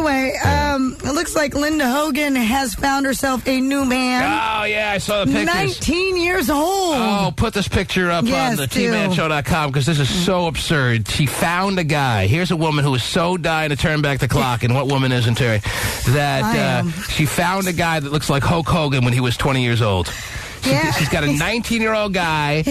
Anyway, it looks like Linda Hogan has found herself a new man. Oh, yeah, I saw the pictures. 19 years old. Oh, put this picture up on the tmanshow.com because this is so absurd. She found a guy. Here's a woman who is so dying to turn back the clock, and what woman isn't, Terry? That she found a guy that looks like Hulk Hogan when he was 20 years old. She's got a 19-year-old guy,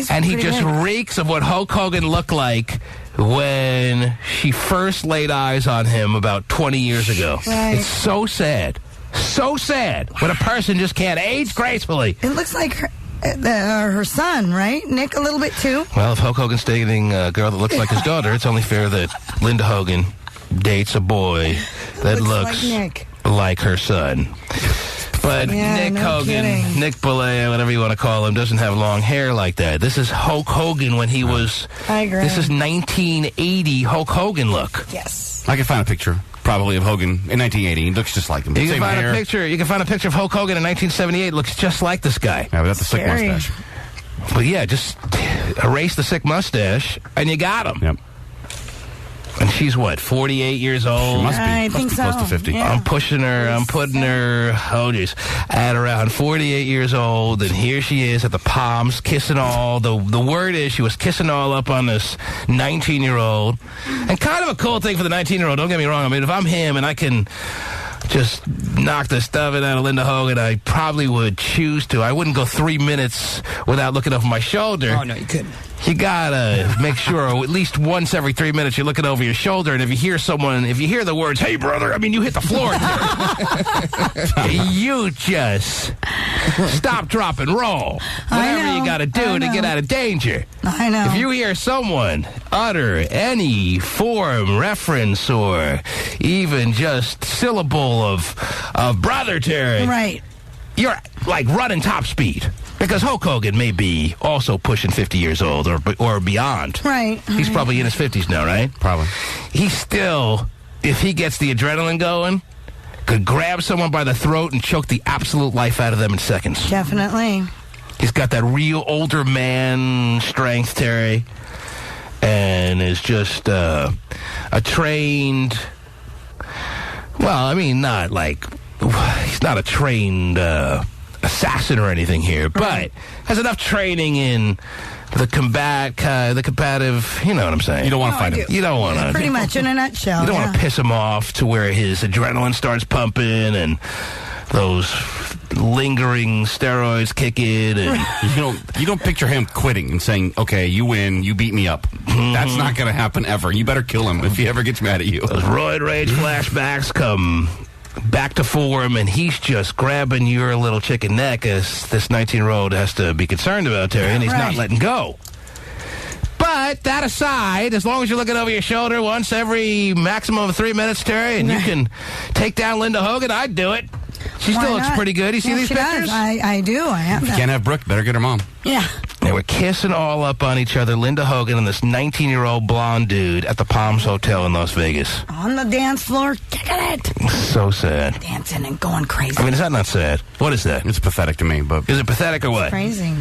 and he just reeks of what Hulk Hogan looked like when she first laid eyes on him about 20 years ago. Right. It's so sad. So sad when a person just can't age gracefully. It looks like her son, right? Nick, a little bit, too? Well, if Hulk Hogan's dating a girl that looks like his daughter, it's only fair that Linda Hogan dates a boy that looks like her son. But Nick Hogan, kidding. Nick Bollea, whatever you want to call him, doesn't have long hair like that. This is Hulk Hogan when he was... I agree. This is 1980 Hulk Hogan look. Yes. I can find a picture, probably, of Hogan in 1980. He looks just like him. You can find a picture of Hulk Hogan in 1978. Looks just like this guy. Yeah, without the sick mustache. But yeah, just erase the sick mustache, and you got him. Yep. And she's what, 48 years old? She must be. I think close so. to 50. Yeah. I'm putting her, at around 48 years old, and here she is at the Palms, kissing all. The word is she was kissing all up on this 19-year-old. And kind of a cool thing for the 19-year-old, don't get me wrong. I mean, if I'm him and I can just knock the stuffing out of Linda Hogan, I probably would choose to. I wouldn't go 3 minutes without looking over my shoulder. Oh, no, you couldn't. You gotta make sure at least once every 3 minutes you're looking over your shoulder, and if you hear the words, "Hey, brother," I mean, you hit the floor. You just stop, drop, and roll. Whatever you gotta do to get out of danger. I know. If you hear someone utter any form, reference, or even just syllable of brother, Terry, right, you're like running top speed. Because Hulk Hogan may be also pushing 50 years old or beyond. Right. He's probably in his 50s now, right? Probably. He still, if he gets the adrenaline going, could grab someone by the throat and choke the absolute life out of them in seconds. Definitely. He's got that real older man strength, Terry, and is just a trained, well, I mean, not like, he's not a trained assassin or anything here, but has enough training in the combative, you know what I'm saying? You don't want to fight him. You don't want to. Pretty much in a nutshell. You don't want to piss him off to where his adrenaline starts pumping and those lingering steroids kick in. And you don't picture him quitting and saying, "Okay, you win, you beat me up." That's not going to happen ever. You better kill him if he ever gets mad at you. Those roid rage flashbacks come back to form, and he's just grabbing your little chicken neck, as this 19-year-old has to be concerned about, Terry, and he's not letting go. But that aside, as long as you're looking over your shoulder once every maximum of 3 minutes, Terry, and you can take down Linda Hogan, I'd do it. She still looks pretty good. You see these pictures? I do. I have that. Can't have Brooke. Better get her mom. Yeah. They were kissing all up on each other, Linda Hogan and this 19-year-old blonde dude at the Palms Hotel in Las Vegas. On the dance floor, kicking it. So sad. Dancing and going crazy. I mean, is that not sad? What is that? It's pathetic to me, but... Is it pathetic or what? Crazy.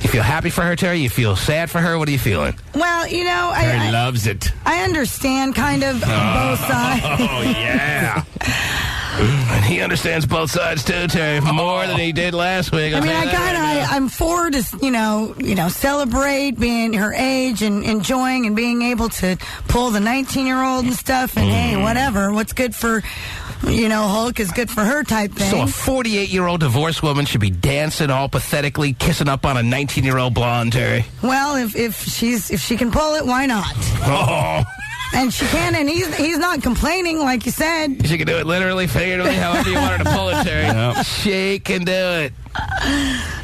You feel happy for her, Terry? You feel sad for her? What are you feeling? Well, you know, Terry loves it. I understand kind of both sides. Oh, yeah. And he understands both sides too, Terry, more than he did last week. I mean, I'm for to, celebrate being her age and enjoying and being able to pull the 19-year-old and stuff. And hey, whatever, what's good for, Hulk is good for her type thing. So a 48-year-old divorced woman should be dancing all pathetically, kissing up on a 19-year-old blonde, Terry. Well, if she can pull it, why not? Oh. And she can, and he's not complaining, like you said. She can do it literally, figuratively, however you want her to pull it, Terry. Yep. She can do it.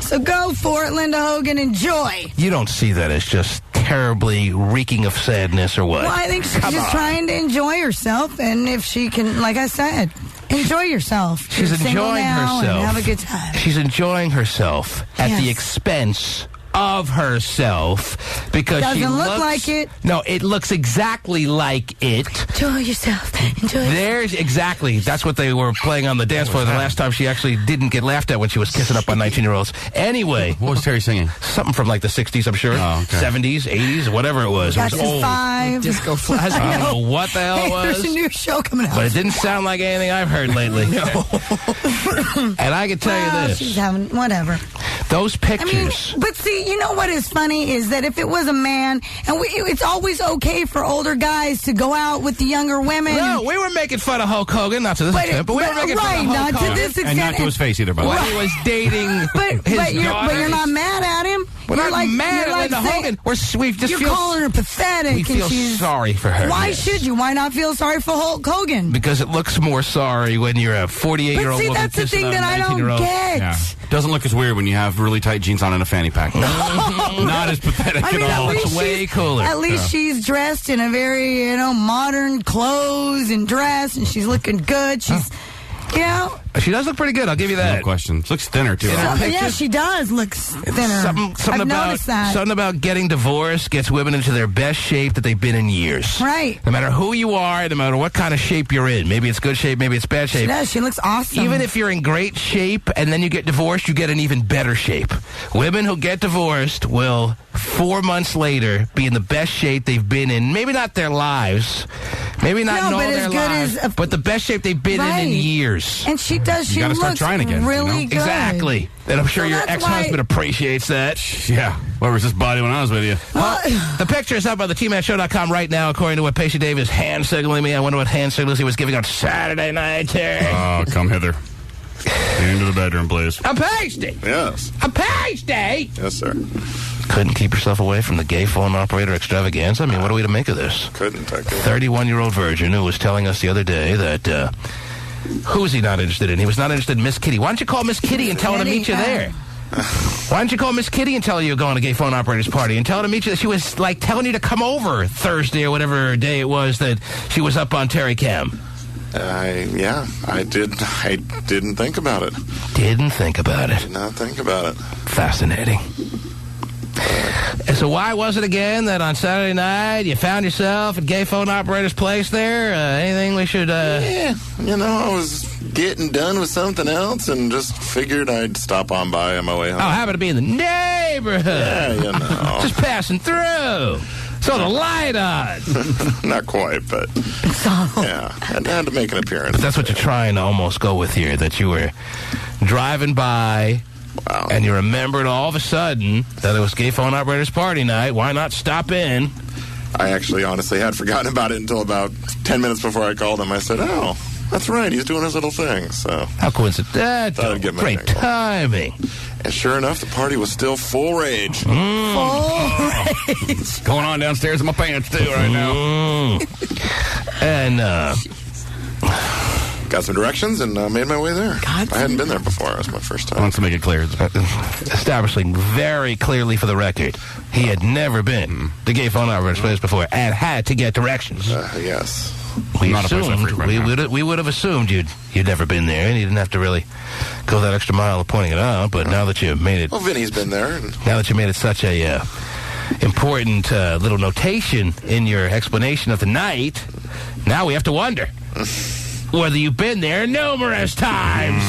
So go for it, Linda Hogan. Enjoy. You don't see that as just terribly reeking of sadness or what? Well, I think she's just trying to enjoy herself, and if she can, like I said, enjoy yourself. She's enjoying herself. And have a good time. She's enjoying herself at the expense of herself because she doesn't look like it. No, it looks exactly like it. Enjoy yourself. There's exactly. That's what they were playing on the dance floor the last time she actually didn't get laughed at when she was kissing up on 19-year-olds. Anyway. What was Terry singing? Something from like the 60s, I'm sure. Oh, okay. 70s, 80s, whatever it was. It was old. 5. Disco flash. I don't know what the hell it was. There's a new show coming out. But it didn't sound like anything I've heard lately. And I can tell you this. She's having, whatever. Those pictures. But see, you know what is funny is that if it was a man, and it's always okay for older guys to go out with the younger women. No, we were making fun of Hulk Hogan, not to this extent, but we were making fun of Hulk Hogan. To this extent. And not to his face either, by the way. When he was dating but you're not mad at him. We're not mad at Linda Hogan. We just you're calling her pathetic. We feel sorry for her. Why should you? Why not feel sorry for Hulk Hogan? Because it looks more sorry when you're a 48-year-old woman. But see, that's the thing that I don't get. Yeah. Doesn't look as weird when you have really tight jeans on and a fanny pack. Not as pathetic at all. It's way cooler. At least she's dressed in a very, modern clothes and dress, and she's looking good. She's, She does look pretty good, I'll give you that. No question. She looks thinner, too. Yeah, she does look thinner. I've noticed that. Something about getting divorced gets women into their best shape that they've been in years. Right. No matter who you are, no matter what kind of shape you're in. Maybe it's good shape, maybe it's bad shape. She does. She looks awesome. Even if you're in great shape and then you get divorced, you get an even better shape. Women who get divorced will, 4 months later, be in the best shape they've been in. Maybe not their lives. Maybe not in all their lives. But the best shape they've been in years. And she does. She gotta looks start trying again, really good. Exactly. And I'm sure your ex-husband appreciates that. Yeah. Where was this body when I was with you? Well, the picture is up on the TMAShow.com right now, according to what Pasty Dave is hand signaling me. I wonder what hand signals he was giving on Saturday night, Terry. Oh, come hither. Get into the bedroom, please. A Pasty! Yes. A Pasty! Yes, sir. Couldn't keep yourself away from the gay phone operator extravaganza? I mean, what are we to make of this? Couldn't, I couldn't. 31-year-old virgin who was telling us the other day that, who was he not interested in? He was not interested in Miss Kitty. Why don't you call Miss Kitty and tell her to meet you there? Why don't you call Miss Kitty and tell her you're going to gay phone operator's party and tell her to meet you? She was, like, telling you to come over Thursday or whatever day it was that she was up on Terry Cam. I did. I didn't think about it. Didn't think about it. Did not think about it. Fascinating. And so why was it again that on Saturday night you found yourself at gay phone operator's place there? Anything we should... Yeah, I was getting done with something else and just figured I'd stop on by on my way home. Oh, happened to be in the neighborhood. Yeah, Just passing through. So the light on. Not quite, but yeah, I had to make an appearance. But that's what you're trying to almost go with here, that you were driving by... Wow. And you remembered all of a sudden that it was gay phone operator's party night. Why not stop in? I actually honestly had forgotten about it until about 10 minutes before I called him. I said, oh, that's right, he's doing his little thing. So how coincidental. Great timing. And sure enough, the party was still full rage. Full rage. Going on downstairs in my pants, too, right now. And, got some directions and made my way there. I hadn't been there before. It was my first time. Wants to make it clear. Establishing very clearly for the record, he had never been to gay phone operator's place before and had to get directions. Yes. We would have assumed you'd never been there, and you didn't have to really go that extra mile of pointing it out. But now that you made it, well, Vinny's been there. Now that you made it such a important little notation in your explanation of the night, now we have to wonder whether you've been there numerous times,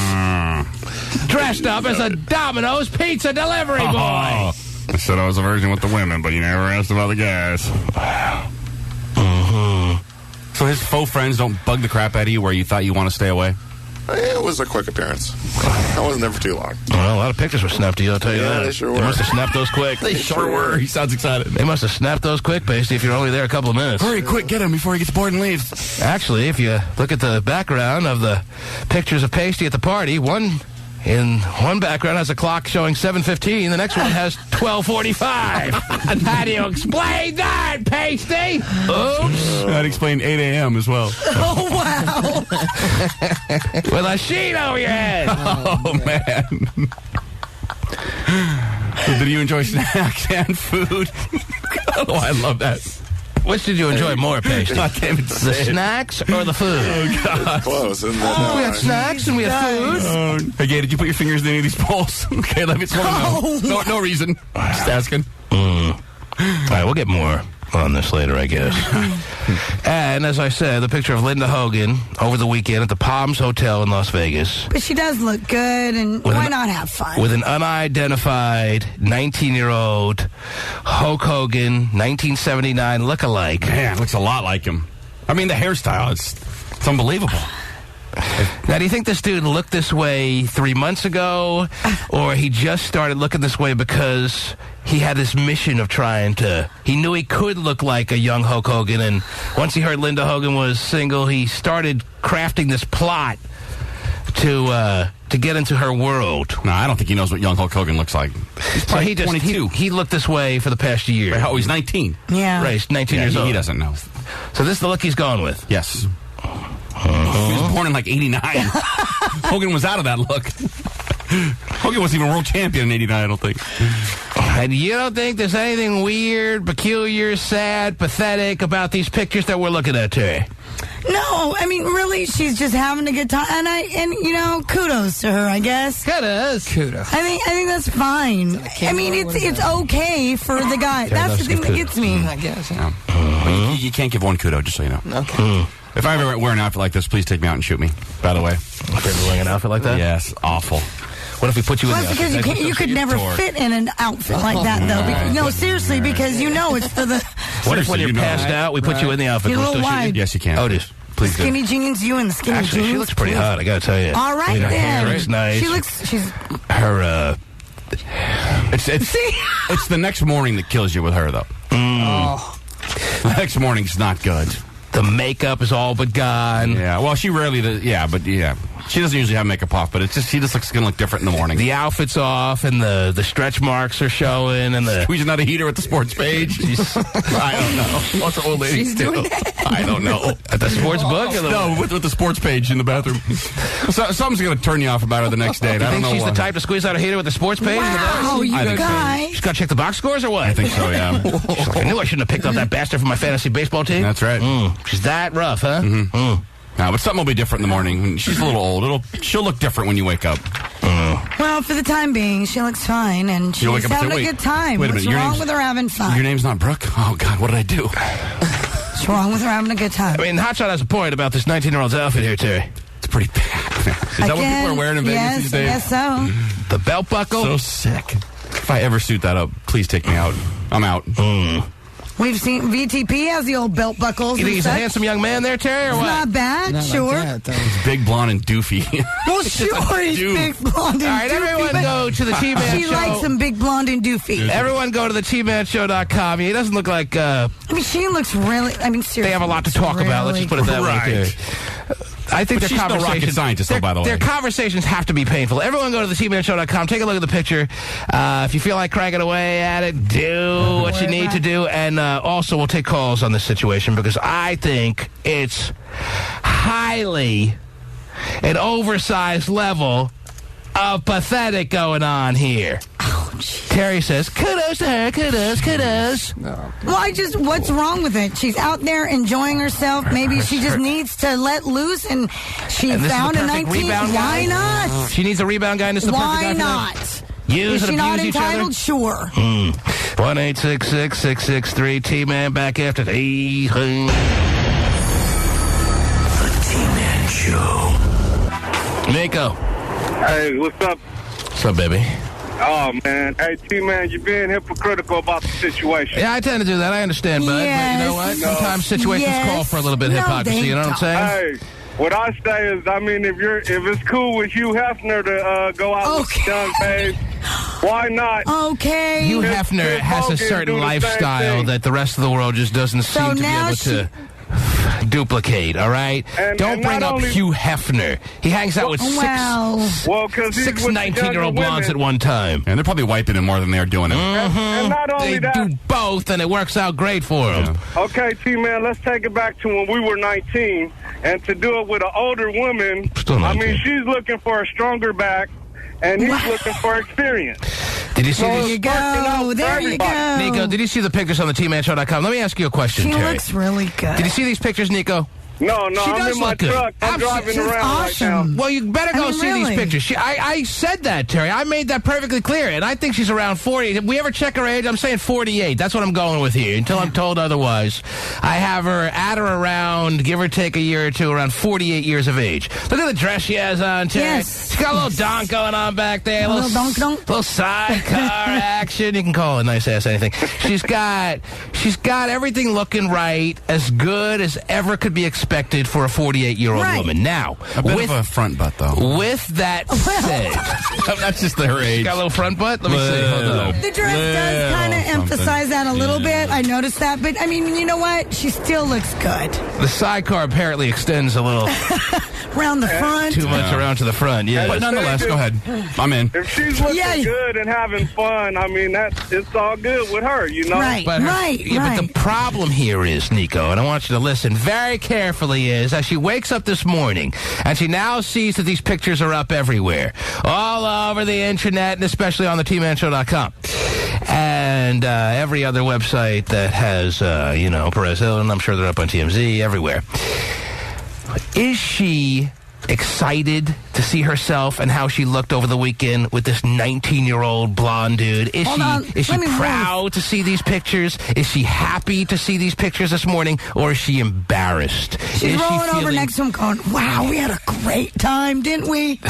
dressed up as a Domino's pizza delivery boy. I said I was a virgin with the women, but you never asked about the guys. So his faux friends don't bug the crap out of you where you thought you want to stay away? It was a quick appearance. I wasn't there for too long. Well, a lot of pictures were snapped to you, I'll tell you that. They sure were. They must have snapped those quick. They sure were. He sounds excited. They must have snapped those quick, Pasty, if you're only there a couple of minutes. Hurry, quick, get him before he gets bored and leaves. Actually, if you look at the background of the pictures of Pasty at the party, one background has a clock showing 7:15, the next one has 12:45. How do you explain that, Pasty? Oops. I'd explain 8 a.m. as well. Oh, wow. With a sheet over your head. Oh, man. So did you enjoy snacks and food? Oh, I love that. Which did you enjoy more, Pasty? I can't even The say it. snacks or the food? Oh, God. Close, isn't it? We had snacks and we had food. Hey, Gay, did you put your fingers in any of these bowls? Okay, let me know. No reason. Just asking. All right, we'll get more on this later, I guess. And as I said, the picture of Linda Hogan over the weekend at the Palms Hotel in Las Vegas. But she does look good, and why not have fun? With an unidentified 19-year-old Hulk Hogan, 1979 look-alike. Man, looks a lot like him. I mean, the hairstyle, it's unbelievable. Now, do you think this dude looked this way 3 months ago, or he just started looking this way because he had this mission of trying to... He knew he could look like a young Hulk Hogan, and once he heard Linda Hogan was single, he started crafting this plot to get into her world. No, I don't think he knows what young Hulk Hogan looks like. He's probably 22. He looked this way for the past year. Oh, he's 19. Yeah. Right, he's 19 years old. He doesn't know. So this is the look he's going with. Yes. He was born in like 89. Hogan was out of that look. Hogan wasn't even world champion in 89, I don't think. And you don't think there's anything weird, peculiar, sad, pathetic about these pictures that we're looking at today? No, I mean, really, she's just having a good time, and you know, kudos to her, I guess. Kudos. I think that's fine. I mean, it's okay for the guy. That's the thing that gets me. I guess. Yeah. Well, you can't give one kudo, just so you know. Okay. If I ever wear an outfit like this, please take me out and shoot me, by the way. If you're ever wearing an outfit like that? Yes, awful. What if we put you in Well, the that's because outfit? you could never fit in an outfit like that, though. No, seriously, because you know it's for the What if when you're passed out, we put you in the outfit? You're a We'll little still shoot you? wide. Yes, you can. Otis, please do. skinny jeans. You in the skinny Actually, jeans. she looks pretty hot, I gotta tell you. All right, Her hair then. is nice. She's Her, It's the next morning that kills you with her, though. The next morning's not good. the makeup is all but gone. Yeah, well, she rarely does. Yeah, but yeah. She doesn't usually have makeup off, but she just looks going to look different in the morning. The outfit's off, and the stretch marks are showing, and the... Squeezing out a heater at the sports page. I don't know. What's the old lady She's do? doing that. I don't know. At the sports book? Or the... No, with the sports page in the bathroom. Something's going to turn you off about her the next day. You I don't think know she's why. the type to squeeze out a heater with the sports page? wow, you I think so. guys. She's got to check the box scores or what? I think so, yeah. She's like, I knew I shouldn't have picked up that bastard for my fantasy baseball team. That's right. She's that rough, huh? No, but something will be different in the morning. She's a little old. She'll look different when you wake up. Well, for the time being, she looks fine, and she's You'll wake up and having say, a "Wait, good time." wait a What's minute, your wrong name's- with her having fun? Your name's not Brooke? Oh, God, what did I do? What's wrong with her having a good time? I mean, Hotshot has a point about this 19-year-old's outfit here, Terry. It's pretty bad. Is that what people are wearing in Vegas these days? Yes, so. The belt buckle. So sick. If I ever suit that up, please take me out. I'm out. We've seen VTP has the old belt buckles. You think and he's a such. handsome young man there, Terry, or It's what? not bad, Not sure. Like that, though. He's big, blonde, and doofy. Well, sure, he's dude. big, blonde, and All right, doofy, everyone but go to the T-Man she Show. likes him big, blonde, and doofy. Everyone go to the TManShow.com. He doesn't look like... I mean, she looks really... I mean, seriously. they have a lot to talk about. Let's just put it that Right. way, Terry. I think But their she's no rocket conversations... scientist, though, by the way. Their conversations have to be painful. Everyone go to the TManShow.com. Take a look at the picture. If you feel like cranking away at it, do what you need to do. And also, we'll take calls on this situation because I think it's highly an oversized level of pathetic going on here. Terry says, kudos to her, kudos. Well, what's wrong with it? She's out there enjoying herself. Maybe she just needs to let loose, and she And this is found the a perfect 19. rebound Why guy? not? She needs a rebound guy, and this is the perfect Why guy for that? not? Use Is and she not abuse each other? entitled? Sure. 1-866-663 T-Man back after the T-Man Show. Mako. Hey, what's up? What's up, baby? Oh, man. Hey, T-Man, you're being hypocritical about the situation. Yeah, I tend to do that. I understand, bud. But you know what? Yes. Sometimes situations Yes. call for a little bit of No, hypocrisy. they You know what I'm saying? Hey, what I say is, I mean, if it's cool with Hugh Hefner to go out with young babes, why not? Okay. Hugh His Hefner has a Hogan certain do the same lifestyle thing. that the rest of the world just doesn't So seem to be now able to duplicate, all right? And- Don't and bring not up only- Hugh Hefner. He hangs out with Wow. Well, because he's six with 19-year-old blondes at one time. And they're probably wiping him more than they're doing him. And not only They that, do both, and it works out great for them. okay, T-Man, let's take it back to when we were 19, and to do it with an older woman, Still I 19. mean, she's looking for a stronger back, and he's looking for experience. Did you see There these? you go. There you go. Nico, did you see the pictures on the TManShow.com? Let me ask you a question, She Terry. looks really good. Did you see these pictures, Nico? No, She I'm does in my look good. truck. I'm driving She's around awesome. right now. Well, you better go see really. these pictures. I said that, Terry. I made that perfectly clear, and I think she's around 40. If we ever check her age, I'm saying 48. That's what I'm going with here, until I'm told otherwise. I have her at or around, give or take a year or two, around 48 years of age. Look at the dress she has on, Terry. Yes. She's got a little donk going on back there. A little donk-donk. Little sidecar action. You can call it nice ass anything. She's got everything looking right, as good as ever could be expected for a 48-year-old Right. woman. Now, A bit of a front butt, though. with that said, That's just her age. got a little front butt. Let me see. Hold on. The dress does kind of emphasize that a little bit. I noticed that. But, I mean, you know what? She still looks good. The sidecar apparently extends a little Around the front. too much around to the front. Yeah. But nonetheless, go ahead. I'm in. If she's looking Yeah. good and having fun, I mean, it's all good with her, you know? Right, But right. the problem here is, Nico, and I want you to listen very carefully, is as she wakes up this morning and she now sees that these pictures are up everywhere, all over the internet, and especially on the TManShow.com. And every other website that has, Perez Hilton, I'm sure they're up on TMZ, everywhere. Is she excited to see herself and how she looked over the weekend with this 19-year-old blonde dude? Is she proud to see these pictures? Is she happy to see these pictures this morning? Or is she embarrassed? She's rolling over next to him going, wow, we had a great time, didn't we?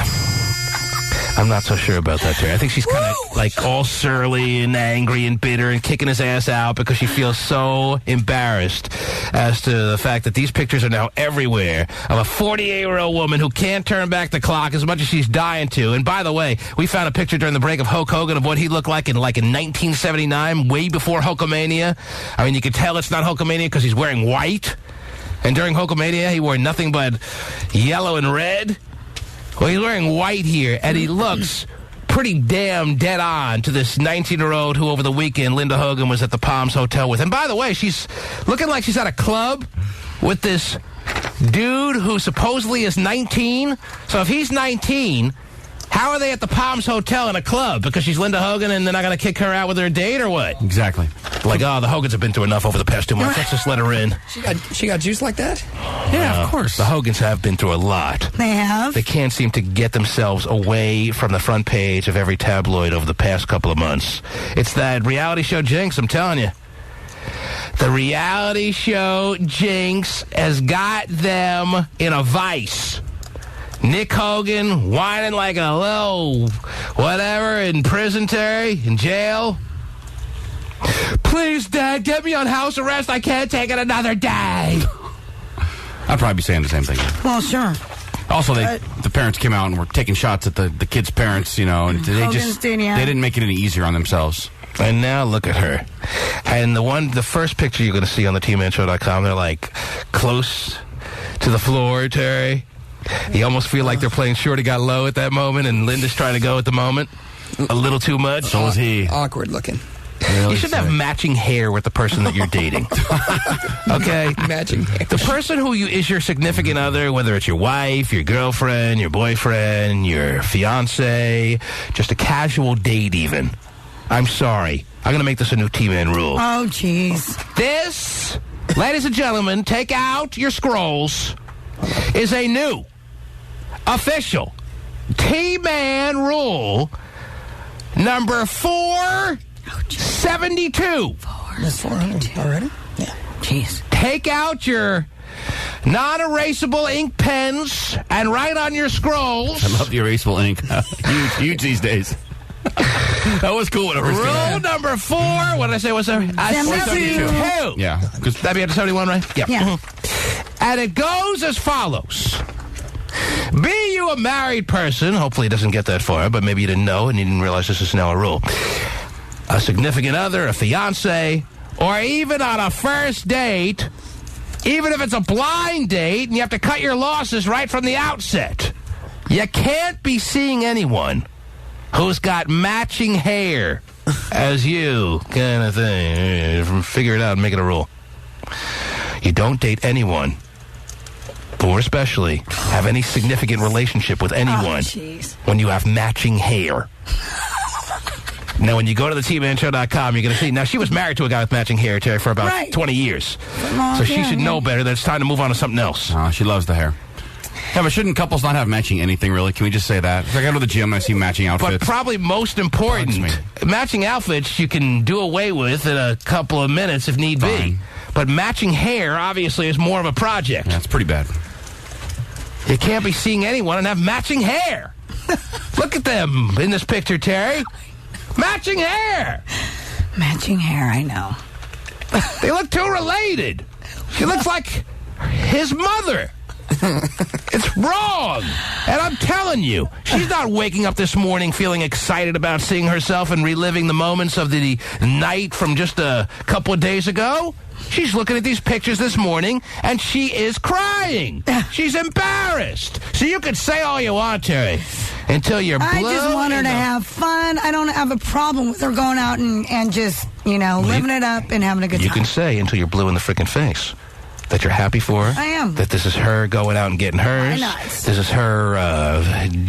I'm not so sure about that, Terry. I think she's kind of like all surly and angry and bitter and kicking his ass out because she feels so embarrassed as to the fact that these pictures are now everywhere of a 48-year-old woman who can't turn back the clock as much as she's dying to. And by the way, we found a picture during the break of Hulk Hogan of what he looked like in 1979, way before Hulkamania. I mean, you could tell it's not Hulkamania because he's wearing white. And during Hulkamania, he wore nothing but yellow and red. Well, he's wearing white here, and he looks pretty damn dead on to this 19-year-old who over the weekend Linda Hogan was at the Palms Hotel with. And by the way, she's looking like she's at a club with this dude who supposedly is 19. So if he's 19, how are they at the Palms Hotel in a club? Because she's Linda Hogan and they're not going to kick her out with her date or what? Exactly. Like, the Hogans have been through enough over the past 2 months. Let's just let her in. She got juice like that? Yeah, of course. The Hogans have been through a lot. They have. They can't seem to get themselves away from the front page of every tabloid over the past couple of months. It's that reality show jinx, I'm telling you. The reality show jinx has got them in a vice. Nick Hogan whining like a little whatever in prison, Terry, in jail. Please, Dad, get me on house arrest. I can't take it another day. I'd probably be saying the same thing. Well, sure. Also, the parents came out and were taking shots at the kids' parents, and they didn't make it any easier on themselves. And now look at her. And the first picture you're going to see on the TManShow.com, they're like close to the floor, Terry. You almost feel like they're playing Shorty Got Low at that moment, and Linda's trying to go at the moment. A little too much. So is he. Awkward looking. You should have matching hair with the person that you're dating. Okay? Matching hair. The person who is your significant other, whether it's your wife, your girlfriend, your boyfriend, your fiance, just a casual date even. I'm sorry. I'm going to make this a new T-Man rule. Oh, jeez. This, ladies and gentlemen, take out your scrolls, is a new, official T-Man rule number 472. That's 400 already? Yeah. Jeez. Take out your non-erasable ink pens and write on your scrolls. I love the erasable ink. Huge these days. That was cool. Rule number 4. What did I say? What's that? 472. Yeah. That'd be at 71, right? Yeah. And it goes as follows. Be you a married person, hopefully it doesn't get that far, but maybe you didn't know and you didn't realize this is now a rule. A significant other, a fiance, or even on a first date, even if it's a blind date and you have to cut your losses right from the outset, you can't be seeing anyone who's got matching hair as you, kind of thing. Figure it out and make it a rule. You don't date anyone, or especially have any significant relationship with anyone when you have matching hair. Now, when you go to the tmanshow.com, you're going to see. Now, she was married to a guy with matching hair, Terry, for about 20 years. So she should know better that it's time to move on to something else. She loves the hair. Yeah, but shouldn't couples not have matching anything, really? Can we just say that? If I go to the gym and I see matching outfits. But probably most important, matching outfits you can do away with in a couple of minutes if need be. But matching hair, obviously, is more of a project. Yeah, it's pretty bad. You can't be seeing anyone and have matching hair. Look at them in this picture, Terry. Matching hair. Matching hair, I know. They look too related. She looks like his mother. It's wrong. And I'm telling you, she's not waking up this morning feeling excited about seeing herself and reliving the moments of the night from just a couple of days ago. She's looking at these pictures this morning, and she is crying. She's embarrassed. So you can say all you want, Terry, until you're blue. I just want her to have fun. I don't have a problem with her going out and just, living it up and having a good time. You can say until you're blue in the frickin' face that you're happy for her. I am. That this is her going out and getting hers. Nice. This is her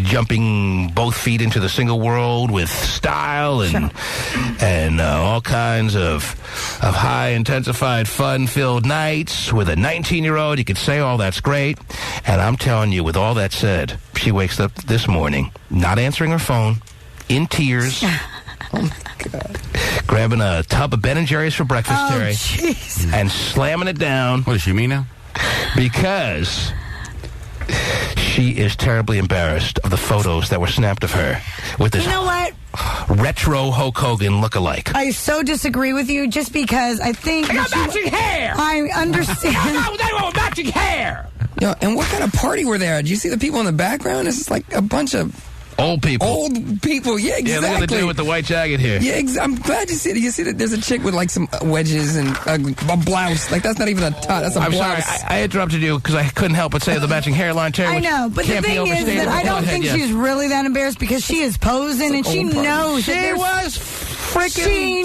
jumping both feet into the single world with style and all kinds of high intensified fun-filled nights with a 19-year-old. You could say all that's great. And I'm telling you, with all that said, she wakes up this morning not answering her phone, in tears. Oh, my God. Grabbing a tub of Ben & Jerry's for breakfast, Terry. Jeez. And slamming it down. What does she mean now? Because she is terribly embarrassed of the photos that were snapped of her with this retro Hulk Hogan look-alike. I so disagree with you just because I think... I got matching hair! I understand. They were matching hair! Yeah, and what kind of party were there? Did you see the people in the background? It's like a bunch of... Old people. Yeah, exactly. Yeah, look at the dude with the white jacket here. Yeah, I'm glad you see it. You see that there's a chick with like some wedges and a blouse. Like, that's not even a top. That's a blouse. I'm sorry. I interrupted you because I couldn't help but say the matching hairline, Terry. I know, but the thing is that I don't think she's really that embarrassed because she is posing and she knows that she was freaking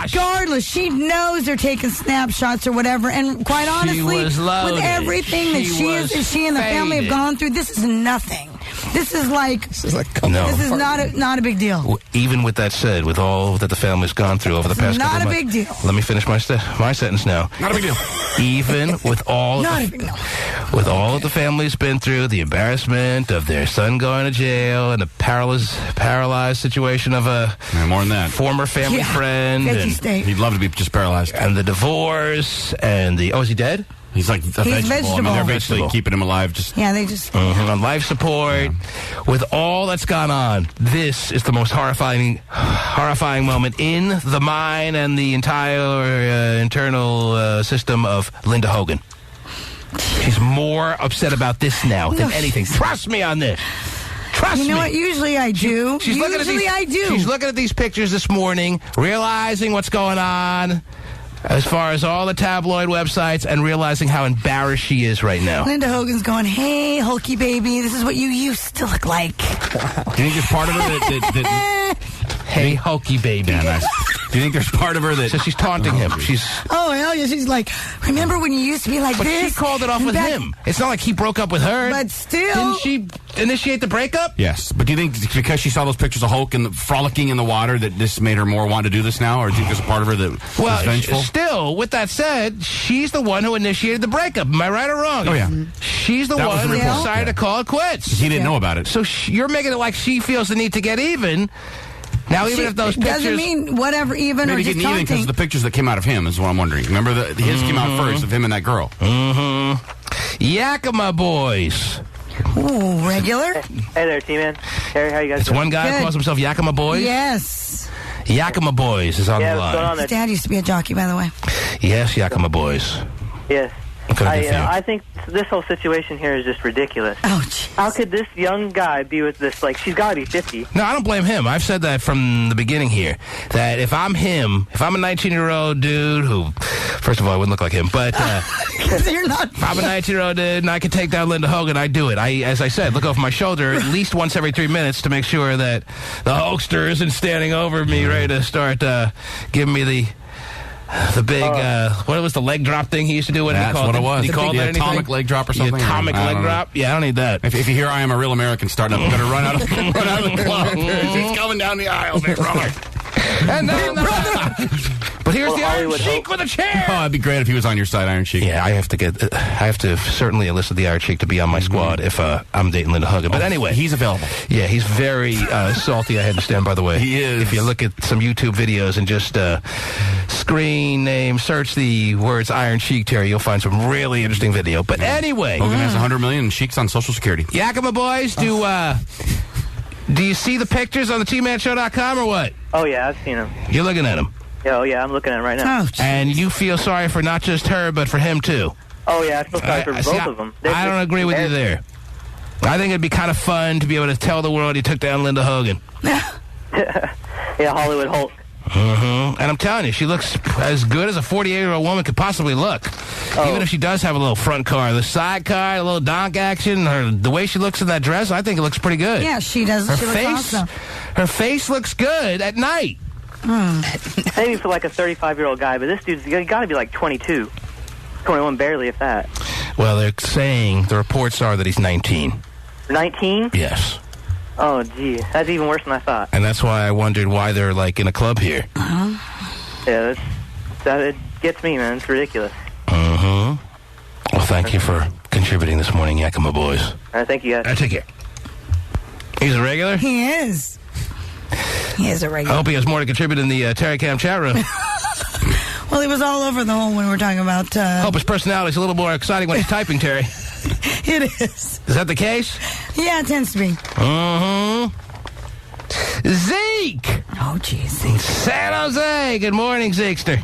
regardless, she knows they're taking snapshots or whatever. And quite honestly, with everything that she and the family have gone through, this is nothing. This is not a big deal. Even with that said, with all that the family's gone through over the past couple of months. Not a big deal. Let me finish my sentence now. Not a big deal. Even with all with all that the family's been through, the embarrassment of their son going to jail and the paralyzed situation of a more than that former family friend. And he'd love to be just paralyzed. And the divorce and is he dead? He's like a vegetable. I mean, they're basically keeping him alive. They just... on life support. Yeah. With all that's gone on, this is the most horrifying moment in the mind and the entire internal system of Linda Hogan. She's more upset about this now than anything. Trust me on this. Trust me. You know what? Usually I do. She's looking at these pictures this morning, realizing what's going on as far as all the tabloid websites, and realizing how embarrassed she is right now. Linda Hogan's going, hey, Hulky baby, this is what you used to look like. Wow. Do you think there's part of her that hey, Hulky baby. Yeah, nice. Do you think there's part of her that... So she's taunting him. Oh, hell yeah. She's like, remember when you used to be like this? But she called it off with him. It's not like he broke up with her. But still... Didn't she initiate the breakup? Yes. But do you think because she saw those pictures of Hulk and frolicking in the water that this made her more want to do this now? Or do you think there's a part of her that was vengeful? Still, with that said, she's the one who initiated the breakup. Am I right or wrong? Oh, yeah. She's the one who decided to call it quits. He didn't know about it. So you're making it like she feels the need to get even. Now, even if those pictures... doesn't mean whatever, even or just even because the pictures that came out of him is what I'm wondering. Remember, his came out first of him and that girl. Yakima Boys. Ooh, regular? Hey there, T-Man. Harry, how you guys doing? It's one guy who calls himself Yakima Boys? Yes. Yakima Boys is on the line. What's going on there? His dad used to be a jockey, by the way. Yes, Yakima Boys. Yes. I think this whole situation here is just ridiculous. Oh, jeez. How could this young guy be with this? Like, she's got to be 50. No, I don't blame him. I've said that from the beginning here. That if I'm him, if I'm a 19-year-old dude who, first of all, I wouldn't look like him, but you're not. If I'm a 19-year-old dude and I could take down Linda Hogan, I'd do it. As I said, look over my shoulder at least once every 3 minutes to make sure that the Hulkster isn't standing over me ready to start giving me the big, what was the leg drop thing he used to do? That's what it was. He called it atomic leg drop or something? The atomic leg drop? Yeah, I don't need that. If you hear I Am a Real American starting up, I'm going to run out of the club. It's coming down the aisle, Big Robert. And then, but here's the Iron Sheik with a chair. Oh, it'd be great if he was on your side, Iron Sheik. Yeah, I have to certainly enlist the Iron Sheik to be on my squad if I'm dating Linda Huggin. But anyway, he's available. Yeah, he's very salty. I understand, by the way. He is. If you look at some YouTube videos and just screen name, search the words Iron Sheik, Terry, you'll find some really interesting video. But anyway, Hogan has 100 million and Sheik's on Social Security. Yakima boys, do you see the pictures on the TManShow.com or what? Oh, yeah, I've seen them. You're looking at them? Oh, yeah, I'm looking at them right now. Oh, and you feel sorry for not just her, but for him, too? Oh, yeah, I feel sorry for both of them. I don't agree with you there. I think it'd be kind of fun to be able to tell the world he took down Linda Hogan. Yeah, Hollywood Hulk. And I'm telling you, she looks as good as a 48-year-old woman could possibly look. Oh. Even if she does have a little front car. The side car, a little donk action, the way she looks in that dress, I think it looks pretty good. Yeah, she does. She looks awesome. Her face looks good at night. Maybe for like a 35-year-old guy, but this dude's got to be like 22. 21 barely, if that. Well, they're saying, the reports are that he's 19. 19? Yes. Oh, gee. That's even worse than I thought. And that's why I wondered why they're, like, in a club here. Yeah, it gets me, man. It's ridiculous. Well, thank you for contributing this morning, Yakima boys. All right, thank you, guys. Take care. He's a regular? He is. He is a I regular. hope he has more to contribute in the Terry Cam chat room. Well, he was all over the hole when we were talking about... Hope his personality's a little more exciting when he's typing, Terry. It is. Is that the case? Yeah, it tends to be. Zeke! Oh, geez, Zeke. San Jose. Good morning, Zekester.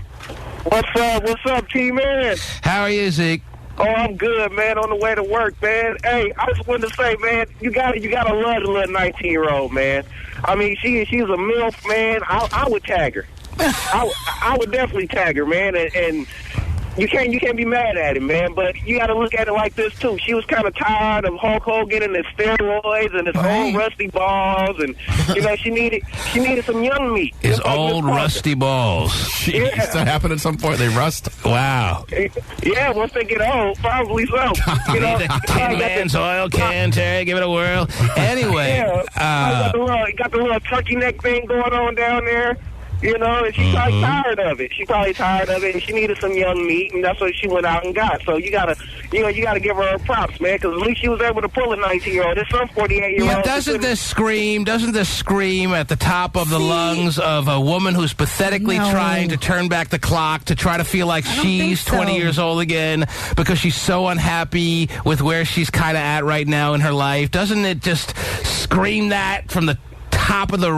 What's up, T-Man? How are you, Zeke? Oh, I'm good, man. On the way to work, man. Hey, I just wanted to say, man, you gotta love the little 19-year-old, man. I mean, she's a MILF, man. I would tag her. I would definitely tag her, man. And you can't be mad at him, man. But you got to look at it like this too. She was kind of tired of Hulk Hogan and his steroids and his old rusty balls, and you know she needed some young meat. His old rusty balls. Jeez, does that happen at some point? They rust. Wow. Yeah, once they get old, probably so. You know, the Tin Man's oil can, Terry. Give it a whirl. Anyway, got the little turkey neck thing going on down there. You know, and she's probably tired of it. She's probably tired of it, and she needed some young meat, and that's what she went out and got. So you gotta give her her props, man, because at least she was able to pull a 19-year-old. There's some 48-year-old. Yeah, doesn't this scream at the top of the lungs of a woman who's pathetically trying to turn back the clock to try to feel like she's 20 years old again because she's so unhappy with where she's kind of at right now in her life? Doesn't it just scream that from the top of the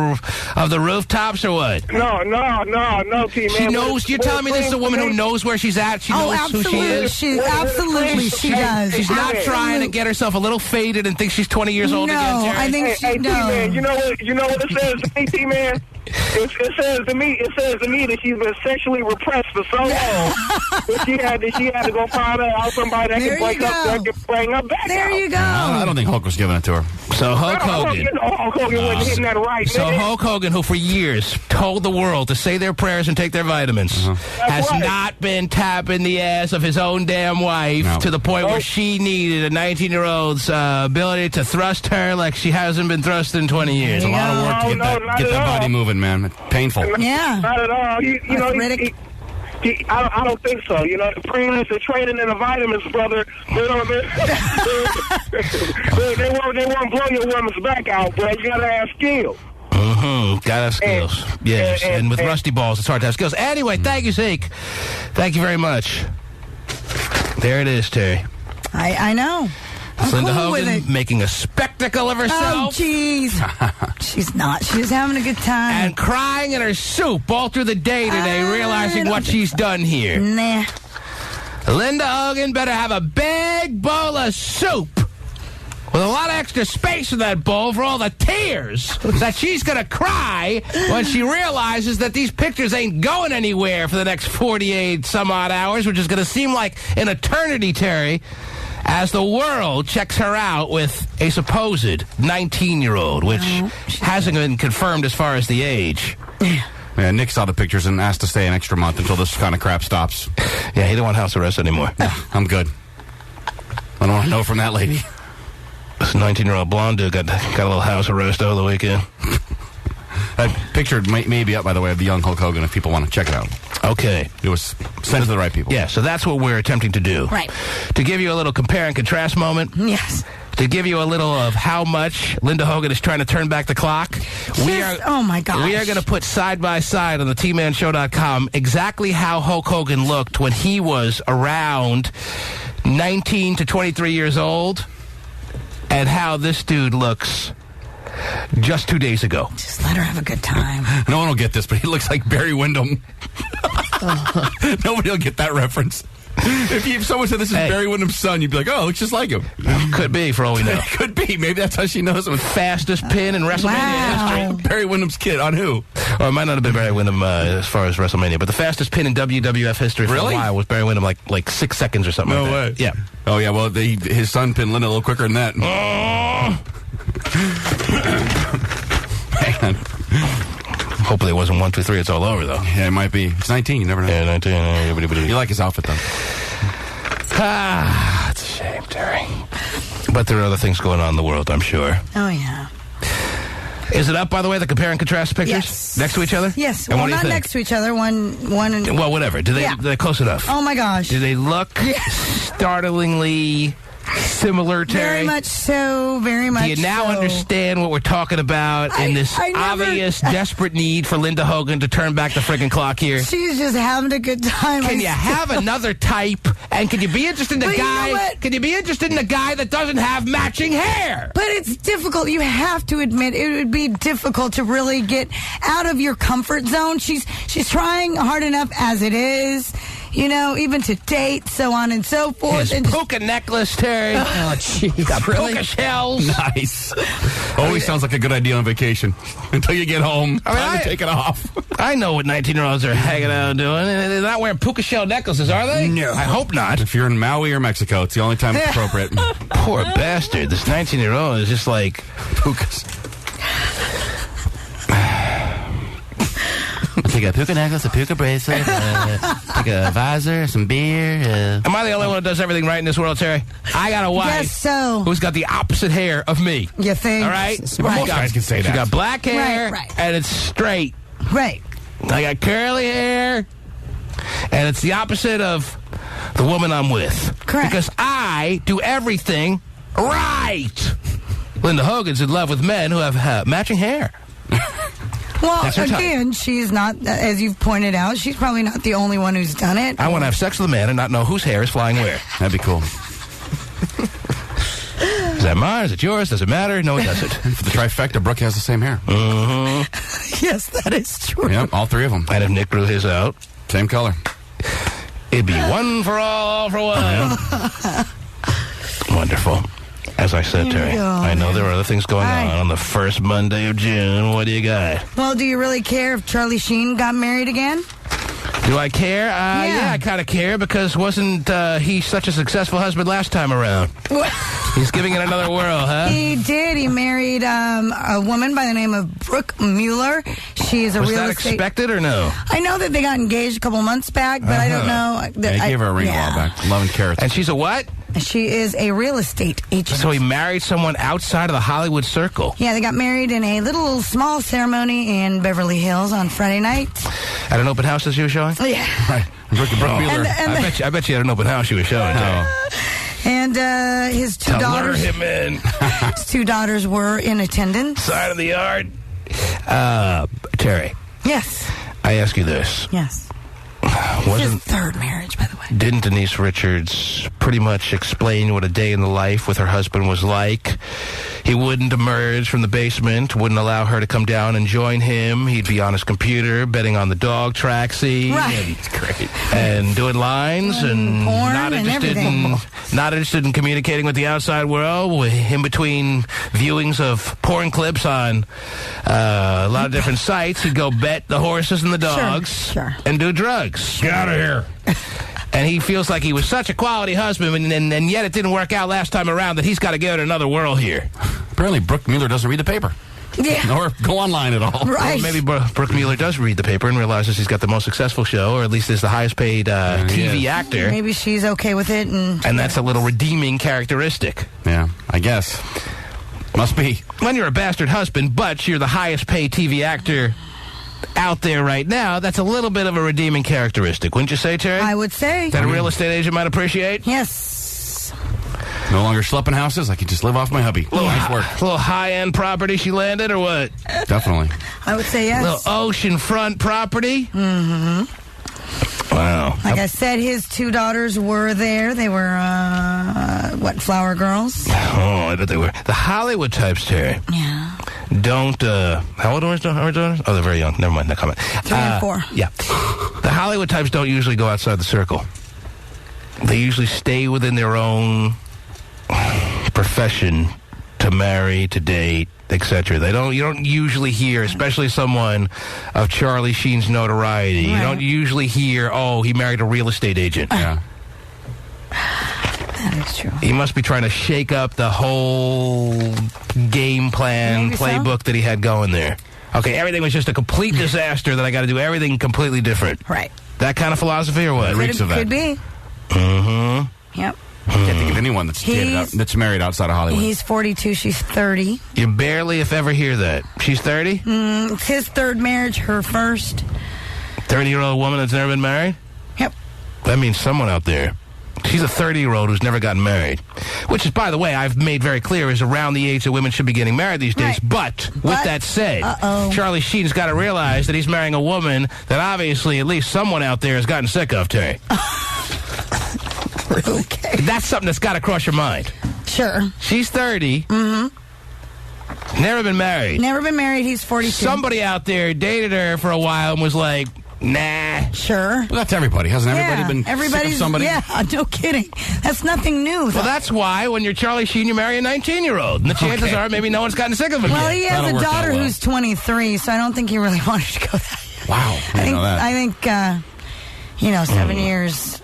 rooftops or what? No, T-Man. She knows. You're telling me this is a woman who knows where she's at. She knows who she is. Absolutely, she does. She's not trying to get herself a little faded and think she's 20 years old again. Terry. I think Hey, T-Man, you know what it says to me, T-Man? It says to me that she's been sexually repressed for so long that she had to go find out somebody that can bring her back. There you go. I don't think Hulk was giving it to her. So Hulk Hogan. Hulk Hogan wasn't hitting that right. So Hulk Hogan, who for years told the world to say their prayers and take their vitamins, has not been tapping the ass of his own damn wife to the point where she needed a 19-year-old's ability to thrust her like she hasn't been thrust in 20 years. A lot of work to get that body moving, man. Painful. Yeah. Not at all. I don't think so. You know, the prenups, the training, and the vitamins, brother. They won't blow your woman's back out, bro. You gotta have skills. Gotta have skills. Yes. And with rusty balls, it's hard to have skills. Anyway, thank you, Zeke. Thank you very much. There it is, Terry. I know. Linda Hogan making a spectacle of herself. Oh, jeez. She's not. She's having a good time. And crying in her soup all through the day today, realizing what she's done here. Nah. Linda Hogan better have a big bowl of soup with a lot of extra space in that bowl for all the tears that she's going to cry when she realizes that these pictures ain't going anywhere for the next 48 some odd hours, which is going to seem like an eternity, Terry, as the world checks her out with a supposed 19-year-old, which hasn't been confirmed as far as the age. Yeah, Nick saw the pictures and asked to stay an extra month until this kind of crap stops. Yeah, he don't want house arrest anymore. I'm good. I don't want to know from that lady. This 19-year-old blonde dude got a little house arrest over the weekend. That picture may be up, by the way, of the young Hulk Hogan if people want to check it out. Okay. It was sent to the right people. Yeah, so that's what we're attempting to do. Right. To give you a little compare and contrast moment. Yes. To give you a little of how much Linda Hogan is trying to turn back the clock. Oh, my gosh. We are going to put side by side on the tmanshow.com exactly how Hulk Hogan looked when he was around 19 to 23 years old and how this dude looks just 2 days ago. Just let her have a good time. No one will get this, but he looks like Barry Windham. Nobody will get that reference. If someone said this is Barry Windham's son, you'd be like, oh, it looks just like him. Could be, for all we know. Could be. Maybe that's how she knows him. Fastest pin in WrestleMania history. Barry Windham's kid. On who? Or it might not have been Barry Windham as far as WrestleMania, but the fastest pin in WWF history for a while was Barry Windham, like 6 seconds or something like that. No way. Yeah. Oh, yeah, well, his son pinned Linda a little quicker than that. Hang on. Hopefully it wasn't 1, 2, 3. It's all over, though. Yeah, it might be. It's 19. You never know. Yeah, 19. You like his outfit, though. It's a shame, Terry. But there are other things going on in the world, I'm sure. Oh, yeah. Is it up, by the way, the compare and contrast pictures? Yes. Next to each other? Yes. And Well, not next to each other. One. Well, whatever. Do they close enough? Oh, my gosh. Do they look startlingly similar, Terry? Very much so. Very much so. Do you now understand what we're talking about in this obvious, desperate need for Linda Hogan to turn back the friggin' clock here? She's just having a good time. Can you have another type? And can you be interested in the guy? You know what? Can you be interested in the guy that doesn't have matching hair? But it's difficult. You have to admit it would be difficult to really get out of your comfort zone. She's trying hard enough as it is. You know, even to date, so on and so forth. His puka necklace, Terry. Oh, jeez. Got Really? puka shells. Nice. Always sounds like a good idea on vacation. Until you get home, time to take it off. I know what 19-year-olds are hanging out and doing. They're not wearing puka shell necklaces, are they? No. I hope not. If you're in Maui or Mexico, it's the only time it's appropriate. Poor bastard. This 19-year-old is just like... Pukas. Take a puka necklace, a puka bracelet, take a visor, some beer. Am I the only one who does everything right in this world, Terry? I got a wife Yes, so. who's got the opposite hair of me. You think? All right? Most guys can say that. She got black hair, Right. and it's straight. Right. I got curly hair, and it's the opposite of the woman I'm with. Correct. Because I do everything right. Linda Hogan's in love with men who have matching hair. Well, That's her type. again, she's not, as you've pointed out, she's probably not the only one who's done it. I want to have sex with a man and not know whose hair is flying where. That'd be cool. Is that mine? Is it yours? Does it matter? No, it doesn't. For the trifecta, Brooke has the same hair. Yes, that is true. Yep, all three of them. And if Nick blew his out, Same color. it'd be one for all for one. Wonderful. As I said, Terry, I know there are other things going on the first Monday of June. What do you got? Well, do you really care if Charlie Sheen got married again? Do I care? Yeah, I kind of care because wasn't he such a successful husband last time around? He's giving it another whirl, huh? He did. He married a woman by the name of Brooke Mueller. She is a Was real that estate... expected or no? I know that they got engaged a couple months back, but I don't know. Yeah, he gave her a ring a while back. 11 carats. And she's a what? She is a real estate agent. So he married someone outside of the Hollywood circle. Yeah, they got married in a little small ceremony in Beverly Hills on Friday night. At an open house that she was showing? Yeah. Right. Brooke Mueller. I bet you had an open house she was showing. And his two daughters. Lure him in. His two daughters were in attendance. Side of the yard. Terry, Yes. I ask you this. Yes. His third marriage, by the way. Didn't Denise Richards pretty much explain what a day in the life with her husband was like? He wouldn't emerge from the basement, wouldn't allow her to come down and join him. He'd be on his computer, betting on the dog track scene. Right. And doing lines and porn not and interested in communicating with the outside world. In between viewings of porn clips on a lot of different sites, he'd go bet the horses and the dogs and do drugs. Get out of here. And he feels like he was such a quality husband, and yet it didn't work out last time around, that he's got to give it another whirl here. Apparently, Brooke Mueller doesn't read the paper. Yeah. Or go online at all. Right. Well, maybe Brooke Mueller does read the paper and realizes he's got the most successful show, or at least is the highest paid TV actor. Maybe she's okay with it. And that's a little redeeming characteristic. Yeah, I guess. Must be. When you're a bastard husband, but you're the highest paid TV actor out there right now, that's a little bit of a redeeming characteristic, wouldn't you say, Terry? I would say. That a real estate agent might appreciate? Yes. No longer schlepping houses. I can just live off my hubby. Nice work. A little high-end property she landed, or what? Definitely. I would say yes. A little oceanfront property? Mm-hmm. Wow. Like I said, his 2 daughters were there. They were, flower girls? Oh, I bet they were. The Hollywood types, Terry. Yeah. Don't, how old are our daughters? Oh, they're very young. Never mind, no comment. 3 and 4. Yeah. The Hollywood types don't usually go outside the circle. They usually stay within their own profession to marry, to date, etc. You don't usually hear, especially someone of Charlie Sheen's notoriety, right. You don't usually hear, oh, he married a real estate agent. Yeah. That is true. He must be trying to shake up the whole game plan, playbook that he had going there. Okay, everything was just a complete disaster that I got to do everything completely different. Right. That kind of philosophy or what? Could be. Mm-hmm. Yep. I can't think of anyone that's married outside of Hollywood. He's 42, she's 30. You barely, if ever, hear that. She's 30? It's his 3rd marriage, her first. 30-year-old woman that's never been married? Yep. That means someone out there. She's a 30-year-old who's never gotten married. Which is, by the way, I've made very clear is around the age that women should be getting married these days. Right. But with that said, Charlie Sheen's got to realize that he's marrying a woman that obviously at least someone out there has gotten sick of, Terry. Okay. That's something that's got to cross your mind. Sure. She's 30. Mm-hmm. Never been married. Never been married. He's 42. Somebody out there dated her for a while and was like, nah. Sure. Well, that's everybody. Hasn't everybody been sick of somebody? Yeah, no kidding. That's nothing new. Well, that's why when you're Charlie Sheen, you marry a 19-year-old. And the chances are maybe no one's gotten sick of him Well, yet. he has a daughter who's 23, so I don't think he really wanted to go that yet. Wow. I think 7 years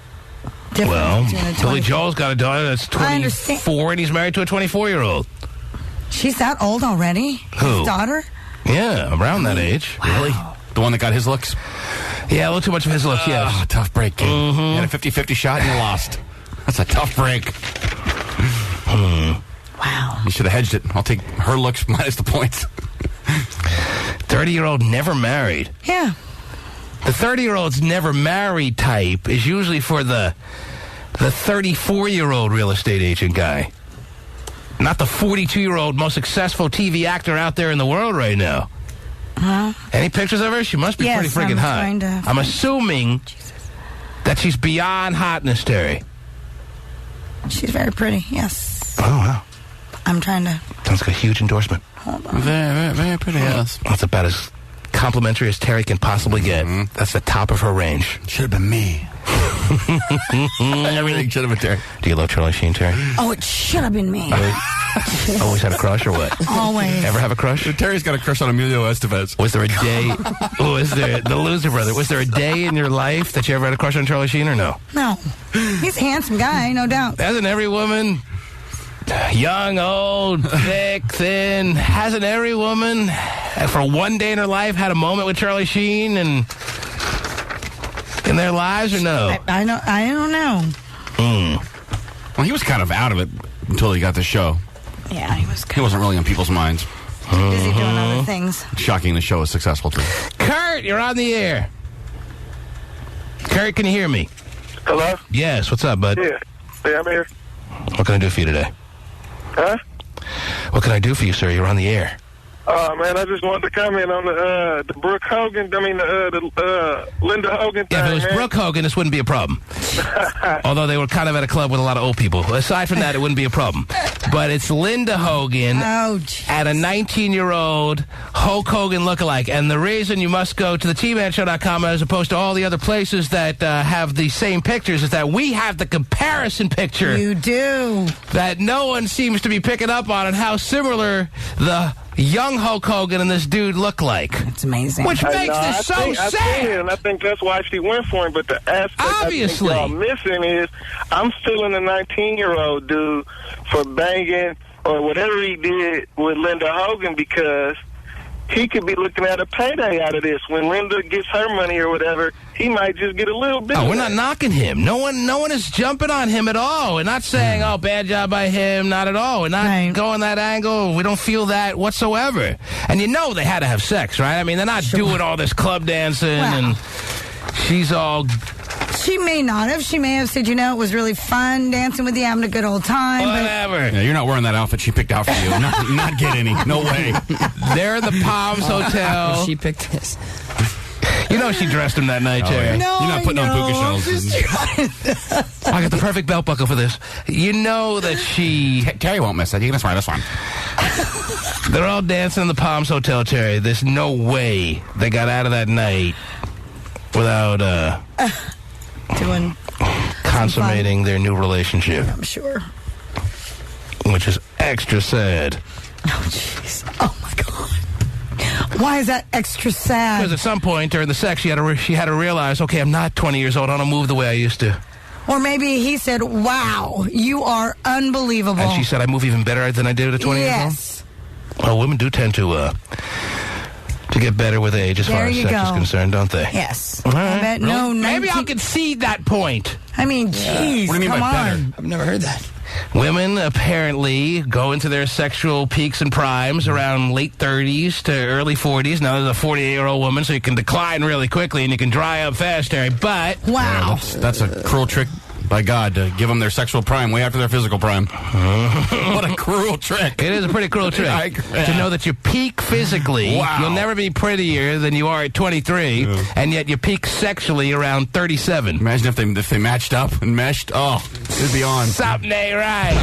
difference well, between the Billy Joel's got a daughter that's 24, and he's married to a 24-year-old. She's that old already? Who? His daughter? Yeah, around that age. Wow. Really? The one that got his looks? Yeah, a little too much of his looks, yes. Tough break, kid. Mm-hmm. You had a 50-50 shot and you lost. That's a tough break. Wow. You should have hedged it. I'll take her looks minus the points. 30-year-old never married. Yeah. The 30-year-old's never married type is usually for the 34-year-old real estate agent guy. Not the 42-year-old most successful TV actor out there in the world right now. Any pictures of her? She must be pretty friggin' hot. I'm assuming that she's beyond hotness, Terry. She's very pretty, yes. Oh, wow. I'm trying to... Sounds like a huge endorsement. Hold on. Very, very, very pretty, yes. That's about as complimentary as Terry can possibly get. Mm-hmm. That's the top of her range. Should have been me. Everything should have been Terry. Do you love Charlie Sheen, Terry? Oh, it should have been me. Always had a crush or what? Always. Ever have a crush? Terry's got a crush on Emilio Estevez. Was there a day... was there... The loser brother. Was there a day in your life that you ever had a crush on Charlie Sheen or no? No. He's a handsome guy, no doubt. Hasn't every woman... Young, old, thick, thin. Hasn't every woman, for one day in her life, had a moment with Charlie Sheen and in their lives, or no? I don't know. Well, he was kind of out of it until he got the show. Yeah, he was. He wasn't really on people's minds. Busy doing other things. Shocking, the show was successful too. Kurt, you're on the air. Kurt, can you hear me? Hello? Yes. What's up, bud? Yeah, I'm here. What can I do for you today? Huh? What can I do for you, sir? You're on the air. Man, I just wanted to comment on the Brooke Hogan, the Linda Hogan thing. Yeah, if it was Brooke Hogan, this wouldn't be a problem. Although they were kind of at a club with a lot of old people. Aside from that, it wouldn't be a problem. But it's Linda Hogan at a 19-year-old Hulk Hogan lookalike. And the reason you must go to the TManShow.com as opposed to all the other places that have the same pictures is that we have the comparison picture. You do. That no one seems to be picking up on and how similar the young Hulk Hogan and this dude look like. It's amazing. Which makes this so sad. I see it, and I think that's why she went for him. But the aspect obviously I think y'all missing is I'm feeling a 19-year-old dude for banging or whatever he did with Linda Hogan because he could be looking at a payday out of this. When Linda gets her money or whatever, he might just get a little bit. Oh, we're not knocking him. No one is jumping on him at all. We're not saying, oh, bad job by him. Not at all. We're not going that angle. We don't feel that whatsoever. And you know they had to have sex, right? I mean, they're not doing all this club dancing and she's all... She may not have. She may have said, it was really fun dancing with you, having a good old time. Whatever. Yeah, you're not wearing that outfit she picked out for you. not get any. No way. They're in the Palms Hotel. She picked this. You know she dressed him that night, Terry. No, you're not putting on Pooh shells. I got the perfect belt buckle for this. You know that she... Terry won't miss it. That's right. That's fine. They're all dancing in the Palms Hotel, Terry. There's no way they got out of that night without consummating their new relationship. I'm sure. Which is extra sad. Oh, jeez. Oh, my God. Why is that extra sad? Because at some point during the sex, she had to realize, okay, I'm not 20 years old. I don't move the way I used to. Or maybe he said, wow, you are unbelievable. And she said, I move even better than I did at 20 years old? Yes. Well, women do tend to get better with age as far as sex is concerned, don't they? Yes. All right. I bet no. Maybe I'll concede that point. I mean, geez, What do you mean come by better? on. I've never heard that. Women apparently go into their sexual peaks and primes around late 30s to early 40s. Now, there's a 48-year-old woman, so you can decline really quickly and you can dry up fast, Terry. But... Wow. That's a cruel trick by God to give them their sexual prime way after their physical prime. What a cruel trick. It is a pretty cruel trick. To know that you peak physically, you'll never be prettier than you are at 23, and yet you peak sexually around 37. Imagine if they matched up and meshed. Oh, it'd be on. Something ain't right.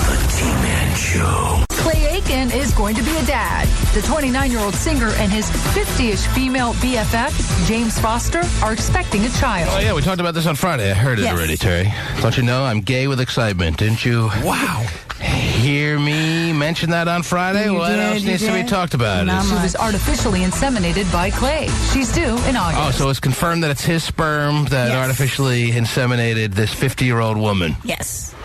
The T-Man Show. Clay Aiken is going to be a dad. The 29-year-old singer and his 50-ish female BFF, James Foster, are expecting a child. Oh, yeah, we talked about this on Friday. I heard it already, Terry. Don't you know? I'm gay with excitement. Didn't you? Wow. Hear me mention that on Friday? What else needs to be talked about? She was artificially inseminated by Clay. She's due in August. Oh, so it's confirmed that it's his sperm that artificially inseminated this 50-year-old woman. Yes.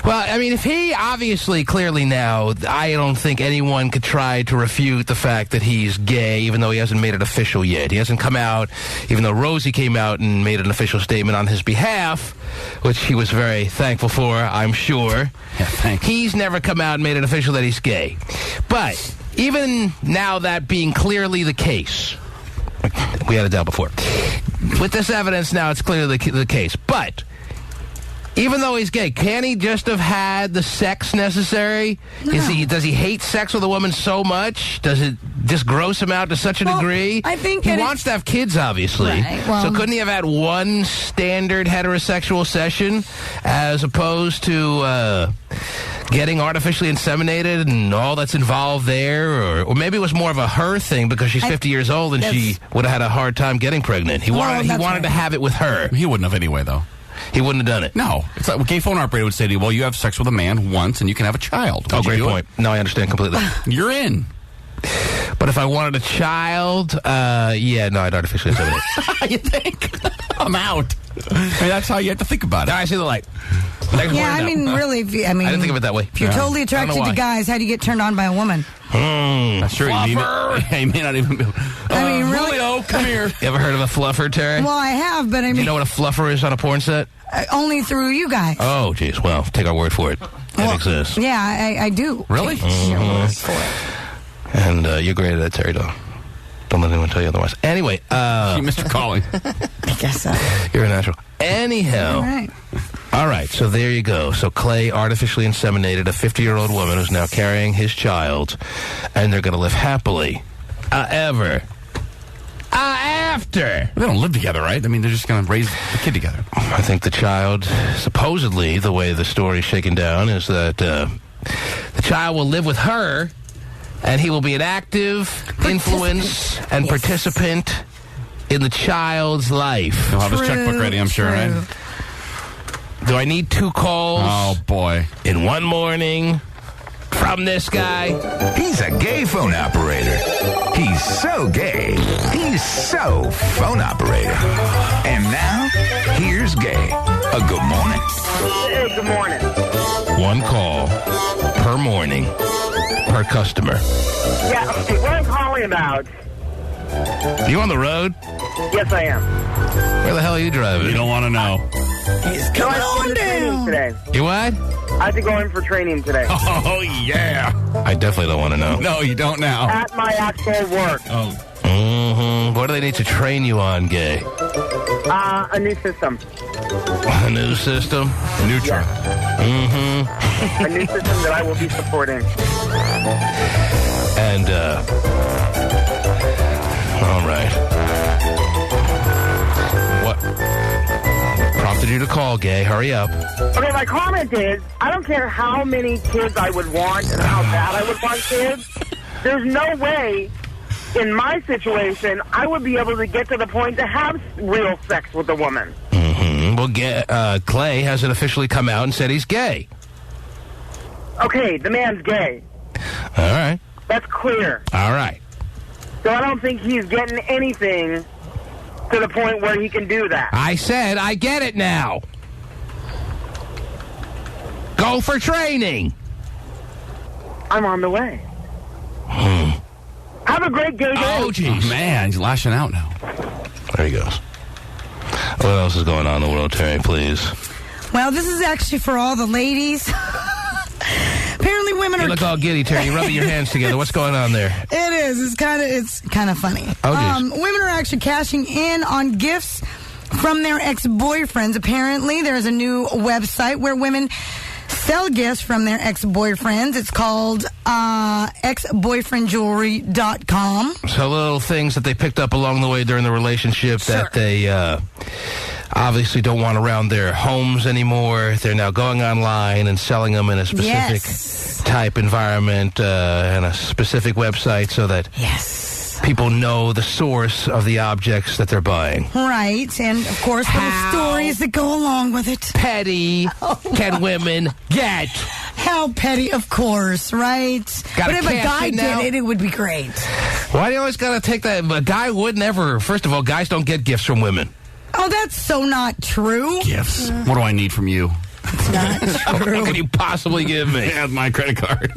Well, I mean, if he obviously, clearly now, I don't think anyone could try to refute the fact that he's gay, even though he hasn't made it official yet. He hasn't come out, even though Rosie came out and made an official statement on his behalf, which he was very thankful for, I'm sure. Yeah, thanks. He's never come out and made it official that he's gay. But even now that being clearly the case, we had a doubt before. With this evidence now, it's clearly the case. But... even though he's gay, can he just have had the sex necessary? No. Does he hate sex with a woman so much? Does it just gross him out to such a degree? I think he wants to have kids, obviously. Right, well, so couldn't he have had one standard heterosexual session as opposed to getting artificially inseminated and all that's involved there? Or maybe it was more of a her thing because she's 50 years old and she would have had a hard time getting pregnant. He wanted to have it with her. He wouldn't have anyway, though. He wouldn't have done it. No. It's like a gay phone operator would say to you, well, you have sex with a man once and you can have a child. Oh, great point. No, I understand completely. You're in. But if I wanted a child, no, I'd artificially inseminate. You think? I'm out. I mean, that's how you have to think about it. I see the light. I mean, really, I didn't think of it that way. If you're totally attracted to guys, how do you get turned on by a woman? That's true. He may not even be. I mean, really? Julio, come here. You ever heard of a fluffer, Terry? Well, I have, but I mean... Do you know what a fluffer is on a porn set? Only through you guys. Oh, geez. Well, take our word for it. It exists. Yeah, I do. Really? And you're great at that, Terry, don't let anyone tell you otherwise. Anyway, you missed your calling. I guess so. You're a natural. Anyhow. All right, so there you go. So Clay artificially inseminated a 50-year-old woman who's now carrying his child, and they're going to live happily ever after. They don't live together, right? I mean, they're just going to raise the kid together. I think the child, supposedly, the way the story's shaken down, is that the child will live with her, and he will be an active influence and participant in the child's life. He'll have his checkbook ready, I'm sure, right? Do I need 2 calls? Oh, boy. In one morning from this guy? He's a gay phone operator. He's so gay. He's so phone operator. And now, here's Gay. A good morning. Hey, good morning. 1 call per morning. her customer. Yeah, okay, what I'm calling about. You on the road? Yes, I am. Where the hell are you driving? You don't want to know. He's coming on down. Today. You what? I have to go in for training today. Oh, yeah. I definitely don't want to know. No, you don't now. At my actual work. Oh. Mm-hmm. What do they need to train you on, Gay? A new system. A new system? Neutral. Mm-hmm. A new system that I will be supporting. And, all right. What prompted you to call, Gay? Hurry up. Okay, my comment is, I don't care how many kids I would want and how bad I would want kids. There's no way, in my situation, I would be able to get to the point to have real sex with a woman. Mm-hmm. Well, Clay hasn't officially come out and said he's gay. Okay, the man's gay. All right. That's clear. All right. So I don't think he's getting anything to the point where he can do that. I said I get it now. Go for training. I'm on the way. Have a great gay day. Oh, jeez. Oh, man, he's lashing out now. There he goes. What else is going on in the world, Terry, please? Well, this is actually for all the ladies. Apparently women You are... look all giddy, Terry. You're rubbing your hands together. What's going on there? It is. It's kind of funny. Oh, geez. Women are actually cashing in on gifts from their ex-boyfriends. Apparently, there's a new website where women sell gifts from their ex-boyfriends. It's called exboyfriendjewelry.com. So little things that they picked up along the way during the relationship that they obviously don't want around their homes anymore. They're now going online and selling them in a specific type environment and a specific website so that people know the source of the objects that they're buying. Right, and of course, little stories that go along with it. Petty can women get? How petty, of course, right? Gotta but if a cash guy in now? did it would be great. Why do you always got to take that? A guy would never. First of all, guys don't get gifts from women. Oh, that's so not true. Gifts. What do I need from you? It's not true. What can you possibly give me? Have my credit card.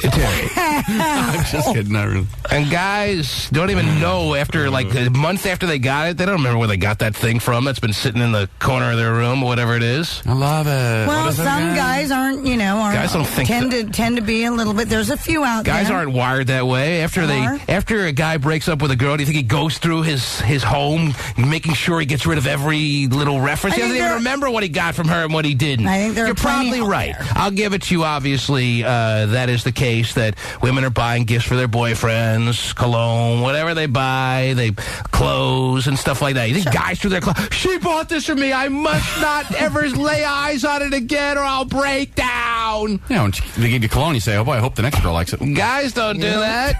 Terry. I'm just kidding. Not really. And guys don't even know after, like, a month after they got it, they don't remember where they got that thing from that's been sitting in the corner of their room or whatever it is. I love it. Well, some guys aren't, Guys don't think tend to be a little bit. There's a few out there. Guys aren't wired that way. After a guy breaks up with a girl, do you think he goes through his home, making sure he gets rid of every little reference? He doesn't even remember what he got from her and what he didn't. I think You're probably right. I'll give it to you. Obviously, that is the case. That women are buying gifts for their boyfriends, cologne, whatever they buy, clothes and stuff like that. You think guys through their clothes? She bought this for me. I must not ever lay eyes on it again, or I'll break down. Yeah, when they give you cologne, you say, "Oh boy, I hope the next girl likes it." Guys don't do that.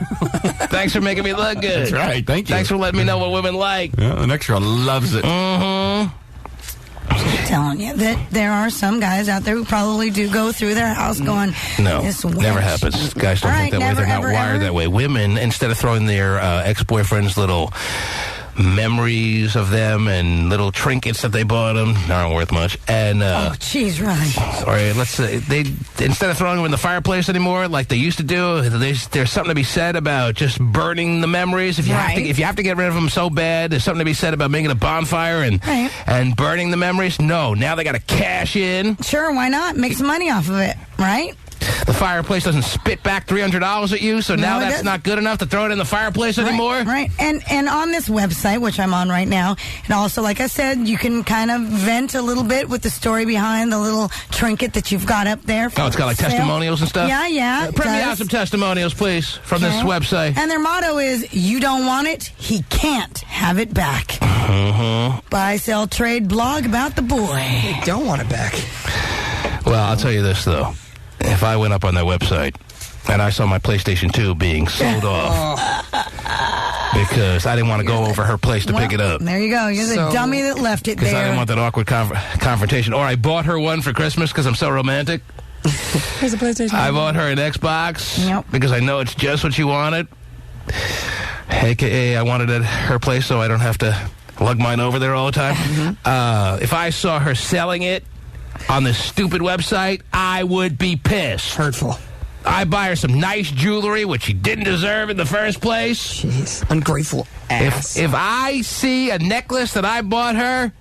Thanks for making me look good. That's right. Thank you. Thanks for letting me know what women like. Yeah, the next girl loves it. Mm-hmm. I'm telling you that there are some guys out there who probably do go through their house going, no, this never happens. Guys don't think that way. They're not wired that way. Women, instead of throwing their ex-boyfriends little memories of them and little trinkets that they bought them, aren't worth much. And oh, jeez, really? Sorry, let's say they instead of throwing them in the fireplace anymore, like they used to do, there's something to be said about just burning the memories. If you have to get rid of them so bad, there's something to be said about making a bonfire and burning the memories. No, now they got to cash in. Sure, why not? Make some money off of it, right? The fireplace doesn't spit back $300 at you, so now that's not good enough to throw it in the fireplace anymore? Right. And on this website, which I'm on right now, and also, like I said, you can kind of vent a little bit with the story behind the little trinket that you've got up there. Oh, it's got like testimonials and stuff? Yeah. Print me out some testimonials, please, from this website. And their motto is, you don't want it, he can't have it back. Mm-hmm. Buy, sell, trade, blog about the boy. They don't want it back. Well, I'll tell you this, though. If I went up on that website and I saw my PlayStation 2 being sold off because I didn't want to go over her place to pick it up. There you go. You're the dummy that left it there. Because I didn't want that awkward confrontation. Or I bought her one for Christmas because I'm so romantic. Here's a PlayStation. I bought her an Xbox because I know it's just what she wanted. AKA, I wanted it at her place so I don't have to lug mine over there all the time. Mm-hmm. If I saw her selling it on this stupid website, I would be pissed. Hurtful. I buy her some nice jewelry, which she didn't deserve in the first place. Jeez, ungrateful ass. If I see a necklace that I bought her,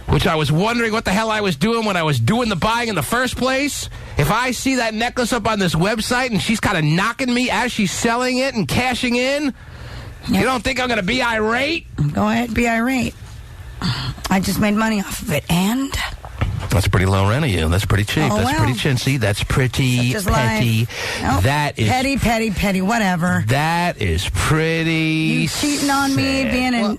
which I was wondering what the hell I was doing when I was doing the buying in the first place, if I see that necklace up on this website and she's kind of knocking me as she's selling it and cashing in, you don't think I'm going to be irate? Go ahead, be irate. I just made money off of it, and... That's pretty low rent of you. That's pretty cheap. Oh, That's pretty chintzy. That's pretty petty. Nope. That is petty, whatever. That is pretty. You cheating on me, being a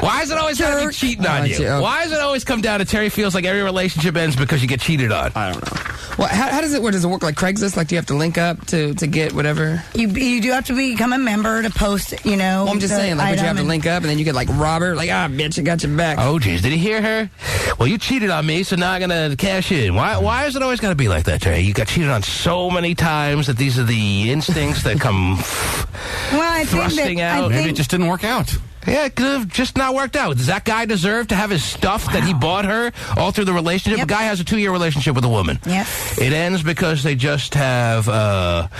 Why is it always got to be cheating on you? Why does it always come down to Terry feels like every relationship ends because you get cheated on? I don't know. Well, how does it work? Does it work like Craigslist? Like, do you have to link up to get whatever? You do have to become a member to post, you know. Well, I'm just saying, like, would you have to link up and then you get like Robert, like, bitch, I got your back. Oh, geez, did he hear her? Well, you cheated on me, so now I'm gonna cash in. Why is it always gotta be like that, Terry? You got cheated on so many times that these are the instincts that come thrusting out. Maybe it just didn't work out. Yeah, it could have just not worked out. Does that guy deserve to have his stuff that he bought her all through the relationship? Yep. The guy has a 2-year relationship with a woman. Yes. It ends because they just have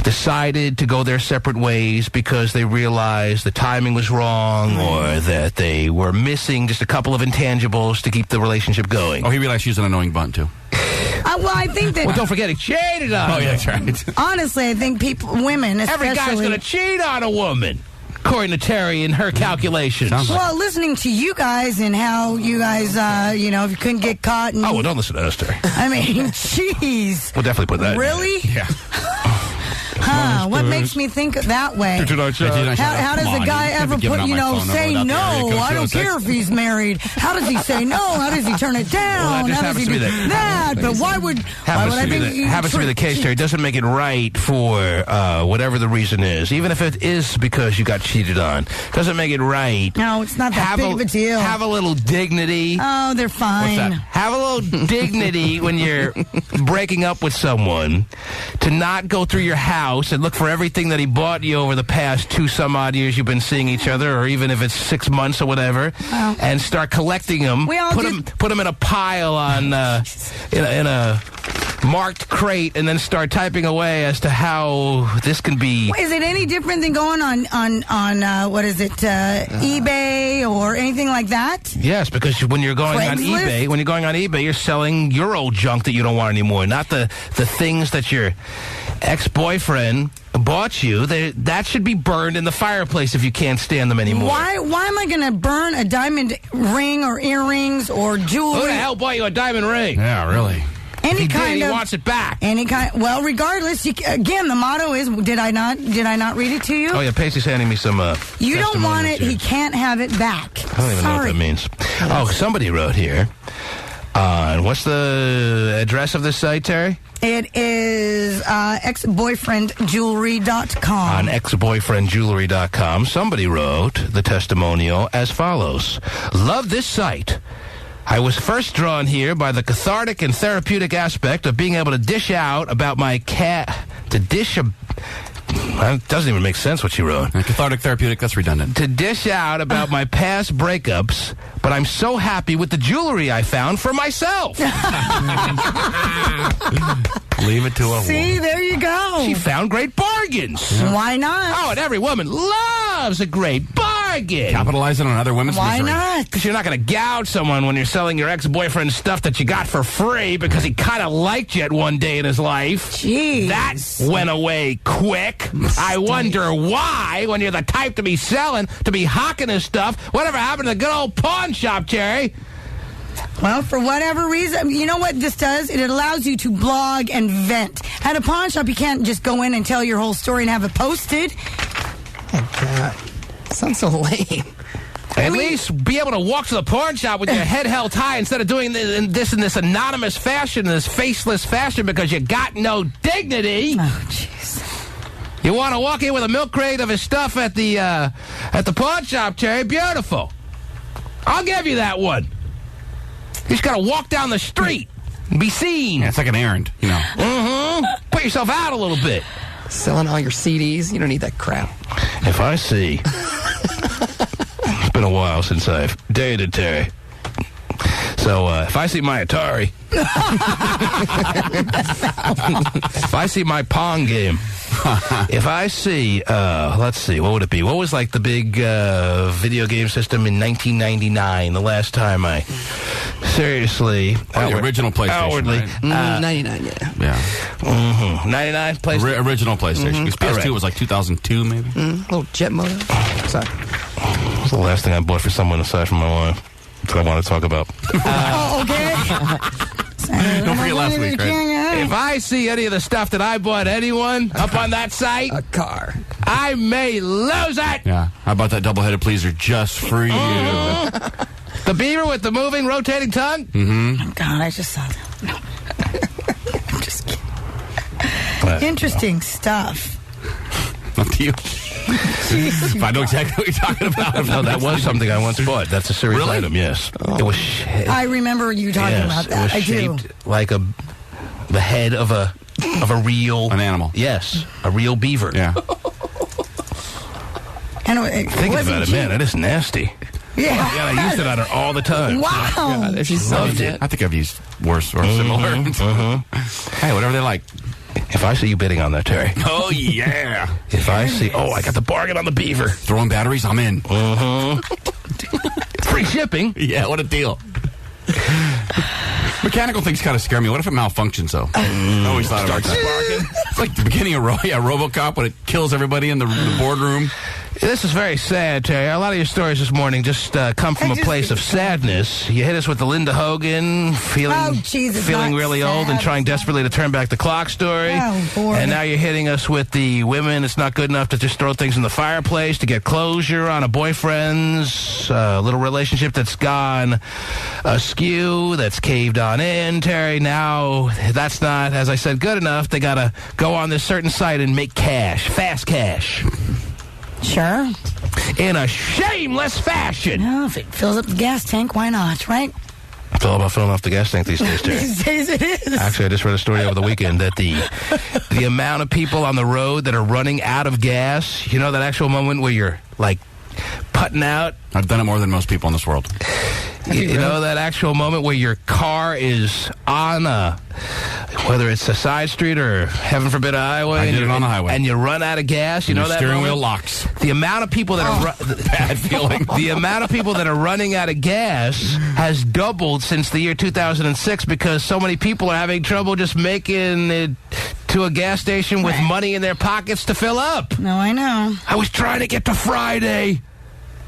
decided to go their separate ways because they realized the timing was wrong or that they were missing just a couple of intangibles to keep the relationship going. Oh, he realized she's an annoying bunt, too. Well, I think that... Well, don't forget, he cheated on her. Oh, yeah, that's right. Honestly, I think women especially... Every guy's going to cheat on a woman, according to Terry and her calculations. Well, listening to you guys and how you guys, if you couldn't get caught... And, oh, well, don't listen to us, Terry. I mean, jeez. We'll definitely put that Really? in. Yeah. Huh, what makes me think that way? How does a guy ever say no? I don't care if he's married. How does he say no? How does he turn it down? Well, how does he do that? But why would I think... Happens to be the case, Terry. It doesn't make it right for whatever the reason is. Even if it is because you got cheated on. Doesn't make it right. No, it's not that big of a deal. Have a little dignity. Oh, they're fine. What's that? Have a little dignity when you're breaking up with someone to not go through your house and look for everything that he bought you over the past 2-some-odd years you've been seeing each other, or even if it's 6 months or whatever, and start collecting them. Put them in a pile on in a marked crate, and then start typing away as to how this can be. Is it any different than going on eBay or anything like that? Yes, because when you're going on eBay, you're selling your old junk that you don't want anymore, not the things that your ex-boyfriend bought you. That should be burned in the fireplace if you can't stand them anymore. Why am I going to burn a diamond ring or earrings or jewelry? Who the hell bought you a diamond ring? Yeah, really. He wants it back. Well, regardless, again, the motto is, did I not read it to you? Oh, yeah, Pasty's handing me some you don't want it, he can't have it back. I don't even know what that means. Oh, somebody wrote here. What's the address of this site, Terry? It is exboyfriendjewelry.com. On exboyfriendjewelry.com, somebody wrote the testimonial as follows. Love this site. I was first drawn here by the cathartic and therapeutic aspect of being able to dish out about my cat. It doesn't even make sense what she wrote. Cathartic, therapeutic, that's redundant. To dish out about my past breakups, but I'm so happy with the jewelry I found for myself. Leave it to a woman. See, there you go. She found great bargains. Yeah. Why not? Oh, and every woman loves a great bargain. Capitalizing on other women's misery. Why not? Because you're not going to gouge someone when you're selling your ex-boyfriend stuff that you got for free because he kind of liked you at one day in his life. Jeez. That went away quick. I wonder why, when you're the type to be selling, to be hawking his stuff. Whatever happened to the good old pawn shop, Terry? Well, for whatever reason, you know what this does? It allows you to blog and vent. At a pawn shop, you can't just go in and tell your whole story and have it posted. Oh, God. Sounds so lame. At least be able to walk to the pawn shop with your head held high instead of doing this in this anonymous fashion, this faceless fashion, because you got no dignity. Oh, jeez. You want to walk in with a milk crate of his stuff at the pawn shop, Terry? Beautiful. I'll give you that one. You just got to walk down the street and be seen. Yeah, it's like an errand, you know. Mm-hmm. Put yourself out a little bit. Selling all your CDs. You don't need that crap. If I see... It's been a while since I've dated Terry. So if I see my Atari, if I see my Pong game, if I see, let's see, what would it be? What was like the big video game system in 1999? The last time I seriously, the original PlayStation, outwardly, right? 99, yeah. 99 PlayStation, original PlayStation. Because PS2 was like 2002, maybe. Little jet motor. Sorry. What was the last thing I bought for someone aside from my wife that I want to talk about? Okay. Don't forget last week, right? If I see any of the stuff that I bought anyone up on that site, A car. I may lose it. Yeah. How about that double-headed pleaser just for you? The beaver with the moving, rotating tongue? Oh, God, I just saw that. No. I'm just kidding. Interesting stuff. Up to you. Jeez, If I know exactly what you're talking about. No, that was something I once bought. That's a serious Really? item, yes. It was I remember you talking about that. It was I do. shaped like the head of a real... An animal. Yes, a real beaver. Yeah. And Thinking about it, man, that is nasty. Yeah. Yeah, I used it on her all the time. Wow. If you Loved it. I think I've used worse or similar. Hey, whatever they like. If I see you bidding on that, Terry. Oh, yeah. If I see... Oh, I got the bargain on the beaver. Throwing batteries, I'm in. Free shipping. Yeah, what a deal. Mechanical things kind of scare me. What if it malfunctions, though? I always thought about that. It's like the beginning of RoboCop when it kills everybody in the boardroom. This is very sad, Terry. A lot of your stories this morning just come from a place of sadness. You hit us with the Linda Hogan feeling really old and trying desperately to turn back the clock story. Oh, boy. And now you're hitting us with the women. It's not good enough to just throw things in the fireplace to get closure on a boyfriend's little relationship that's gone askew, that's caved on in, Terry. Now that's not, as I said, good enough. They got to go on this certain site and make cash, fast cash. Sure. In a shameless fashion. No, if it fills up the gas tank, why not, right? It's all about filling off the gas tank these days, Terry. These days it is. Actually, I just read a story over the weekend that the amount of people on the road that are running out of gas, you know that actual moment where you're, like, putting out? I've done it more than most people in this world. You know that actual moment where your car is on whether it's a side street or, heaven forbid, a highway. I did it on the highway. And you run out of gas. You know that steering moment? wheel locks. The amount of people that are... Bad feeling. The amount of people that are running out of gas has doubled since the year 2006 because so many people are having trouble just making it to a gas station with money in their pockets to fill up. No, I know. I was trying to get to Friday.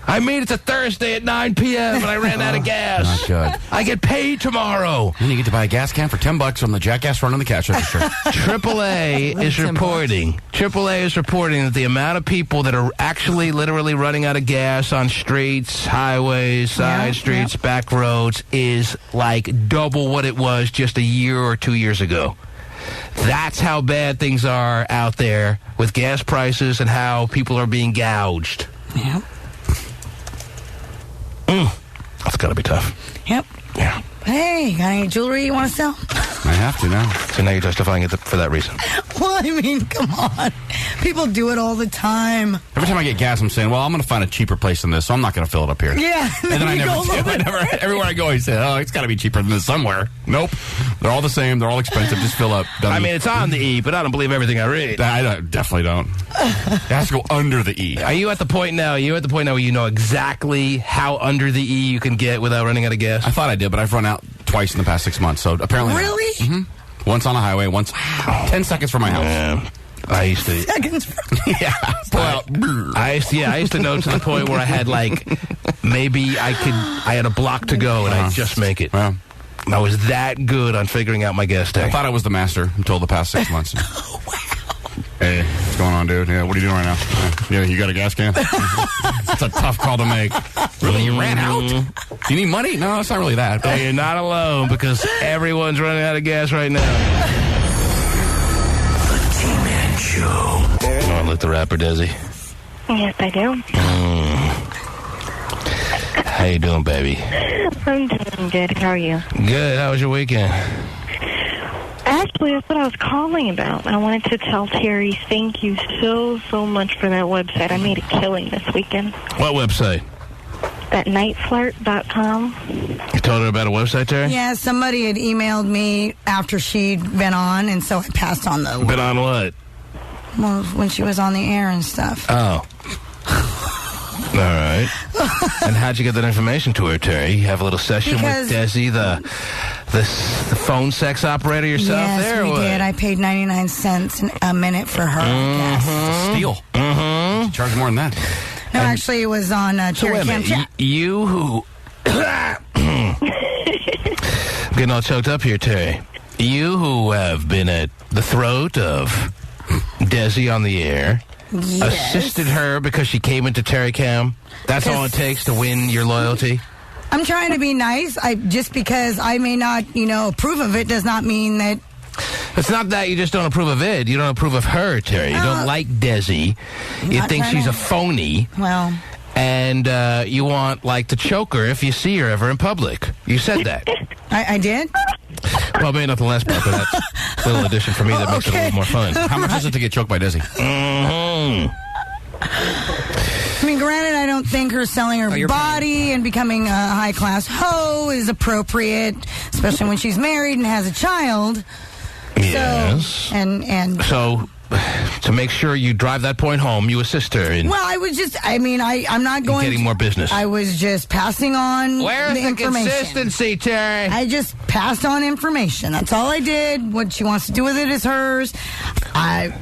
I made it to Thursday at 9 p.m. and I ran out of gas. Not good. I get paid tomorrow. And you get to buy a gas can for $10 from the jackass running the cash register. AAA is reporting. AAA is reporting that the amount of people that are actually literally running out of gas on streets, highways, side streets, back roads is like double what it was just a year or 2 years ago. That's how bad things are out there with gas prices and how people are being gouged. Yeah. That's got to be tough. Yep. Yeah. Hey, got any jewelry you want to sell? I have to now. So now you're justifying it for that reason. Well, I mean, come on. People do it all the time. Every time I get gas, I'm saying, well, I'm going to find a cheaper place than this, so I'm not going to fill it up here. Yeah. And then I never do. Everywhere I go, I say, oh, it's got to be cheaper than this somewhere. Nope. They're all the same. They're all expensive. Just fill up. Done. I mean, it's on the E, but I don't believe everything I read. I definitely don't. It has to go under the E. Are you at the point now? Where you know exactly how under the E you can get without running out of gas? I thought I did, but I've run out twice in the past 6 months, so apparently... Really? Mm-hmm. Once on a highway, once 10 seconds from my house. Yeah. I used to... Seconds from... Yeah. I used to know to the point where I had, like, maybe I had a block to go, and I'd just make it. Well, I was that good on figuring out my gas tank. I thought I was the master until the past 6 months. Oh, wow. Hey, what's going on, dude? Yeah, what are you doing right now? Yeah, you got a gas can? It's a tough call to make. Really? You ran out? Do you need money? No, it's not really that. But you're not alone, because everyone's running out of gas right now. The T-Man Show. You want to lick the rapper, Desi? Yes, I do. How you doing, baby? I'm doing good. How are you? Good. How was your weekend? Actually, that's what I was calling about. I wanted to tell Terry thank you so much for that website. I made a killing this weekend. What website? at nightflirt.com. You told her about a website, Terry? Yeah, somebody had emailed me after she'd been on, and so I passed on the... Been on what? Well, when she was on the air and stuff. Oh. All right. And how'd you get that information to her, Terry? You have a little session with Desi, the phone sex operator yourself there? Yes, we did. I paid 99 cents a minute for her. Yes. Steal. Mm-hmm. Charge more than that. No, actually, it was on Cherry Cam Chat. You who... I'm getting all choked up here, Terry. You who have been at the throat of Desi on the air... Yes. Assisted her because she came into Terry Cam. That's all it takes to win your loyalty. I'm trying to be nice. Just because I may not, approve of it does not mean that. It's not that you just don't approve of it. You don't approve of her, Terry. You don't like Desi. You think she's a phony. Well. And you want, to choke her if you see her ever in public. You said that. I did? Well, maybe not the last part, but that's a little addition for me that makes it a little more fun. How much is it to get choked by Desi? Mm-hmm. I mean, granted, I don't think her selling her body and becoming a high-class hoe is appropriate, especially when she's married and has a child. Yes. So, to make sure you drive that point home, you assist her in... Well, I was just... I'm not going... Getting more business. I was just passing on Where's the information. Consistency, Terry? I just passed on information. That's all I did. What she wants to do with it is hers. I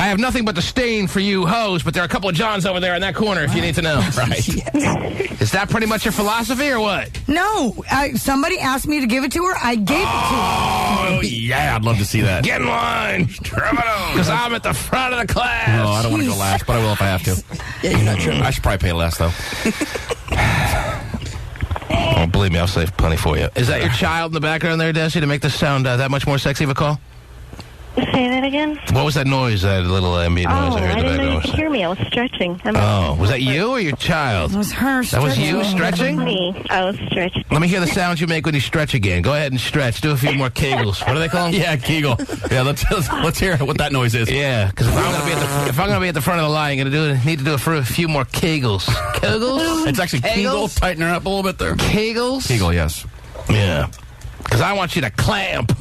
have nothing but disdain for you hoes, but there are a couple of Johns over there in that corner if you need to know. Right. Yes. Is that pretty much your philosophy or what? No. Somebody asked me to give it to her. I gave it to her. Oh, yeah. I'd love to see that. Get in line. Because I'm at the front of the class. No, I don't want to go last, but I will if I have to. Yeah, you're not tripping. I should probably pay less, though. Oh, believe me, I'll save plenty for you. Is that your child in the background there, Desi, to make this sound that much more sexy of a call? Say that again? What was that noise, that little ambient noise I heard in the I didn't know background? you could hear me. I was stretching. Was that you or your child? It was her stretching. That was you stretching? Me. I was stretching. Let me hear the sounds you make when you stretch again. Go ahead and stretch. Do a few more kegels. What do they call them? Yeah, kegel. Yeah, let's hear what that noise is. Yeah, because if I'm going to be at the front of the line, I'm going to need to do a few more kegels. Kegels? It's actually kegel. Tighten her up a little bit there. Kegels? Kegel, yes. Yeah. Because I want you to clamp.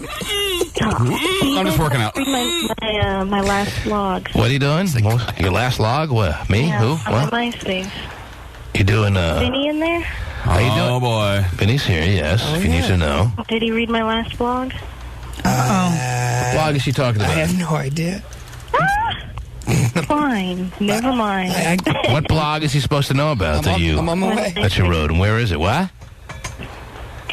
I'm just working out. My last vlog. What are you doing? Your last log? What? Me? Yeah, Who? on What? my MySpace. You doing Vinnie in there? How you doing? Oh boy. Vinnie's here, yes, if you need to know. Did he read my last vlog? What blog is she talking about? I have no idea. Fine. Never mind. What blog is he supposed to know about I'm on my way. that you wrote? And where is it? What?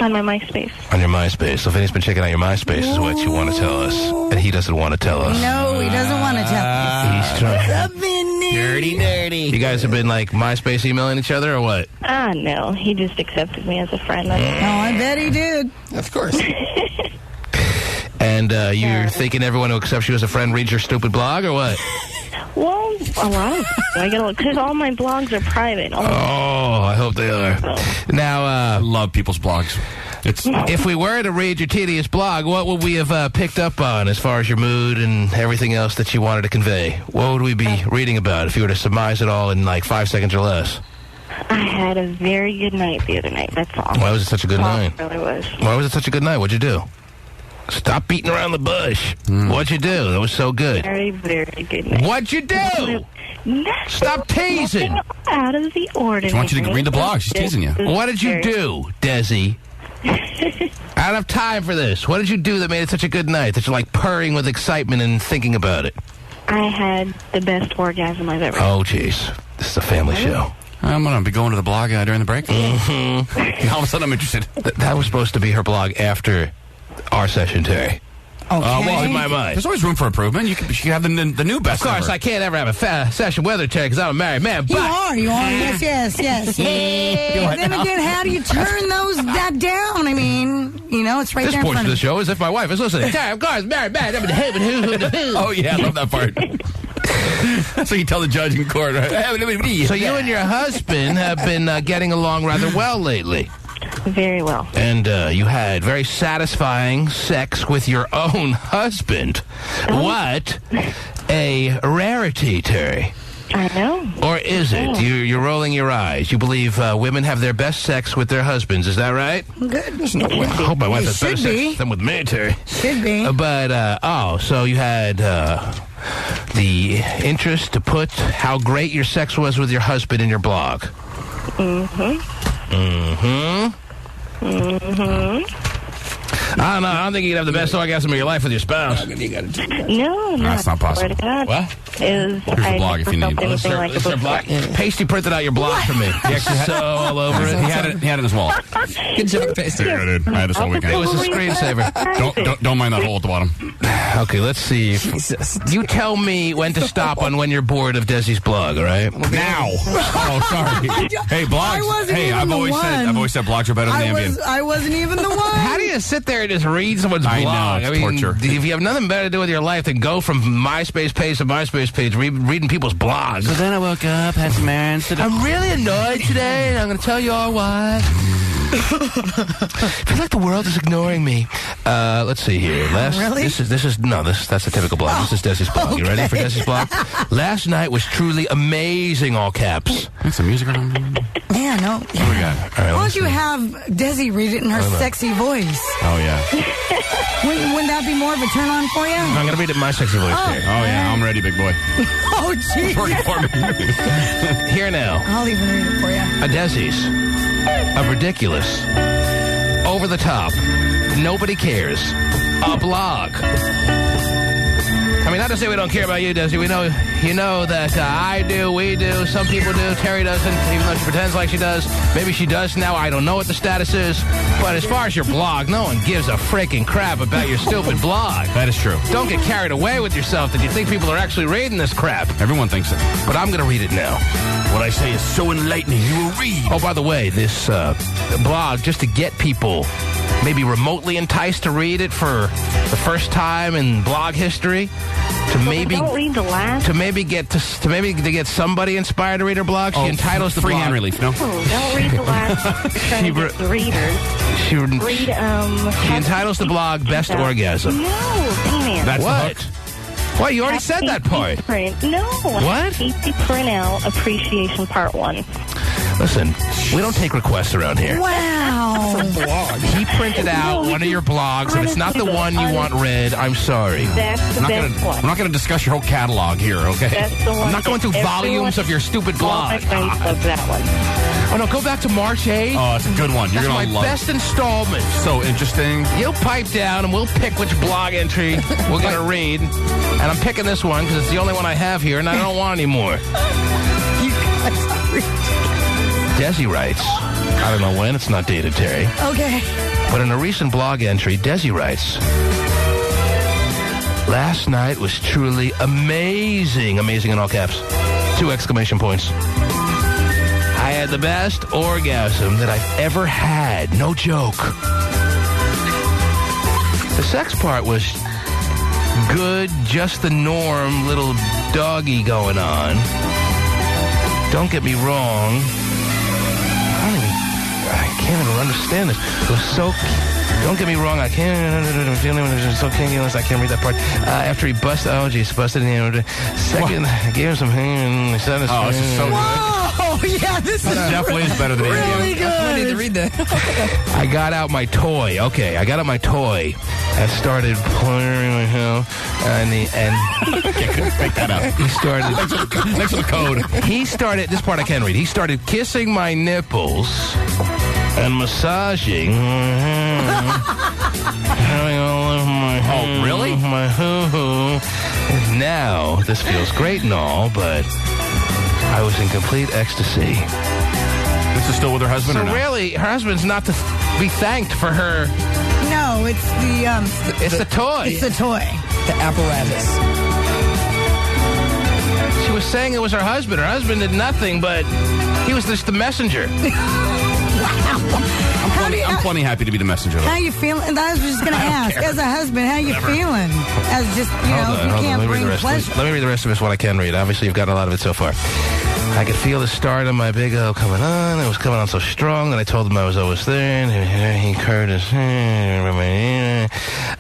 On my MySpace. On your MySpace. So Vinnie's been checking out your MySpace is what you want to tell us. And he doesn't want to tell us. No, he doesn't want to tell us. He's trying. What's up, Vinnie? Dirty. You guys have been MySpace emailing each other or what? No. He just accepted me as a friend. Oh, I bet he did. Of course. And you're thinking everyone who accepts you as a friend reads your stupid blog or what? Well, a lot of because all my blogs are private. Oh, I hope they are. Now, I love people's blogs. If we were to read your tedious blog, what would we have picked up on as far as your mood and everything else that you wanted to convey? What would we be reading about if you were to surmise it all in 5 seconds or less? I had a very good night the other night. That's all. Why was it such a good night? It really was. Why was it such a good night? What'd you do? Stop beating around the bush. What'd you do? That was so good. Very, very good night. What'd you do? Stop teasing. Out of the ordinary. She wants you to read the blog. She's teasing you. What did you do, Desi? I don't have time for this. What did you do that made it such a good night that you're purring with excitement and thinking about it? I had the best orgasm I've ever had. Oh, jeez. This is a family show. I'm going to be going to the blog during the break. Mm-hmm. All of a sudden, I'm interested. That was supposed to be her blog after our session, Terry. Okay. Well, in my mind. There's always room for improvement. You can have the new best. Of course, I can't ever have a session with her, Terry, because I'm a married man. But You are. Yes. Then again, how do you turn that down? I mean, it's right this there in portion front of the show is if my wife is listening. Terry, of course, married man. Oh, yeah, I love that part. So you tell the judge in court, right? So you and your husband have been getting along rather well lately. Very well. And you had very satisfying sex with your own husband. What a rarity, Terry. I know. Or is it? You're rolling your eyes. You believe women have their best sex with their husbands. Is that right? Good. There's no way. I hope my wife has better should be. sex than with me, Terry. Should be. So you had the interest to put how great your sex was with your husband in your blog. Mm-hmm. Mm-hmm. Mm-hmm. I don't know. I don't think you can have the best orgasm of your life with your spouse. No, that's not possible. What? Here's the blog if you need. Is there a blog? Pasty printed out your blog for me. He actually had so all over it. He had it in his wallet. Good job, Pasty. Yeah, dude. I had this all weekend. It was a screensaver. Don't mind that hole at the bottom. Okay, let's see. Jesus. You tell me when to stop on when you're bored of Desi's blog, all right? Now. Oh, sorry. Hey, blogs. I've always said blogs are better than the ambient. I wasn't even the one. How do you sit there and just read someone's blog? I know, it's torture. If you have nothing better to do with your life than go from MySpace page to MySpace page, reading people's blogs. So then I woke up, had some errands to do. I'm really annoyed today, and I'm going to tell you all why. I feel like the world is ignoring me. Let's see here. Really? That's a typical blog. This is Desi's blog. Okay. You ready for Desi's blog? Last night was truly amazing, all caps. That's some music on. Yeah, no. What do we got? All right, Why don't you have Desi read it in her sexy voice? Oh, yeah. Wouldn't that be more of a turn on for you? I'm going to read it in my sexy voice here. Oh, yeah. I'm ready, big boy. Oh, geez. Here now. I'll even read it for you. A Desi's. A ridiculous. Over the top. Nobody cares. A blog. I mean, not to say we don't care about you, Desi. We know, you know that I do, we do, some people do. Terry doesn't, even though she pretends like she does. Maybe she does now. I don't know what the status is. But as far as your blog, no one gives a freaking crap about your stupid blog. That is true. Don't get carried away with yourself that you think people are actually reading this crap. Everyone thinks it. But I'm going to read it now. What I say is so enlightening, you will read. Oh, by the way, this blog, just to get people maybe remotely enticed to read it for the first time in blog history, to maybe don't read the last. to maybe get somebody inspired to read her blog. She entitles the free blog. hand relief. No, Don't read the last. Trying to get the readers. She Read entitles the blog "Best Orgasm." No, damn. That's What? the hook. What? You already said that part. No. What? Hasty Printout Appreciation Part 1. Listen, we don't take requests around here. Wow. He printed out one of your blogs, and it's not the one you want read. I'm sorry. That's the best one. We're not going to discuss your whole catalog here, okay? That's the one. I'm not going through volumes of your stupid All my blog. friends love that one. Oh, no, go back to March 8th. Oh, it's a good one. You're That's going my to love best installment. So interesting. You'll pipe down, and we'll pick which blog entry we're going to read. And I'm picking this one because it's the only one I have here, and I don't want any more. Desi writes, I don't know when, it's not dated, Terry. Okay. But in a recent blog entry, Desi writes, last night was truly amazing. Amazing in all caps. 2 exclamation points. I had the best orgasm that I've ever had. No joke. The sex part was good, just the norm, little doggy going on. Don't get me wrong. I can't even understand this. It was so... Don't get me wrong, I can't... So kinky, I can't read that part. After he busted... Oh, geez, busted in the second... I gave him some... Oh, this is so good. Whoa! Yeah, this is definitely is better than really good. I need to read that. I got out my toy. Okay, I got out my toy and started playing with him. And Take that out. he started... Thanks for the code. He started... This part I can read. He started kissing my nipples and massaging... having all of my... Oh, really? My hoo-hoo. Now, this feels great and all, but I was in complete ecstasy. This is still with her husband, So or not? really, her husband's not to be thanked for her... No, it's the It's the toy. It's the toy. The apparatus. She was saying it was her husband. Her husband did nothing, but he was just the messenger. I'm plenty happy to be the messenger. How you feeling? And I was just going to ask, as a husband, how you feeling? As just, you can't bring pleasure. Let me read the rest of this, what I can read. Obviously, you've got a lot of it so far. I could feel the start of my big O coming on. It was coming on so strong that I told him I was always there. He curved his...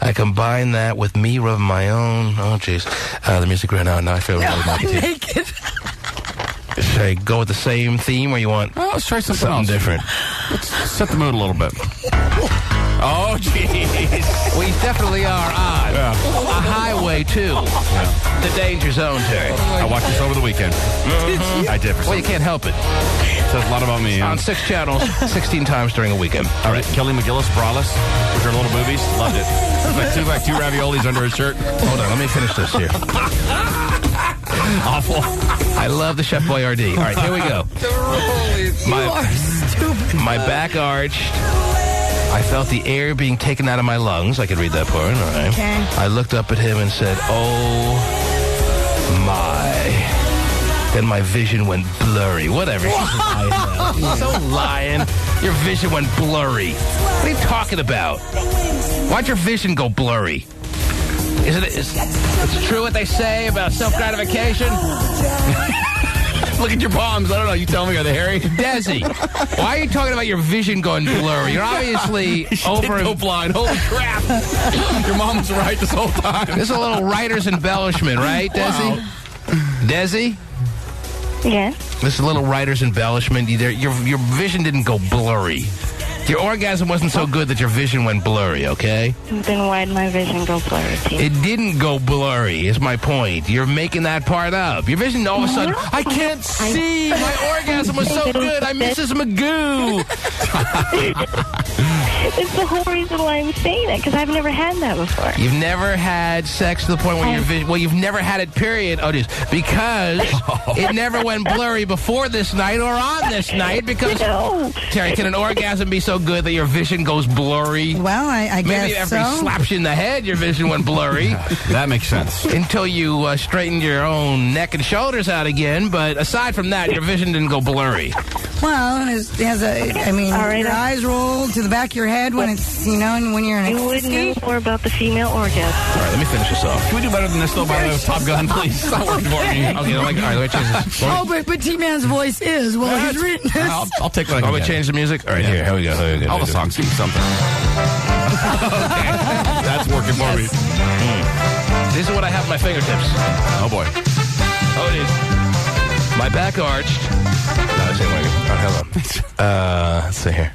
I combined that with me rubbing my own... Oh, jeez. The music ran out. Now I feel really naked. Should I go with the same theme, or you want let's try something else. different? Let's set the mood a little bit. Oh, jeez. We definitely are on a highway to the danger zone, Terry. I watched this over the weekend. I did. Well, you can't help it. Says a lot about me. On 6 channels, 16 times during a weekend. All right, Kelly McGillis, braless, with her little boobies. Loved it. Like two raviolis under his shirt. Hold on, let me finish this here. Awful. I love the Chef Boyardee. All right, here we go. You are stupid. My back arched. I felt the air being taken out of my lungs. I could read that part. All right. Okay. I looked up at him and said, "Oh my." Then my vision went blurry. Whatever. She's lying now. She's so lying. Your vision went blurry. What are you talking about? Why'd your vision go blurry? It's true what they say about self-gratification? Look at your palms. I don't know. You tell me, are they hairy? Desi, why are you talking about your vision going blurry? You're obviously over... Did go blind. Holy crap. Your mom was right this whole time. This is a little writer's embellishment, right, Desi? Wow. Desi? Yes. This is a little writer's embellishment. Your vision didn't go blurry. Your orgasm wasn't so good that your vision went blurry, okay? Then why'd my vision go blurry, too? It didn't go blurry, is my point. You're making that part up. Your vision, all of a sudden, I can't see. My orgasm was so good. I'm Mrs. Magoo. It's the whole reason why I'm saying that, because I've never had that before. You've never had sex to the point where your vision... Well, you've never had it, period, Otis, because it never went blurry before this night or on this night, because... No. Terry, can an orgasm be so good that your vision goes blurry? Well, I guess Maybe after he slaps you in the head, your vision went blurry. That makes sense. Until you straightened your own neck and shoulders out again, but aside from that, your vision didn't go blurry. Well, your eyes roll to the back of your head when it's, and when you're in a... You would know more about the female orgasm. All right, let me finish this off. Can we do better than this, though, by the way? Top Gun, please. Stop working for me. Okay, all right, let me change this. Oh, but T-Man's voice is, he's written this. I'll take what I can we change the music? All right, here we go. All the songs, give me something. Okay, that's working for me. This is what I have at my fingertips. Oh, boy. Oh, it is. My back arched. No, this ain't working. All right, hold on. Let's see here.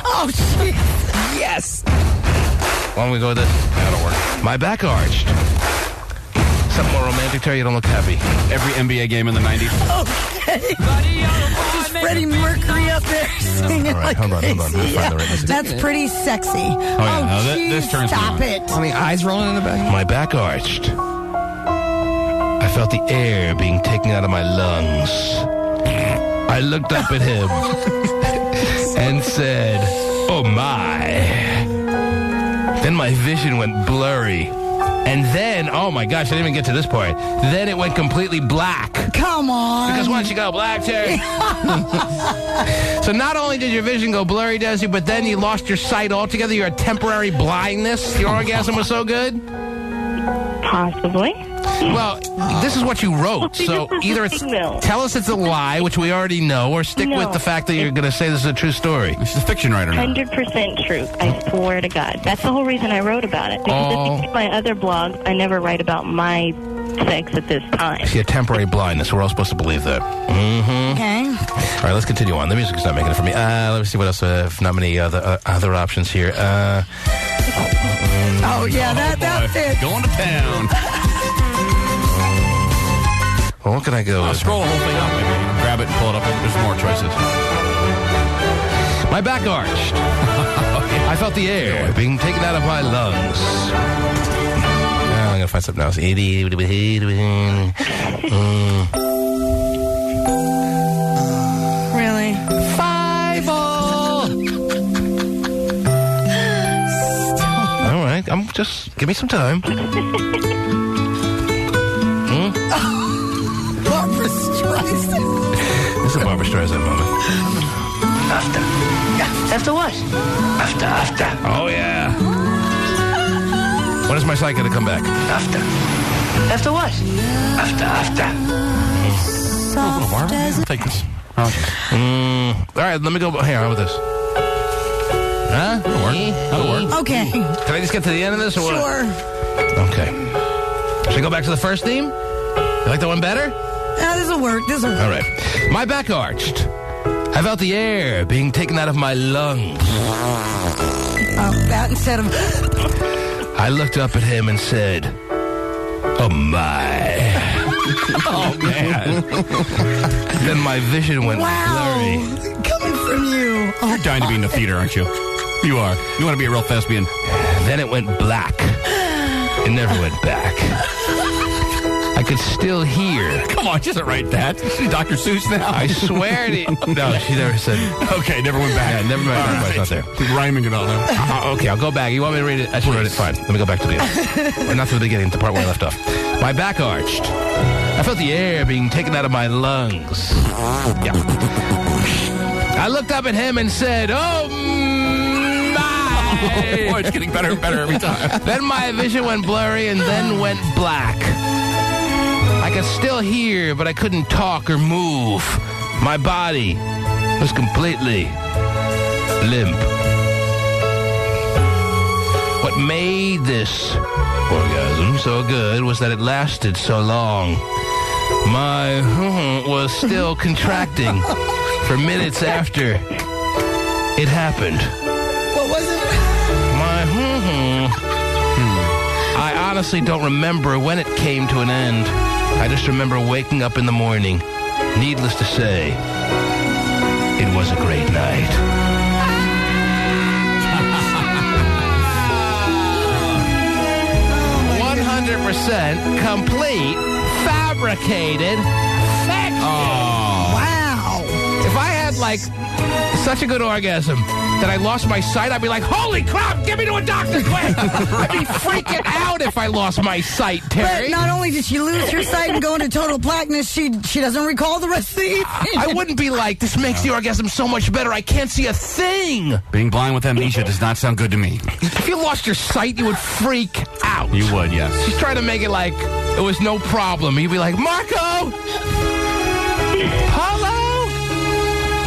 Oh, shit. Yes. Why don't we go with this? That'll work. My back arched. Something more romantic, Terry. You don't look happy. Every NBA game in the 90s. Okay. Just Freddie Mercury up there singing. All right, hold on. That's pretty sexy. Oh, yeah. No, this turns stop me on. it. I mean, eyes rolling in the back. My back arched. I felt the air being taken out of my lungs. I looked up at him and said, "Oh my." Then my vision went blurry. And then, oh my gosh, I didn't even get to this part. Then it went completely black. Come on. Because once you go black, Terry. So not only did your vision go blurry, Desi, but then you lost your sight altogether. You had temporary blindness. Your orgasm was so good. Possibly. Well, this is what you wrote. So either tell us it's a lie, which we already know, or stick with the fact that you're going to say this is a true story. She's a fiction writer now. 100% true. I swear to God. That's the whole reason I wrote about it. Because if you read my other blogs, I never write about my sex at this time. See, a temporary blindness. We're all supposed to believe that. Mm-hmm. Okay. All right, let's continue on. The music's not making it for me. Let me see what else. If not many other options here. That's it. Going to town. Well, what can I go with? Scroll the whole thing up, maybe. Grab it and pull it up. There's more choices. My back arched. I felt the air being taken out of my lungs. Now I'm going to find something else. Really? 5-ball. All right. Just give me some time. Barbara Streisand. This is a Barbara Streisand moment. After what? After. Oh, yeah. When is my site going to come back? After what? After. Barbara, I'll take this. All right, let me go. Here, how about this? Huh? That'll work. Okay. Can I just get to the end of this? Or what? Sure. Okay. Should I go back to the first theme? You like that one better? This'll work. All right. My back arched. I felt the air being taken out of my lungs. That instead of... I looked up at him and said, oh, my. Oh, man. Then my vision went blurry. Coming from you. You're dying to be in the theater, aren't you? You are. You want to be a real thespian. Then it went black. It never went back. I could still hear. Come on, she doesn't write that. She's Dr. Seuss now. I swear to you. No, she never said. Okay, never went back. Yeah, never went back. It's not there. She's rhyming it all now. Okay, I'll go back. You want me to read it? I should read it. Fine. Let me go back to the beginning. Or not to the beginning, the part where I left off. My back arched. I felt the air being taken out of my lungs. Yeah. I looked up at him and said, oh, my. Boy, it's getting better and better every time. Then my vision went blurry and then went black. I could still hear, but I couldn't talk or move. My body was completely limp. What made this orgasm so good was that it lasted so long. My was still contracting for minutes after it happened. What was it? My I honestly don't remember when it came to an end. I just remember waking up in the morning. Needless to say, it was a great night. 100% complete, fabricated fiction. Oh. Wow. If I had, like, such a good orgasm that I lost my sight, I'd be like, holy crap, get me to a doctor quick! I'd be freaking out if I lost my sight, Terry. But not only did she lose her sight and go into total blackness, she doesn't recall the rest of the evening. I wouldn't be like, this makes the orgasm so much better, I can't see a thing. Being blind with amnesia does not sound good to me. If you lost your sight, you would freak out. You would, yes. She's trying to make it like it was no problem. You'd be like, Marco! Hello?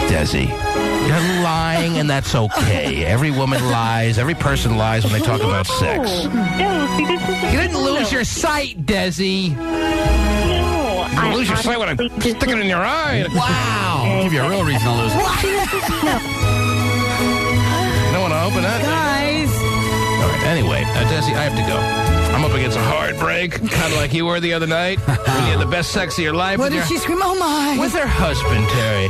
Desi, you're lying, and that's okay. Every woman lies. Every person lies when they talk about sex. No, see, this is... You didn't lose your sight, Desi. No, You didn't lose your sight when I stick it in your eye. Wow. I'll give you a real reason to lose it. You don't want to open that? Guys. All right, anyway, Desi, I have to go. I'm up against a hard break, kind of like you were the other night when you had the best sex of your life. What did she scream? Oh, my. With her husband, Terry.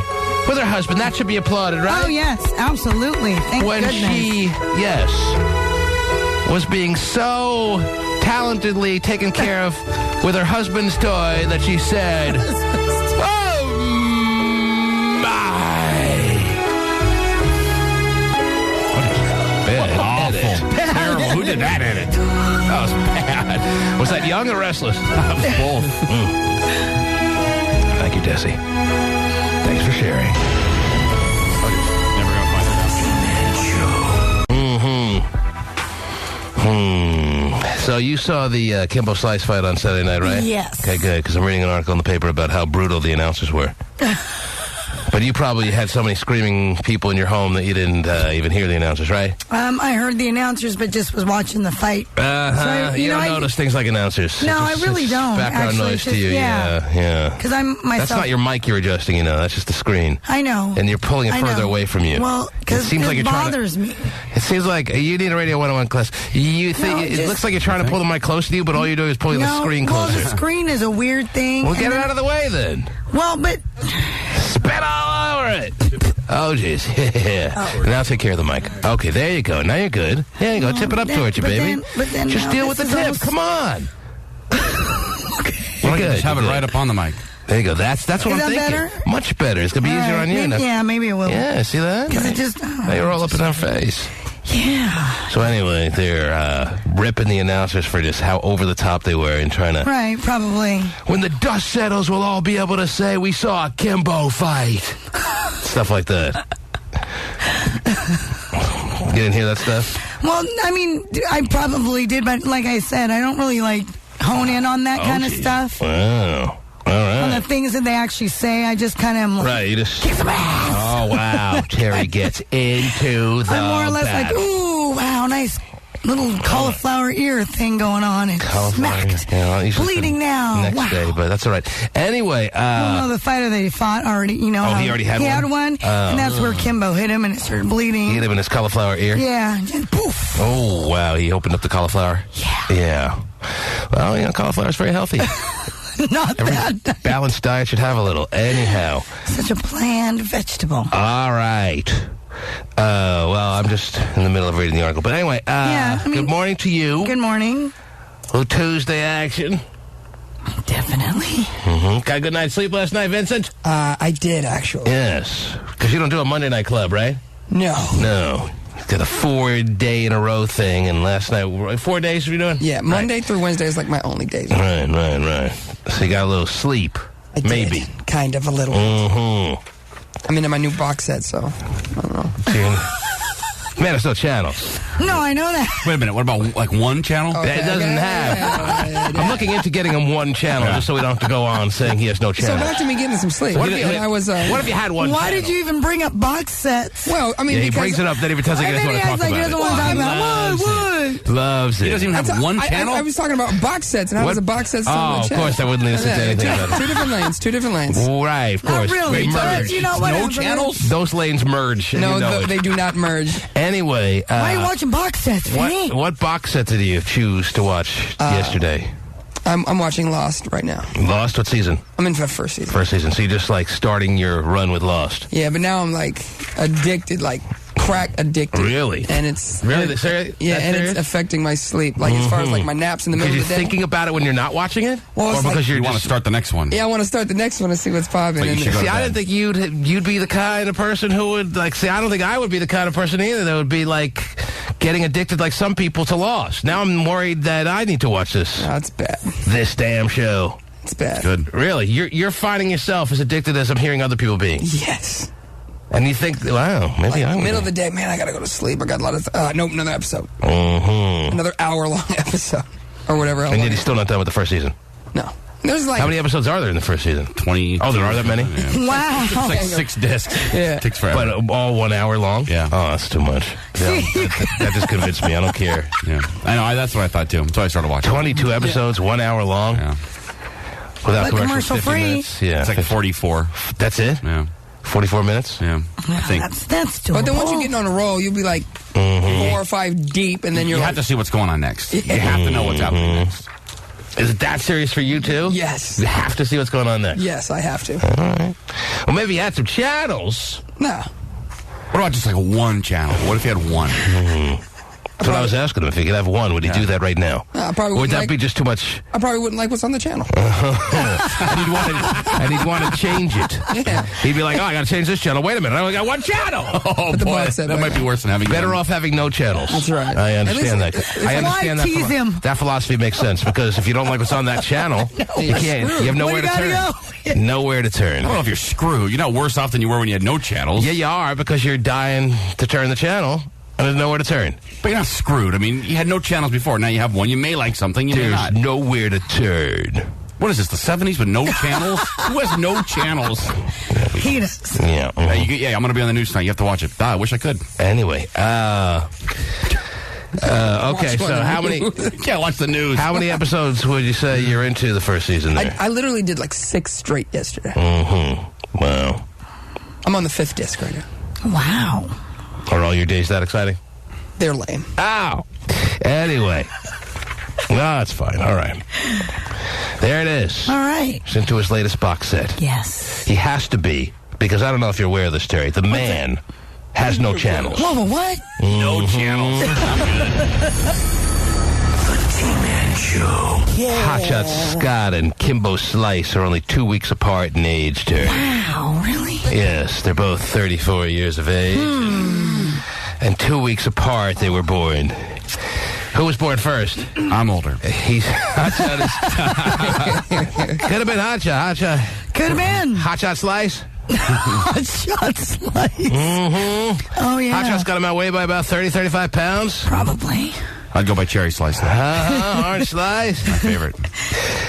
With her husband. That should be applauded, right? Oh, yes. Absolutely. Thank goodness. When she, was being so talentedly taken care of with her husband's toy that she said, oh, my. Awful. Terrible. Who did that edit? That was bad. Was that young or restless? Both. Thank you, Desi. Thanks for sharing. Never gonna find it out. So you saw the Kimbo Slice fight on Saturday night, right? Yes. Okay, good, because I'm reading an article in the paper about how brutal the announcers were. But you probably had so many screaming people in your home that you didn't even hear the announcers, right? I heard the announcers, but just was watching the fight. You don't notice things like announcers. No, I really don't. Background noise to you, yeah. Because I'm myself. That's not your mic you're adjusting, That's just the screen. I know. And you're pulling it further away from you. Well, because it bothers me. It seems like you need a Radio 101 class. You think it looks like you're trying to pull the mic close to you, but all you're doing is pulling the screen closer. Well, the screen is a weird thing. Well, get it out of the way then. Well, but spit all over it. Oh, jeez. Yeah. Now take care of the mic. Okay, there you go. Now you're good. There you go. Tip it up towards you, baby. Just deal with the tip. Come on. Okay. Just have it right up on the mic. There you go. That's what I'm thinking. Better? Much better. It's going to be easier on you. Yeah, maybe it will. Yeah, see that? Because it just... now you're all up in our face. Yeah. So anyway, they're ripping the announcers for just how over the top they were and trying to... Right, probably. When the dust settles, we'll all be able to say we saw a Kimbo fight. Stuff like that. You didn't hear that stuff? Well, I mean, I probably did, but like I said, I don't really, hone in on that kind of stuff. Wow. All right. On the things that they actually say, I just kind of right, you just kick some ass. Oh, wow. Terry gets into the I'm more or less battle. ooh, wow, nice little cauliflower ear thing going on and smacked. Bleeding now. Next day, but that's all right. Anyway. No, the fighter that he fought already, you know. He already had one? He had one, and that's where Kimbo hit him and it started bleeding. He hit him in his cauliflower ear? Yeah, and poof. Oh, wow. He opened up the cauliflower? Yeah. Well, you know, cauliflower is very healthy. Not that. Balanced diet should have a little. Anyhow. Such a bland vegetable. All right. Well, I'm just in the middle of reading the article. But anyway, good morning to you. Good morning. Little Tuesday action. Definitely. Got a good night's sleep last night, Vincent? I did, actually. Yes. Because you don't do a Monday night club, right? No. Did a 4-day in a row thing, and last night, 4 days were you doing? Yeah, Monday through Wednesday is like my only days. Right. So you got a little sleep. I Maybe. did. Kind of a little. I'm into my new box set, so I don't know. Man, it's no channels. No, I know that. Wait a minute. What about like one channel? That doesn't have. I'm looking into getting him one channel just so we don't have to go on saying he has no channel. So back to me getting some sleep. What if you had one Why channel? did you even bring up box sets? Well, I mean, he brings it up, then he pretends like he doesn't want to talk about it. He doesn't want to talk about it. Loves it. He doesn't even have one channel? I was talking about box sets, and I was a box set still on the channel. Of course, I wouldn't listen to anything about it. Two different lanes. Right, of course. Not really. They merge. No channels? Those lanes merge. No, they do not merge. Anyway. Why are you watching box sets, Vinnie? What box set did you choose to watch yesterday? I'm watching Lost right now. Lost? What season? I'm in the first season. First season. So you're just like starting your run with Lost. Yeah, but now I'm like addicted, like crack addicted. Really? And it's really serious. Yeah, and it's affecting my sleep. Like as far as like my naps in the middle of the day. Because you're thinking about it when you're not watching it, well, or because you want to start the next one. Yeah, I want to start the next one and see what's popping. See, I didn't think you'd be the kind of person who would like. See, I don't think I would be the kind of person either that would be like getting addicted like some people to Lost. Now I'm worried that I need to watch this. That's bad. This damn show. It's bad. Good. Really? You're finding yourself as addicted as I'm hearing other people being. Yes. And you think, wow, maybe I would. Middle of the day, man, I gotta go to sleep. I got a lot of another episode. Another hour-long episode. Or whatever. And yet he's still not done with the first season. No. There's like... How many episodes are there in the first season? 20. Oh, there are that many? Yeah. Wow. It's like 6 discs. Yeah. Takes forever. But all 1 hour long? Yeah. Oh, that's too much. Yeah, that just convinced me. I don't care. Yeah. I know. That's what I thought, too. So I started watching. 22 episodes, 1 hour long? Yeah. Without But commercials, 50 commercial-free. minutes? Yeah. It's like 44. That's it? Yeah. 44 minutes? Yeah. I think. That's doable. But then once you get on a roll, you'll be like 4 or 5 deep, and then you have to see what's going on next. You have to know what's happening next. Is it that serious for you, too? Yes. You have to see what's going on next? Yes, I have to. All right. Well, maybe you had some channels. No. What about just like one channel? What if you had one? That's what I was asking him. If he could have one, would he do that right now? I probably Or would wouldn't that like, be just too much? I probably wouldn't like what's on the channel. And he'd want to change it. Yeah. He'd be like, oh, I got to change this channel. Wait a minute. I only got one channel. Oh, boy. That might be worse than having Better one. off having no channels. That's right. I understand that. I understand Why tease him? That philosophy makes sense because if you don't like what's on that channel, you can't. You have nowhere to turn. Nowhere to turn. I don't know if you're screwed. You're not worse off than you were when you had no channels. Yeah, you are because you're dying to turn the channel. And there's nowhere to turn. But you're not screwed. I mean, you had no channels before. Now you have one. You may like something. You may not. There's nowhere to turn. What is this, the 70s with no channels? Who has no channels? He does. Yeah. I'm going to be on the news tonight. You have to watch it. I wish I could. Anyway, okay, so how many... Can't watch the news. How many episodes would you say you're into the first season there? I literally did like 6 straight yesterday. Wow. I'm on the 5th disc right now. Wow. Are all your days that exciting? They're lame. Ow! Anyway. No, it's fine. All right. There it is. All right. It's into his latest box set. Yes. He has to be, because I don't know if you're aware of this, Terry. The man has no channels. Whoa, what? No channels. T-Man Show. Yeah. Hotshot Scott and Kimbo Slice are only 2 weeks apart in age, Terry. Wow, really? Yes, they're both 34 years of age. And 2 weeks apart they were born. Who was born first? I'm older. He's Hotshot. Could have been Hotshot. Could have been. Hotshot Slice? Hotshot Slice. Oh, yeah. Hotshot's got him outweighed by about 30, 35 pounds. Probably. I'd go by Cherry Slice. Orange Slice. My favorite.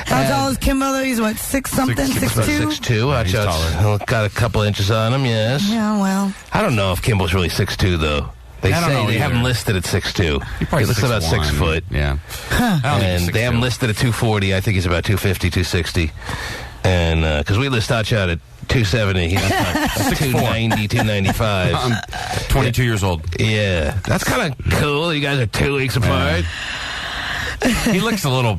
How tall is Kimbo, though? He's what, 6'something? 6'2"? 6'2". Hotshot's got a couple inches on him, yes. Yeah, well. I don't know if Kimbo's really 6'2", though. They say they have him listed at 6'2". He looks about 6 foot. Yeah. And they have him listed at 240. I think he's about 250, 260. And because we list Hotshot at 270, he's 290, 295. I'm 22 years old. Yeah. That's kind of cool. You guys are 2 weeks apart. He looks a little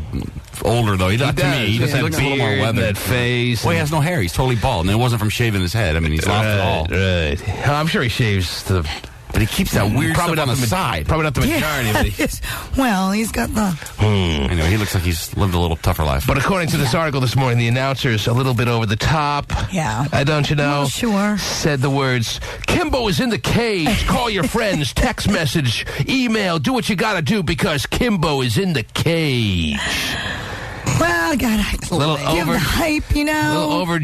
older, though. He does. To me, he looks a little more weathered. That face. Well, he has no hair. He's totally bald. And it wasn't from shaving his head. I mean, he's lost it all. Right. I'm sure he shaves the... But he keeps that weird stuff on the side. Probably not the majority of it. Well, he's got the... Anyway, he looks like he's lived a little tougher life. But according to this article this morning, the announcer's a little bit over the top. Yeah. Don't you know? Well, sure. Said the words, Kimbo is in the cage. Call your friends, text message, email, do what you gotta do because Kimbo is in the cage. Well, gotta give the hype, you know. A little over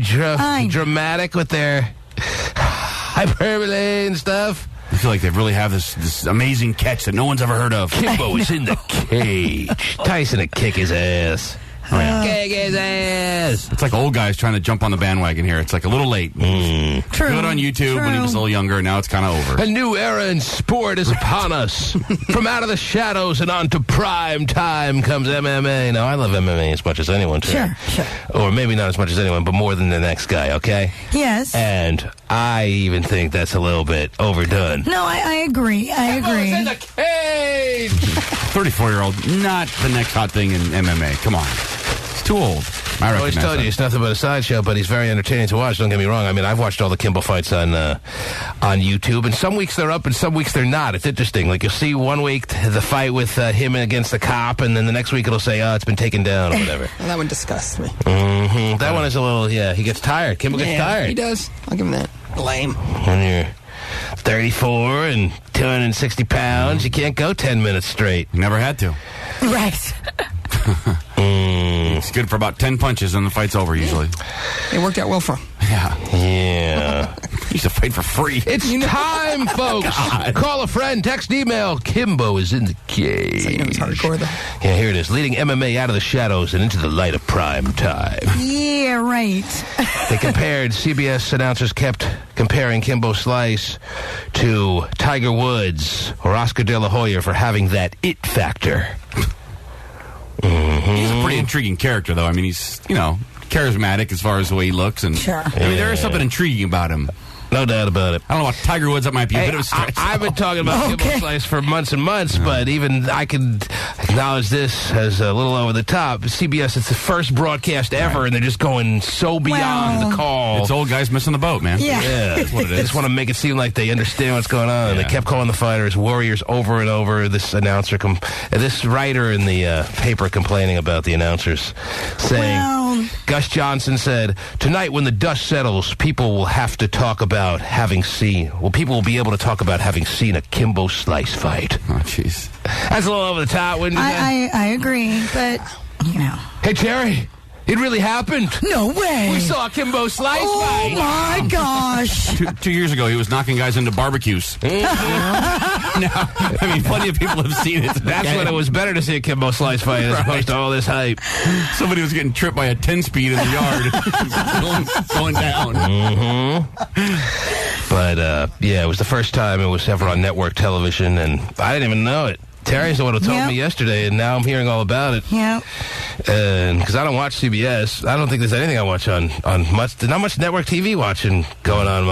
dramatic with their hyperbole and stuff. I feel like they really have this amazing catch that no one's ever heard of. Kimbo is in the cage. Tyson would kick his ass. Kick his ass. It's like old guys trying to jump on the bandwagon here. It's like a little late. True. Good on YouTube when he was a little younger. Now it's kind of over. A new era in sport is upon us. From out of the shadows and on to prime time comes MMA. Now, I love MMA as much as anyone, too. Sure. Or maybe not as much as anyone, but more than the next guy, okay? Yes. And I even think that's a little bit overdone. No, I agree. I agree. In the cage! 34-year-old, not the next hot thing in MMA. Come on. He's too old. I always told you, it's nothing but a sideshow, but he's very entertaining to watch. Don't get me wrong. I mean, I've watched all the Kimbo fights on YouTube, and some weeks they're up and some weeks they're not. It's interesting. Like, you'll see one week the fight with him against the cop, and then the next week it'll say, it's been taken down or whatever. Well, that one disgusts me. That one is a little, he gets tired. Kimbo gets tired. He does. I'll give him that. Lame. When you're 34 and 260 pounds, you can't go 10 minutes straight. Never had to. Right. It's good for about 10 punches and the fight's over usually. It worked out well for him. Yeah. He used to fight for free. It's time, folks. Call a friend, text, email. Kimbo is in the cage. So you know he's hardcore, though. Yeah, here it is. Leading MMA out of the shadows and into the light of prime time. Yeah, right. They compared, CBS announcers kept comparing Kimbo Slice to Tiger Woods or Oscar De La Hoya for having that it factor. He's a pretty intriguing character, though. I mean, he's, charismatic as far as the way he looks. And sure. I mean, there is something intriguing about him. No doubt about it. I don't know about Tiger Woods. That might be a bit of a stretch. I've been talking about Kimbo Slice for months and months, but even I can acknowledge this as a little over the top. CBS, it's the first broadcast ever, and they're just going so beyond the call. It's old guys missing the boat, man. Yeah. That's what it is. They just want to make it seem like they understand what's going on. Yeah. They kept calling the fighters warriors over and over. This announcer, this writer in the paper complaining about the announcers, saying, Gus Johnson said, tonight when the dust settles, people will have to talk about people will be able to talk about having seen a Kimbo Slice fight. Oh, jeez. That's a little over the top, wouldn't you say? I agree, but, Hey, Terry, it really happened. No way. We saw a Kimbo Slice fight. Oh, my gosh. 2 years ago, he was knocking guys into barbecues. No, I mean, plenty of people have seen it. That's when it was better to see a Kimbo Slice fight as opposed to all this hype. Somebody was getting tripped by a 10-speed in the yard. going down. But, it was the first time it was ever on network television, and I didn't even know it. Terry's the one who told me yesterday, and now I'm hearing all about it. Yeah. Because I don't watch CBS. I don't think there's anything I watch on not much network TV watching going on in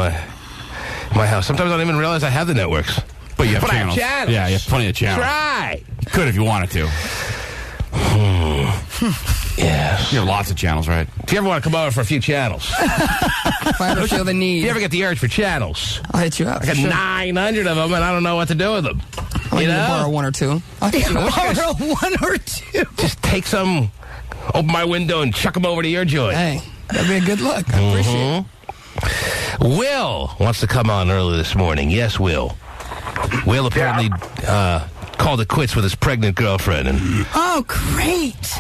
my house. Sometimes I don't even realize I have the networks. But you have channels. Yeah, you have plenty of channels. Right. You could if you wanted to. Yes. You have lots of channels, right? If you ever want to come over for a few channels. If I ever feel the need. If you ever get the urge for channels. I'll hit you up. I got 900 of them, and I don't know what to do with them. I'll borrow one or two. Borrow one or two. Just take some, open my window, and chuck them over to your joint. Hey, that'd be a good look. I appreciate it. Will wants to come on early this morning. Yes, Will. Will apparently called it quits with his pregnant girlfriend. Oh, great.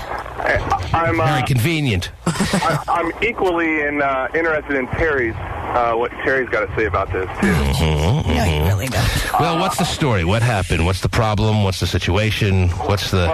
I'm very convenient. I'm equally interested in Terry's what Terry's got to say about this, too. No, he really doesn't. Well, what's the story? What happened? What's the problem? What's the situation? What's the...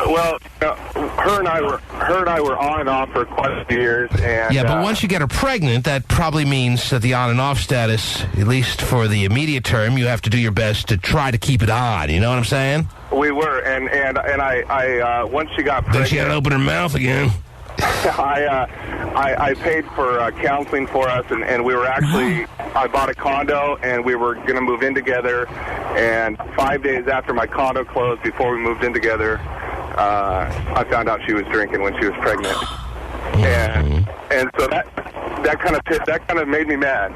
Well, her and I were on and off for quite a few years. And, yeah, but once you get her pregnant, that probably means that the on and off status, at least for the immediate term, you have to do your best to try to keep it on. You know what I'm saying? We were, and I once she got pregnant... Then she had to open her mouth again. I paid for counseling for us, and we were actually... I bought a condo, and we were going to move in together, and 5 days after my condo closed, before we moved in together, I found out she was drinking when she was pregnant. And so that kind of made me mad.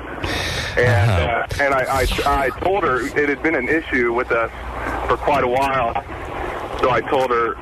And I told her it had been an issue with us for quite a while, so I told her,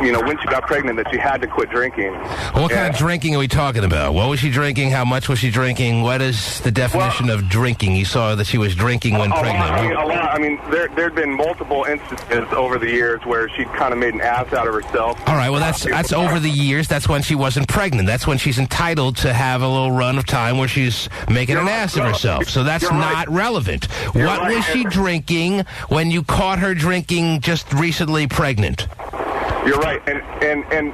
when she got pregnant, that she had to quit drinking. What kind of drinking are we talking about? What was she drinking? How much was she drinking? What is the definition of drinking? You saw that she was drinking when pregnant. A lot. I mean, there'd been multiple instances over the years where she'd kind of made an ass out of herself. All right, well, that's over the years. That's when she wasn't pregnant. That's when she's entitled to have a little run of time where she's making an ass of herself. So that's not relevant. What was she drinking when you caught her drinking just recently pregnant? You're right, and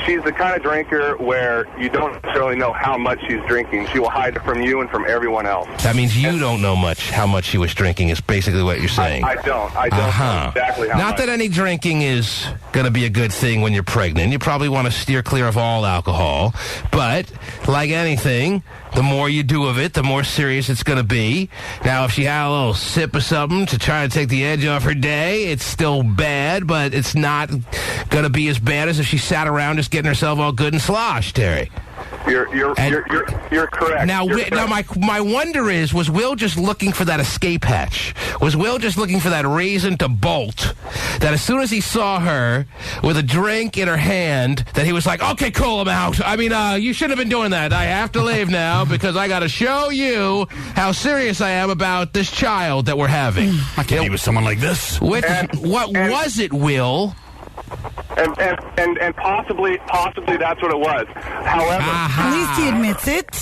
she's the kind of drinker where you don't necessarily know how much she's drinking. She will hide it from you and from everyone else. That means you don't know how much she was drinking is basically what you're saying. I don't know exactly how much. Not that any drinking is going to be a good thing when you're pregnant. You probably want to steer clear of all alcohol. But, like anything, the more you do of it, the more serious it's going to be. Now, if she had a little sip of something to try to take the edge off her day, it's still bad, but it's not going to be as bad as if she sat around just getting herself all good and sloshed, Terry. You're correct. Now, my wonder is, was Will just looking for that escape hatch? Was Will just looking for that reason to bolt? That as soon as he saw her with a drink in her hand, that he was like, okay, cool, I'm out. I mean, you shouldn't have been doing that. I have to leave now because I got to show you how serious I am about this child that we're having. I can't be with someone like this. What was it, Will? And possibly that's what it was. However, at least he admits it.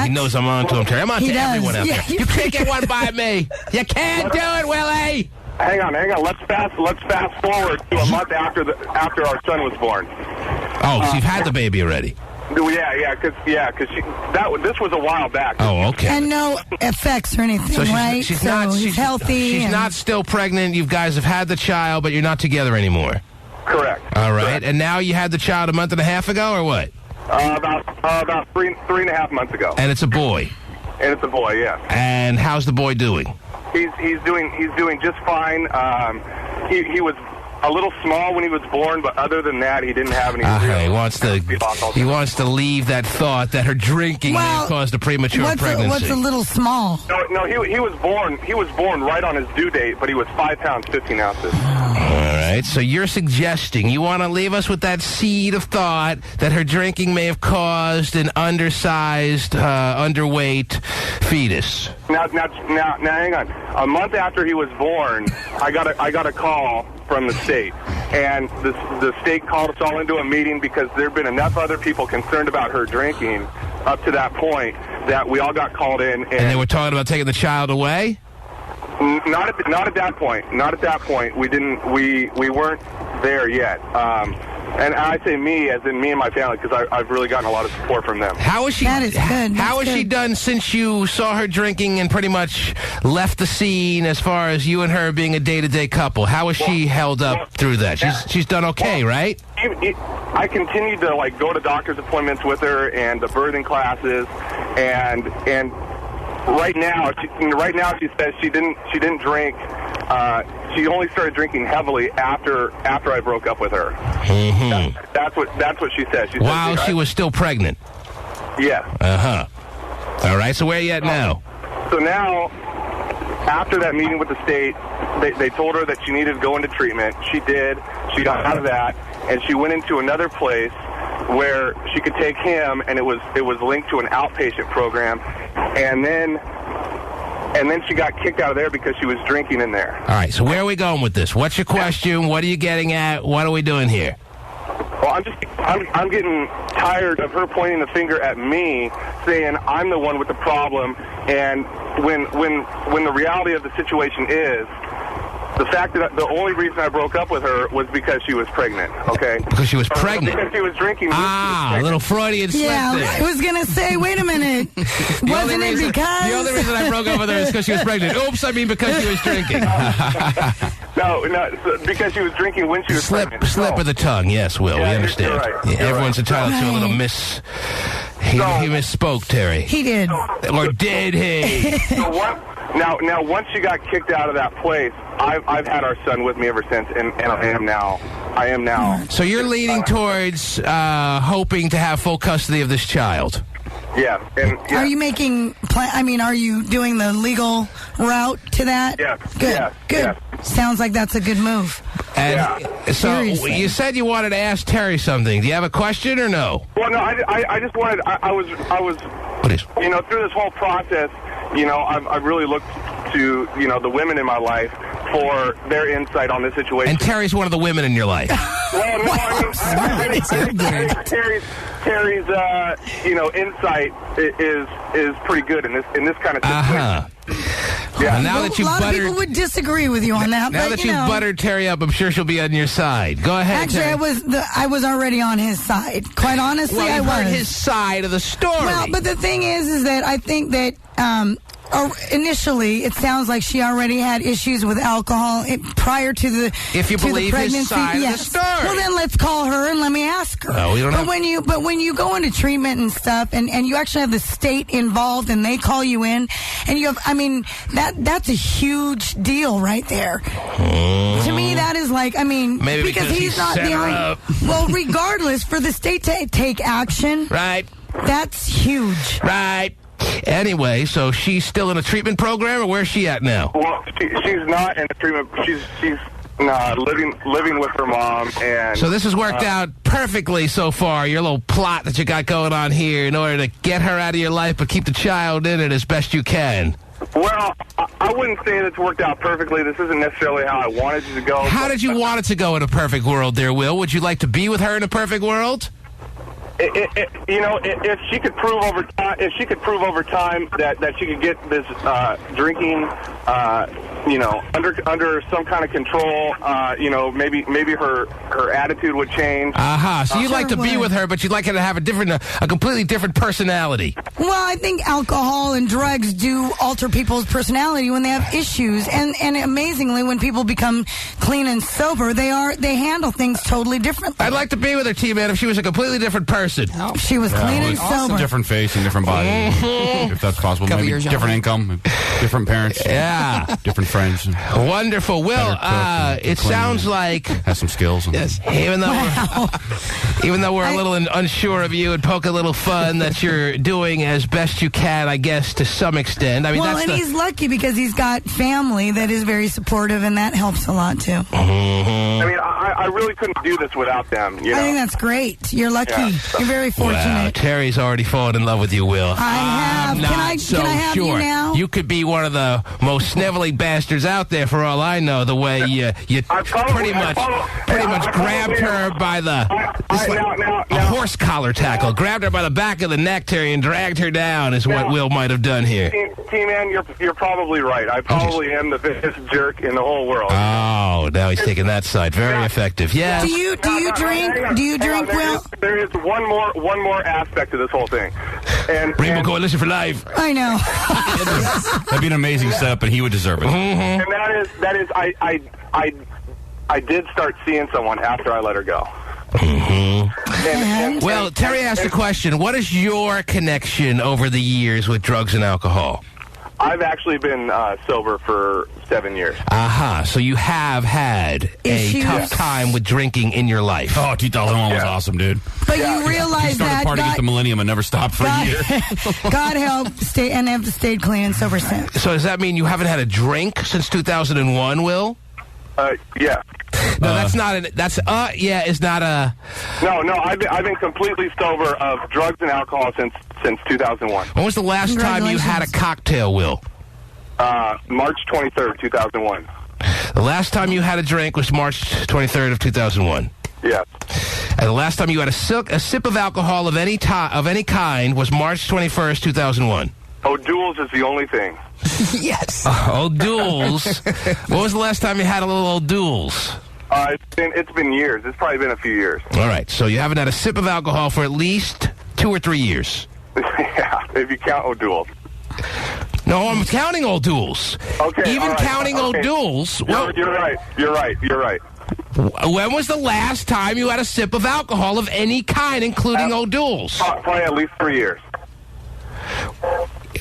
He knows I'm on to him, Terry. I'm on to everyone out there. You can't get one by me. You can't do it, Willie. Hang on. Let's fast forward to a month after our son was born. Oh, so you've had the baby already. Yeah, because this was a while back. Oh, okay. And no effects or anything, so right? She's healthy. She's not still pregnant. You guys have had the child, but you're not together anymore. Correct. All right. Correct. And now you had the child a month and a half ago, or what? About three and a half months ago. And it's a boy. And it's a boy, yeah. And how's the boy doing? He's doing just fine. He was a little small when he was born, but other than that, he didn't have any. He wants to leave that thought that her drinking may have caused a premature pregnancy. What's a little small? No, he was born. He was born right on his due date, but he was 5 pounds 15 ounces. All right, so you're suggesting you want to leave us with that seed of thought that her drinking may have caused an undersized, underweight fetus. Now, hang on. A month after he was born, I got a call from the state, and the state called us all into a meeting because there had been enough other people concerned about her drinking up to that point that we all got called in. And they were talking about taking the child away? Not at that point. Not at that point. We didn't. We weren't there yet. And I say me, as in me and my family, because I've really gotten a lot of support from them. How is she? That is good. How has she done since you saw her drinking and pretty much left the scene as far as you and her being a day-to-day couple? How has she held up through that? She's done okay, right? I continued to go to doctor's appointments with her and the birthing classes, and right now she says she didn't drink. She only started drinking heavily after I broke up with her. Mm-hmm. That's what she said. While she was still pregnant. Yeah. All right. So where are you at now? So now, after that meeting with the state, they told her that she needed to go into treatment. She did. She got out of that, and she went into another place where she could take him, and it was linked to an outpatient program, and then she got kicked out of there because she was drinking in there. All right, so where are we going with this? What's your question? What are you getting at? What are we doing here? Well, I'm getting tired of her pointing the finger at me, saying I'm the one with the problem, and when the reality of the situation is, the fact that the only reason I broke up with her was because she was pregnant, okay? Because she was pregnant? Because she was drinking. A little Freudian slip there. I was going to say, wait a minute. Wasn't it because? The only reason I broke up with her is because she was pregnant. Oops, I mean because she was drinking. No, because she was drinking when she was pregnant. Slip of the tongue, yes, Will. Yeah, we understand. You're right. Yeah, everyone's entitled to a little He misspoke, Terry. He did. Or did he? Now, once she got kicked out of that place, I've had our son with me ever since, and I am now. So you're leaning towards hoping to have full custody of this child? Yeah. Are you making are you doing the legal route to that? Yeah. Good. Yeah. Good. Yeah. Sounds like that's a good move. And so Seriously. you said you wanted to ask Terry something. Do you have a question or no? Well, no, I just wanted. I was. What is? Through this whole process, I've really looked to the women in my life for their insight on this situation. And Terry's one of the women in your life. Well, no, I mean, Terry's insight is pretty good in this kind of situation. Yeah. Now that a lot of people would disagree with you on that. Now that you've buttered Terry up, I'm sure she'll be on your side. Go ahead. Actually, Terry. I was already on his side. Quite honestly, I was. Heard his side of the story. Well, but the thing is that I think that initially it sounds like she already had issues with alcohol prior to the if you believe pregnancy. His side yes. of the story. Well, then let's call her and let me ask her. No, we don't But when you go into treatment and stuff, and you actually have the state involved, and they call you in, and you have, that's a huge deal right there. To me, that is like, maybe because he's not the only. Well, regardless, for the state to take action, right? That's huge, right? Anyway, so she's still in a treatment program, or where's she at now? Well, she's not in a treatment. She's living with her mom, and so this has worked out perfectly so far. Your little plot that you got going on here in order to get her out of your life, but keep the child in it as best you can. Well, I wouldn't say that it's worked out perfectly. This isn't necessarily how I wanted it to go. How did you want it to go in a perfect world, dear Will? Would you like to be with her in a perfect world? If she could prove over time, that she could get this drinking, under some kind of control, maybe her attitude would change. So you'd like to be with her, but you'd like her to have a completely different personality. Well, I think alcohol and drugs do alter people's personality when they have issues, and amazingly, when people become clean and sober, they handle things totally differently. I'd like to be with her, T-Man, if she was a completely different person. She was clean and sober. Different face and different body, if that's possible. Maybe different income, different parents. Yeah. Different friends. Wonderful. Will, it sounds like... Has some skills. Yes. Even though we're a little unsure of you and poke a little fun that you're doing as best you can, I guess, to some extent. He's lucky because he's got family that is very supportive, and that helps a lot, too. I really couldn't do this without them. I think that's great. You're lucky. Yeah. You're very fortunate. Wow, Terry's already fallen in love with you, Will. I have. Can I have you now? You could be one of the most snivelling bastards out there, for all I know. The way you pretty much grabbed her by a horse collar tackle, grabbed her by the back of the neck, Terry, and dragged her down. Is what Will might have done here. T-Man, you're probably right. I probably am the biggest jerk in the whole world. Oh, now he's taking that side. Very effective. Yeah. Do you drink? Do you drink, Will? There is one more aspect to this whole thing. And Rainbow Coalition for Life. I know. That'd be an amazing setup, and he would deserve it. And that is I did start seeing someone after I let her go. Well, Terry asked a question. What is your connection over the years with drugs and alcohol? I've actually been sober for 7 years. So you have had a tough time with drinking in your life. Oh, 2001 was awesome, dude. But you realize that started partying at the Millennium and never stopped for a year. God help, and have stayed clean and sober since. So does that mean you haven't had a drink since 2001, Will? Yeah. No, that's not an. That's is not a. No. I've been completely sober of drugs and alcohol since 2001. When was the last time you had a cocktail, Will? March 23rd, 2001. The last time you had a drink was March 23rd of 2001. Yeah. And the last time you had a sip of alcohol of any kind was March 21st, 2001. O'Doul's is the only thing. Yes. O'Doul's. What was the last time you had a little O'Doul's? It's been years. It's probably been a few years. All right, so you haven't had a sip of alcohol for at least 2 or 3 years. Yeah, if you count O'Doul's. No, I'm counting O'Doul's. Okay. Even counting O'Doul's. You're right. When was the last time you had a sip of alcohol of any kind, including O'Doul's? Probably at least 3 years.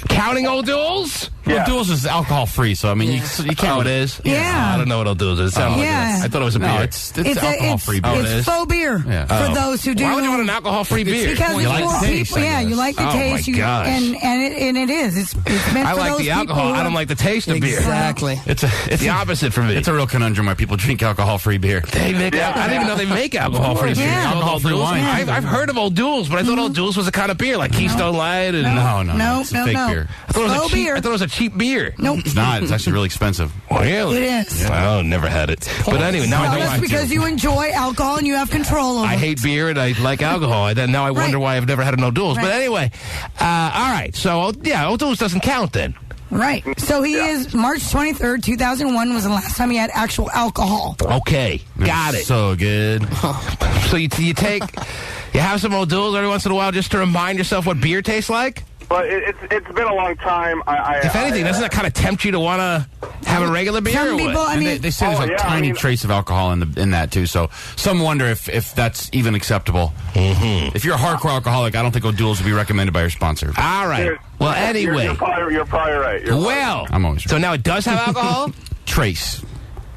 Counting O'Doul's? Yeah. O'Doul's is alcohol-free, so, I mean, you can't... Oh, it is? Yeah. I don't know what O'Doul's is. It sounds like it. I thought it was a beer. No, it's alcohol-free beer. It's faux beer for those who do. Why would you want an alcohol-free beer? Because it's for people. Yeah, you like the taste. Oh, my gosh. And it is. It's meant I for like those the alcohol. people. I don't like the taste of beer. Exactly. It's the opposite for me. It's a real conundrum why people drink alcohol-free beer. They make I didn't even know they make alcohol-free beer. Yeah. Alcohol-free wine. I've heard of O'Doul's, but I thought O'Doul's was a kind of beer, like Keystone Light. And No. It's a fake beer. I thought it was a cheap beer. Nope. It's not. It's actually really expensive. Really? It is. Yeah. Oh, never had it. But anyway, now I know that's because you enjoy alcohol and you have control over it. I hate beer and I like alcohol. Now I wonder why I've never had an O'Doul's. Right. But anyway, all right. So, O'Doul's doesn't count then. Right. So he is March 23rd, 2001 was the last time he had actual alcohol. Okay. Got it. So good. So you have some O'Doul's every once in a while just to remind yourself what beer tastes like? But it's been a long time. If anything, doesn't that kind of tempt you to want to have a regular beer? Some people, I mean, they say there's a tiny trace of alcohol in that too. So some wonder if that's even acceptable. Mm-hmm. If you're a hardcore alcoholic, I don't think O'Doul's would be recommended by your sponsor. All right. Well, anyway, you're probably right. I'm always right. So now it does have alcohol? Trace.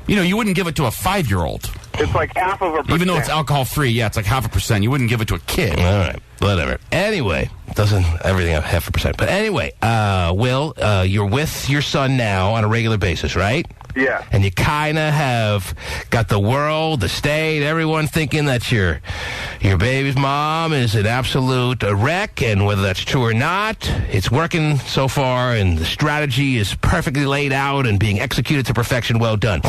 You wouldn't give it to a 5-year-old. It's like 0.5%. Even though it's alcohol-free, it's like 0.5%. You wouldn't give it to a kid. All right, whatever. Anyway, doesn't everything have 0.5%. But anyway, Will, you're with your son now on a regular basis, right? Yeah. And you kind of have got the world, the state, everyone thinking that your baby's mom is an absolute wreck, and whether that's true or not, it's working so far, and the strategy is perfectly laid out and being executed to perfection. Well done.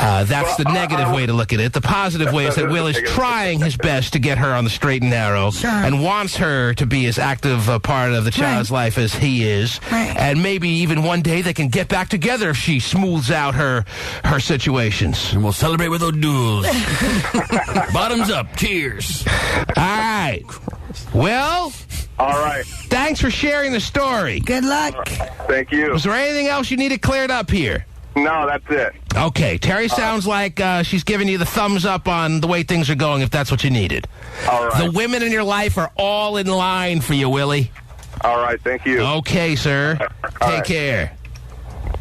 That's the negative way to look at it. The positive way is that Will is trying his best to get her on the straight and narrow and wants her to be as active a part of the child's life as he is. Right. And maybe even one day they can get back together if she smooths out her situations. And we'll celebrate with O'Doul's. Bottoms up. Cheers. All right. Well, all right. Thanks for sharing the story. Good luck. Thank you. Was there anything else you needed cleared up here? No, that's it. Okay. Terry sounds like she's giving you the thumbs up on the way things are going, if that's what you needed. All right. The women in your life are all in line for you, Willie. All right. Thank you. Okay, sir. Take care.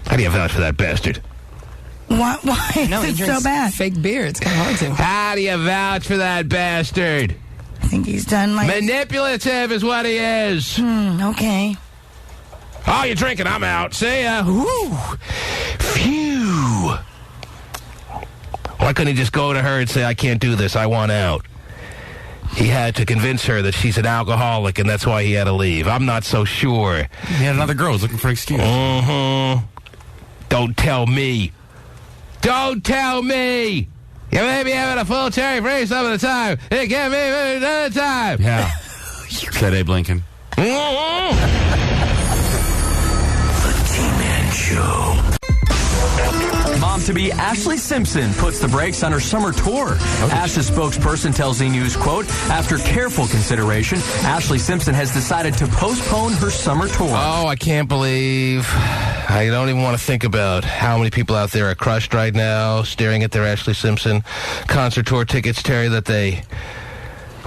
How do you vouch for that bastard? Why No, is it so bad? Fake beer. It's kind of hard to. How do you vouch for that bastard? I think he's done manipulative is what he is. Okay. Oh, you're drinking. I'm out. See ya. Whew. Phew. Why couldn't he just go to her and say, I can't do this. I want out? He had to convince her that she's an alcoholic, and that's why he had to leave. I'm not so sure. He had another girl. He's looking for an excuse. Mm-hmm. Don't tell me. Don't tell me. You may be having a full cherry free some of the time. It can't be another time. Yeah. Said Abe Lincoln. Mm-hmm. The T-Man Show. Mom-to-be Ashley Simpson puts the brakes on her summer tour. Ash's spokesperson tells E! News, quote, after careful consideration, Ashley Simpson has decided to postpone her summer tour. Oh, I can't believe. I don't even want to think about how many people out there are crushed right now, staring at their Ashley Simpson concert tour tickets, Terry, that they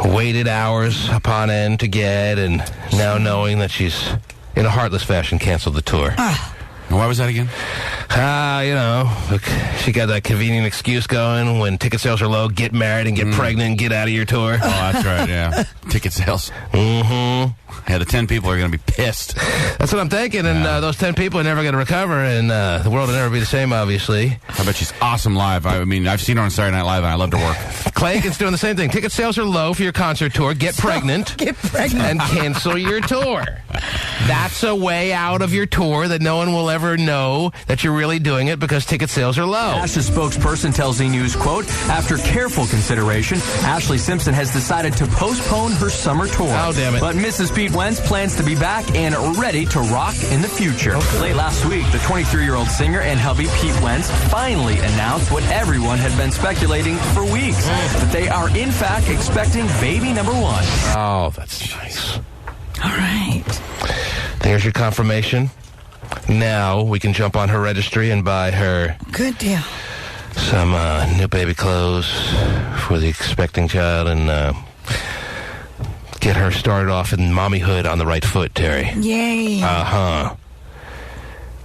waited hours upon end to get, and now knowing that she's, in a heartless fashion, canceled the tour. Why was that again? Look, she got that convenient excuse going when ticket sales are low, get married and get pregnant and get out of your tour. Oh, that's right, yeah. Ticket sales. Mm-hmm. Yeah, the 10 people are going to be pissed. That's what I'm thinking, and those 10 people are never going to recover, and the world will never be the same, obviously. I bet she's awesome live. I mean, I've seen her on Saturday Night Live, and I loved her work. Clank is doing the same thing. Ticket sales are low for your concert tour. Get pregnant. And cancel your tour. That's a way out of your tour that no one will ever know that you're really doing it because ticket sales are low. Ash's spokesperson tells E! News, quote, after careful consideration, Ashley Simpson has decided to postpone her summer tour. Oh, damn it. But Mrs. Pete Wentz plans to be back and ready to rock in the future. Late last week, the 23-year-old singer and hubby Pete Wentz finally announced what everyone had been speculating for weeks, that they are in fact expecting baby number 1. Oh, that's nice. All right. There's your confirmation. Now we can jump on her registry and buy her good deal. Some new baby clothes for the expecting child and get her started off in mommyhood on the right foot, Terry. Yay. Uh-huh.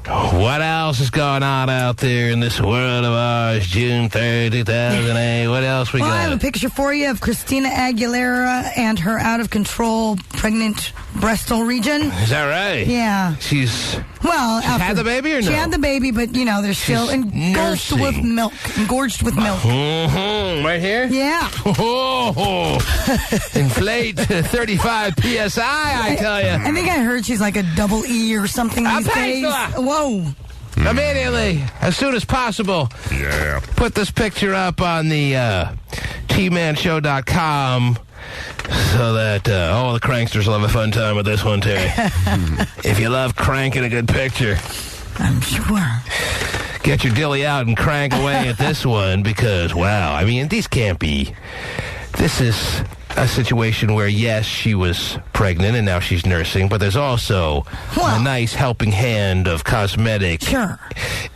What else is going on out there in this world of ours? June 3rd, 2008. What else we got? I have a picture for you of Christina Aguilera and her out-of-control pregnant breastal region. Is that right? Yeah. She's had the baby or no? She had the baby, but, they're still engorged with milk. Mm-hmm. Right here? Yeah. Oh, inflate 35 PSI, I tell you. I think I heard she's like a double E or something these days. Whoa. Immediately, as soon as possible. Yeah. Put this picture up on the tmanshow.com so that all the cranksters will have a fun time with this one, Terry. If you love cranking a good picture. I'm sure. Get your dilly out and crank away at this one because, wow, I mean, these can't be. This is a situation where, yes, she was pregnant and now she's nursing, but there's also a nice helping hand of cosmetic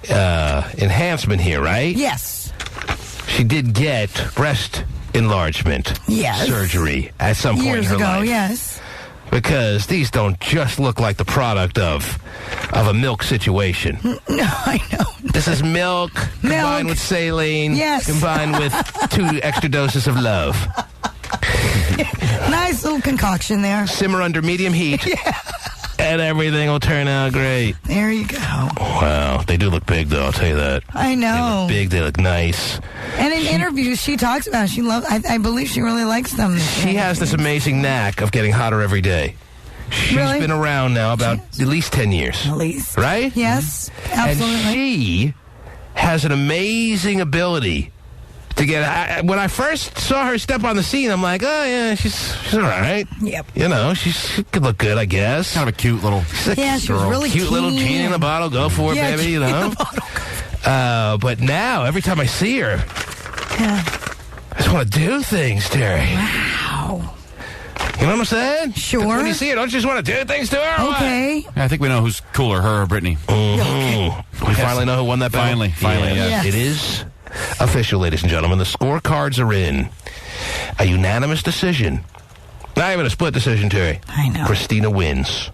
enhancement here, right? Yes. She did get breast enlargement surgery at some point in her life. Yes. Because these don't just look like the product of a milk situation. No, I know. This is milk combined with saline, combined with 2 extra doses of love. Nice little concoction there. Simmer under medium heat. And everything will turn out great. There you go. Wow. They do look big, though, I'll tell you that. I know. They look big. They look nice. And in interviews, she talks about it. She loves. I believe she really likes them. She has this amazing knack of getting hotter every day. She's been around now about at least 10 years. At least. Right? Yes, absolutely. And she has an amazing ability to get. When I first saw her step on the scene, I'm like, oh, yeah, she's all right. Yep. She could look good, I guess. Kind of a cute little she was really cute little genie in the bottle. Go for it, baby, But now, every time I see her, I just want to do things, Terry. Wow. You know what I'm saying? Sure. When you see her, don't you just want to do things to her? Okay. Yeah, I think we know who's cooler, her or Brittany. Mm-hmm. We finally know who won that battle. Finally, yes. It is official, ladies and gentlemen. The scorecards are in. A unanimous decision. Not even a split decision, Terry. I know. Christina wins.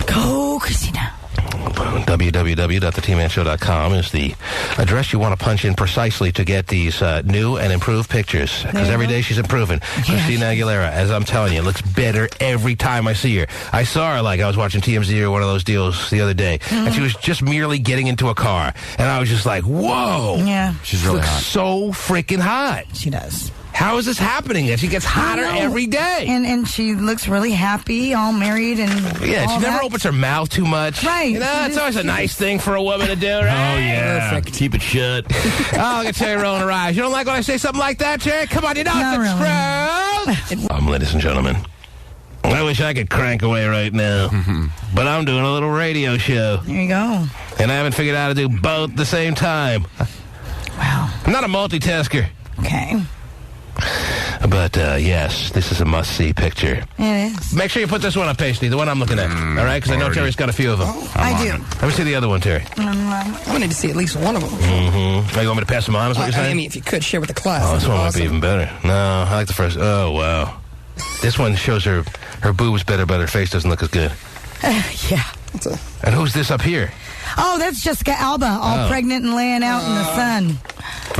Go, Christina. www.thetmanshow.com is the address you want to punch in precisely to get these new and improved pictures. Because every day she's improving. Christina Aguilera, as I'm telling you, looks better every time I see her. I saw her like I was watching TMZ or one of those deals the other day, and she was just merely getting into a car. And I was just like, whoa. Yeah. She's really hot. So freaking hot. She does. How is this happening? That she gets hotter every day. And she looks really happy, all married and she never opens her mouth too much. Right. It's always a nice thing for a woman to do, right? Oh, yeah. Perfect. Keep it shut. Oh, look at Terry rolling her eyes. You don't like when I say something like that, Terry? Come on, you know it's the truth. Ladies and gentlemen, I wish I could crank away right now. But I'm doing a little radio show. There you go. And I haven't figured out how to do both at the same time. Wow. I'm not a multitasker. Okay. But, yes, this is a must-see picture. It is. Make sure you put this one up, Pasty, the one I'm looking at. All right? Because I know Terry's got a few of them. I do. Let me see the other one, Terry. I need to see at least one of them. Mm-hmm. You want me to pass them on, is what you're saying? I mean, if you could share with the class. Oh, this one might be even better. No, I like the first. Oh, wow. This one shows her boobs better, but her face doesn't look as good. Yeah. And who's this up here? Oh, that's Jessica Alba, all pregnant and laying out in the sun.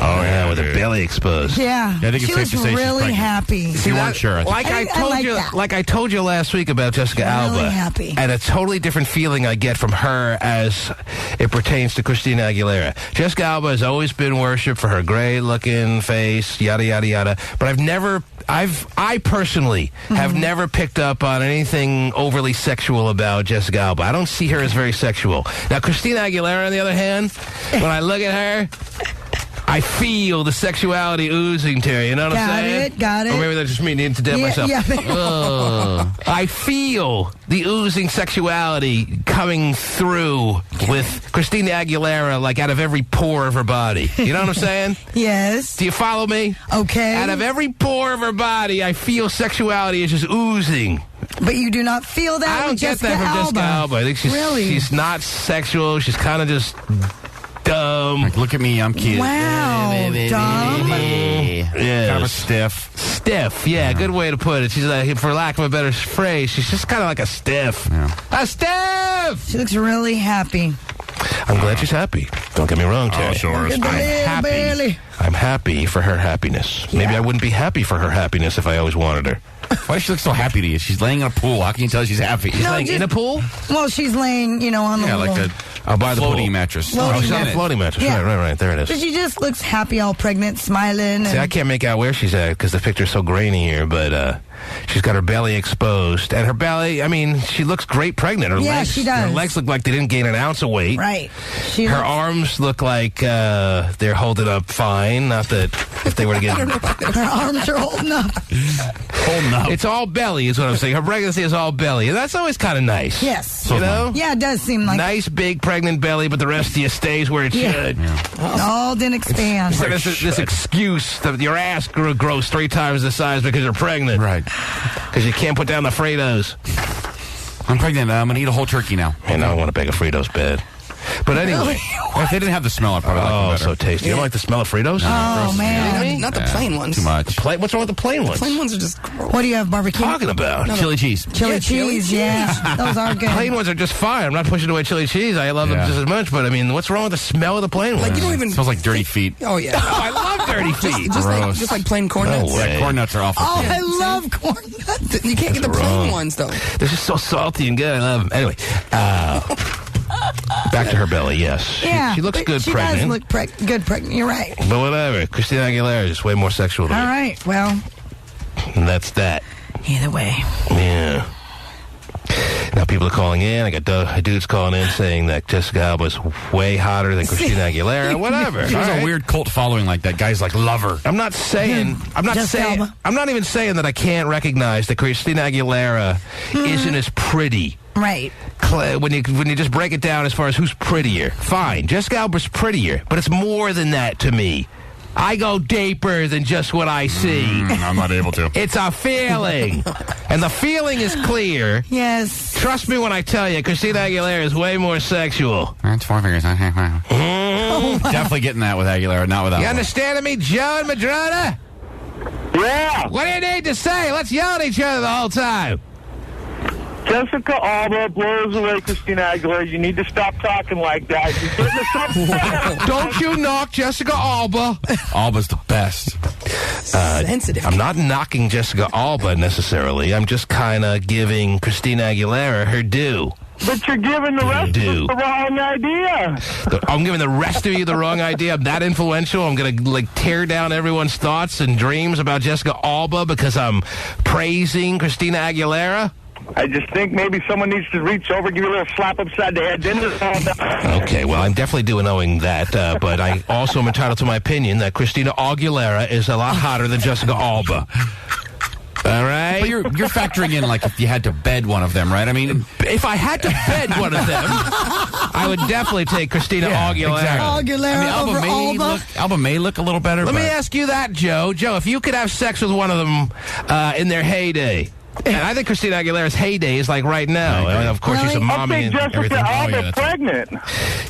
Oh, yeah, with her belly exposed. Yeah. I think it's she safe was to say she's really pregnant. happy. You weren't sure. Like I told like you, that. like I told you last week about Jessica Alba, Really happy. and a totally different feeling I get from her as it pertains to Christina Aguilera. Jessica Alba has always been worshipped for her great-looking face, yada yada yada. But I personally have never picked up on anything overly sexual about Jessica Alba. I don't see her as very sexual. Now, Christina Aguilera, on the other hand, when I look at her, I feel the sexuality oozing to her. You know what I'm saying? Got it. Or maybe that's just me needing to dab myself. Yeah. I feel the oozing sexuality coming through with Christina Aguilera, like out of every pore of her body. You know what I'm saying? Yes. Do you follow me? Okay. Out of every pore of her body, I feel sexuality is just oozing. But you do not feel that I don't with get Jessica that from Alba. Jessica Alba. I think she's not sexual. She's kind of just dumb. Like, look at me, I'm cute. Wow, dumb. Yeah, Kind of stiff. Stiff, yeah, good way to put it. She's like, for lack of a better phrase, she's just kind of like a stiff. Yeah. A stiff! She looks really happy. I'm glad she's happy. Don't get me wrong, Terry. Oh, sure. Look at the little happy. belly. I'm happy for her happiness. Maybe I wouldn't be happy for her happiness if I always wanted her. Why does she look so happy to you? She's laying in a pool. How can you tell she's happy? She's laying in a pool? Well, she's laying, on the Yeah, little... like by the floating pool. mattress. Floating She's on a mattress. floating mattress. Yeah. Right. There it is. But she just looks happy, all pregnant, smiling. See, I can't make out where she's at because the picture's so grainy here, but she's got her belly exposed. And her belly, I mean, she looks great pregnant. Her Yeah, legs, she does. Her legs look like they didn't gain an ounce of weight. Right. Her arms look like they're holding up fine. Not that if they were to get... Her arms are holding up. Holding up. It's all belly is what I'm saying. Her pregnancy is all belly. And that's always kind of nice. Yes. You know? Yeah, it does seem like... Nice, big, pregnant belly, but the rest of you stays where it should. All didn't expand. So this excuse that your ass grows 3 times the size because you're pregnant. Right. Because you can't put down the Fritos. I'm pregnant. I'm going to eat a whole turkey now. And I don't want to bake a Fritos bed. But anyway. If they didn't have the smell, I'd probably like them better. So tasty. You don't like the smell of Fritos? Oh, man. Not the plain ones. Too much. What's wrong with the plain ones? Plain ones are just gross. What do you have, barbecue? Talking about? Chili cheese. Chili cheese, yeah. Those are good. Plain ones are just fine. I'm not pushing away chili cheese. I love them just as much. But, I mean, what's wrong with the smell of the plain ones? Like, you don't even... It smells like dirty feet. Oh, yeah. Oh, I love dirty feet. Just like plain corn nuts. way. Yeah, corn nuts are awful. Oh, I love corn nuts. You can't get the plain ones, though. They're just so salty and good. I love them. Anyway, back to her belly, yes. Yeah. She looks good she pregnant. She does look good pregnant. You're right. But whatever. Christina Aguilera is way more sexual than All me. right. Well, And that's that. either way. Yeah. Now people are calling in. I got dudes calling in saying that Jessica Alba is way hotter than Christina Aguilera. Whatever. She has All right. a weird cult following like that. Guys like love her. I'm not saying. I'm not even saying that I can't recognize that Christina Aguilera isn't as pretty. Right. When you just break it down as far as who's prettier, fine. Jessica Alba's prettier, but it's more than that to me. I go deeper than just what I see. I'm not able to. It's a feeling. And the feeling is clear. Yes. Trust me when I tell you, Christina Aguilera is way more sexual. That's 4 fingers. Definitely getting that with Aguilera, not without. You understanding me, Joe and Madrona? Yeah. What do you need to say? Let's yell at each other the whole time. Jessica Alba blows away Christina Aguilera. You need to stop talking like that. You're getting us Don't you knock Jessica Alba. Alba's the best. Sensitive. I'm not knocking Jessica Alba necessarily. I'm just kind of giving Christina Aguilera her due. But you're giving the rest of us the wrong idea. I'm giving the rest of you the wrong idea. I'm that influential. I'm going to tear down everyone's thoughts and dreams about Jessica Alba because I'm praising Christina Aguilera. I just think maybe someone needs to reach over, give you a little slap upside the head. Then it's all done. Okay, well, I'm definitely doing knowing that, but I also am entitled to my opinion that Christina Aguilera is a lot hotter than Jessica Alba. All right? But you're factoring in, like, if you had to bed one of them, right? I mean, if I had to bed one of them, I would definitely take Christina Aguilera. Exactly. Aguilera over Alba. Alba may look a little better. Let me ask you that, Joe. Joe, if you could have sex with one of them in their heyday, and I think Christina Aguilera's heyday is like right now. And of course, she's a mommy I and think Jessica everything. Alba pregnant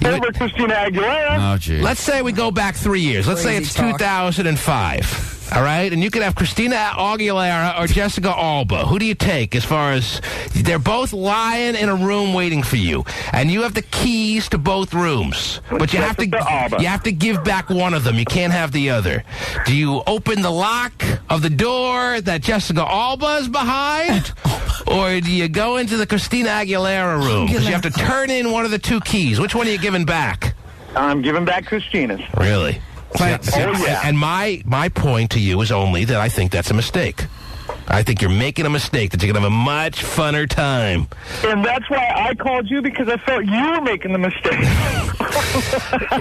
over Christina Aguilera. Oh, gee. Let's say we go back 3 years. Let's say it's 2005. All right? And you could have Christina Aguilera or Jessica Alba. Who do you take as far as they're both lying in a room waiting for you, and you have the keys to both rooms, but you have to give back one of them. You can't have the other. Do you open the lock of the door that Jessica Alba is behind, or do you go into the Christina Aguilera room? Because you have to turn in one of the two keys. Which one are you giving back? I'm giving back Christina's. Really? Yeah. And my point to you is only that I think that's a mistake. I think you're making a mistake, that you're going to have a much funner time. And that's why I called you, because I felt you were making the mistake.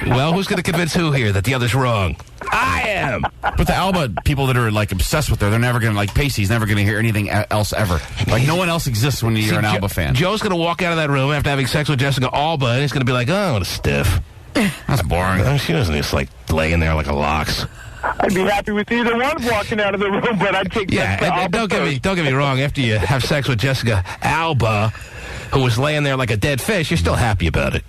Well, who's going to convince who here that the other's wrong? I am. But the Alba people that are, like, obsessed with her, they're never going to, like, Pasty's never going to hear anything else ever. Like, no one else exists when you're an Alba fan. Joe's going to walk out of that room after having sex with Jessica Alba, and he's going to be like, oh, what a stiff. That's boring. She wasn't just, like, laying there like a lox. I'd be happy with either one walking out of the room, but I'd take and don't get me wrong. After you have sex with Jessica Alba, who was laying there like a dead fish, you're still happy about it.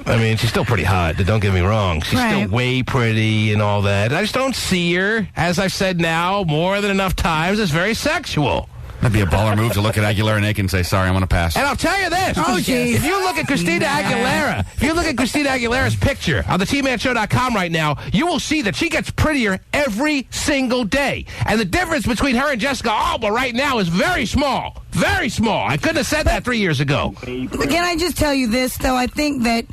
I mean, she's still pretty hot. Don't get me wrong. She's still way pretty and all that. I just don't see her, as I've said now more than enough times, as very sexual. That'd be a baller move to look at Aguilera naked and say, sorry, I'm going to pass. And I'll tell you this. Oh, geez. If you look at Christina Aguilera's picture on the TManShow.com right now, you will see that she gets prettier every single day. And the difference between her and Jessica Alba right now is very small. Very small. I couldn't have said that 3 years ago. Can I just tell you this, though? I think that,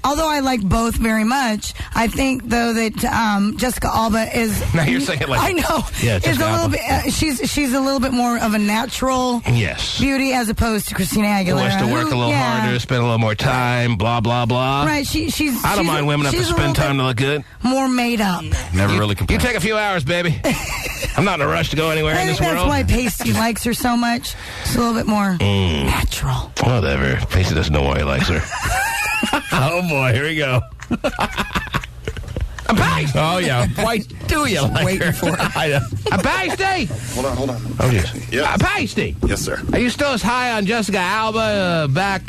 although I like both very much, I think, though, that Jessica Alba is... Now you're saying like... I know. Yeah, is a little bit, she's a little bit more of a natural beauty as opposed to Christina Aguilera. Who has to work a little harder, spend a little more time, blah, blah, blah. Right. She's. I don't mind women have to spend time to look good. More made up. Never really complain. You take a few hours, baby. I'm not in a rush to go anywhere in this world. That's why Pasty likes her so much. It's a little bit more natural. Whatever. Pasty doesn't know why he likes her. Oh, boy. Here we go. A Pasty! Oh, yeah. Why do you like waiting her? For it. A Pasty! Hold on. Oh, yes. Yes. A Pasty! Yes, sir. Are you still as high on Jessica Alba back?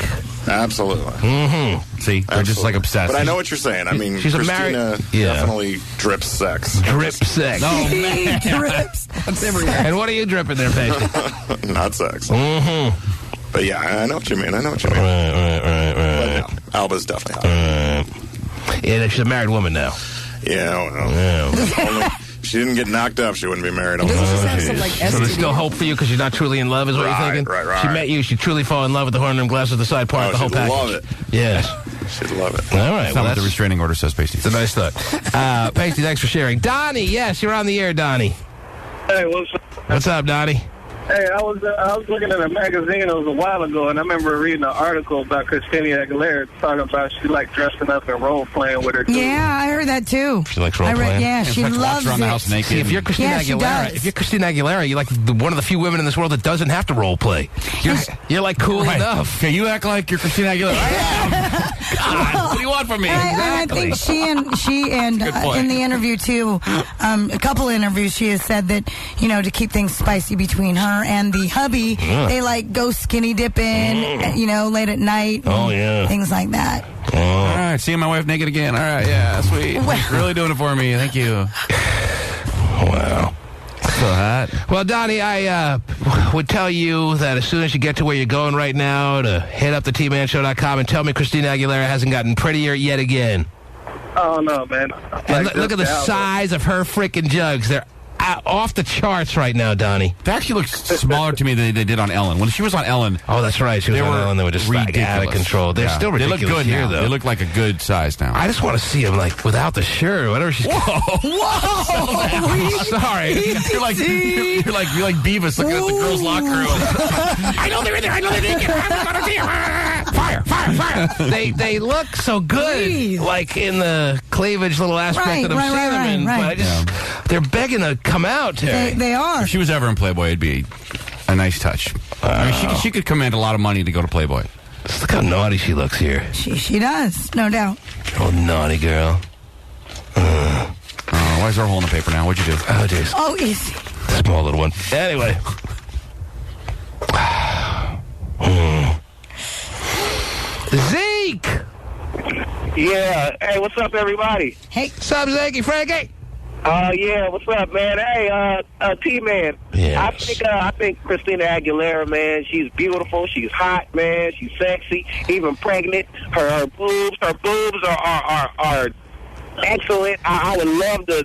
Absolutely. Mm-hmm. See, they're just like obsessed. But I know what you're saying. I mean, she's Christina definitely drips sex. Drip sex. Oh, man. Drips. And what are you dripping there, Pasty? Not sex. Mm-hmm. But yeah, I know what you mean. Right. But no, Alba's definitely hot. Yeah, she's a married woman now. Yeah, well. She didn't get knocked up, she wouldn't be married. Doesn't she have some, like, So there's still hope for you because you're not truly in love, is what you're thinking? Right. She met you, she'd truly fall in love with the horn rim glasses, the side part, the whole package. She'd love it. Yes. She'd love it. All right. That's not what the restraining order says, Pasty. It's a nice thought. Pasty, thanks for sharing. Donnie, yes, you're on the air, Donnie. Hey, what's up? What's up, Donnie? Hey, I was looking at a magazine. It was a while ago, and I remember reading an article about Christina Aguilera talking about she liked dressing up and role playing with her. Yeah, I heard that too. She likes role playing. Yeah, she loves around it. the house naked. See, if you're Christina Aguilera, you're like one of the few women in this world that doesn't have to role play. You're like cool enough. Okay, you act like you're Christina Aguilera. I am. God, what do you want from me? I think she and in the interview too, a couple interviews, she has said that, you know, to keep things spicy between her and the hubby, they like go skinny dipping, you know, late at night. Oh, yeah. Things like that. All right, seeing my wife naked again. All right, yeah, sweet. Really doing it for me. Thank you. Wow. So hot. Well, Donnie, I would tell you that as soon as you get to where you're going right now, to hit up the TManShow.com and tell me Christina Aguilera hasn't gotten prettier yet again. Oh, no, man. And look at the size of her freaking jugs. They're off the charts right now, Donnie. They actually look smaller to me than they did on Ellen. When she was on Ellen... Oh, that's right. She was on Ellen. They were just like out of control. They're still ridiculous. They look good here, now. though. They look like a good size now. I just want to see them, like, without the shirt or whatever she's... Whoa! Sorry. You're like Beavis looking at the girls' locker room. I know they're in there. I know they're naked. I'm going to see them. Fire. They look so good, like in the cleavage little aspect that I'm seeing them in. But I just, they're begging to come out. They are. If she was ever in Playboy, it'd be a nice touch. I mean, she could command a lot of money to go to Playboy. Just look how naughty she looks here. She does, no doubt. Oh, naughty girl. Why is there a hole in the paper now? What'd you do? Oh, jeez. Oh, easy. Small little one. Anyway. Zeke! Yeah. Hey, what's up, everybody? Hey. What's up, Zekey? Frankie? Yeah, what's up, man? Hey, T-Man. Yes. I think Christina Aguilera, man, she's beautiful. She's hot, man. She's sexy, even pregnant. Her boobs are excellent. I would love them.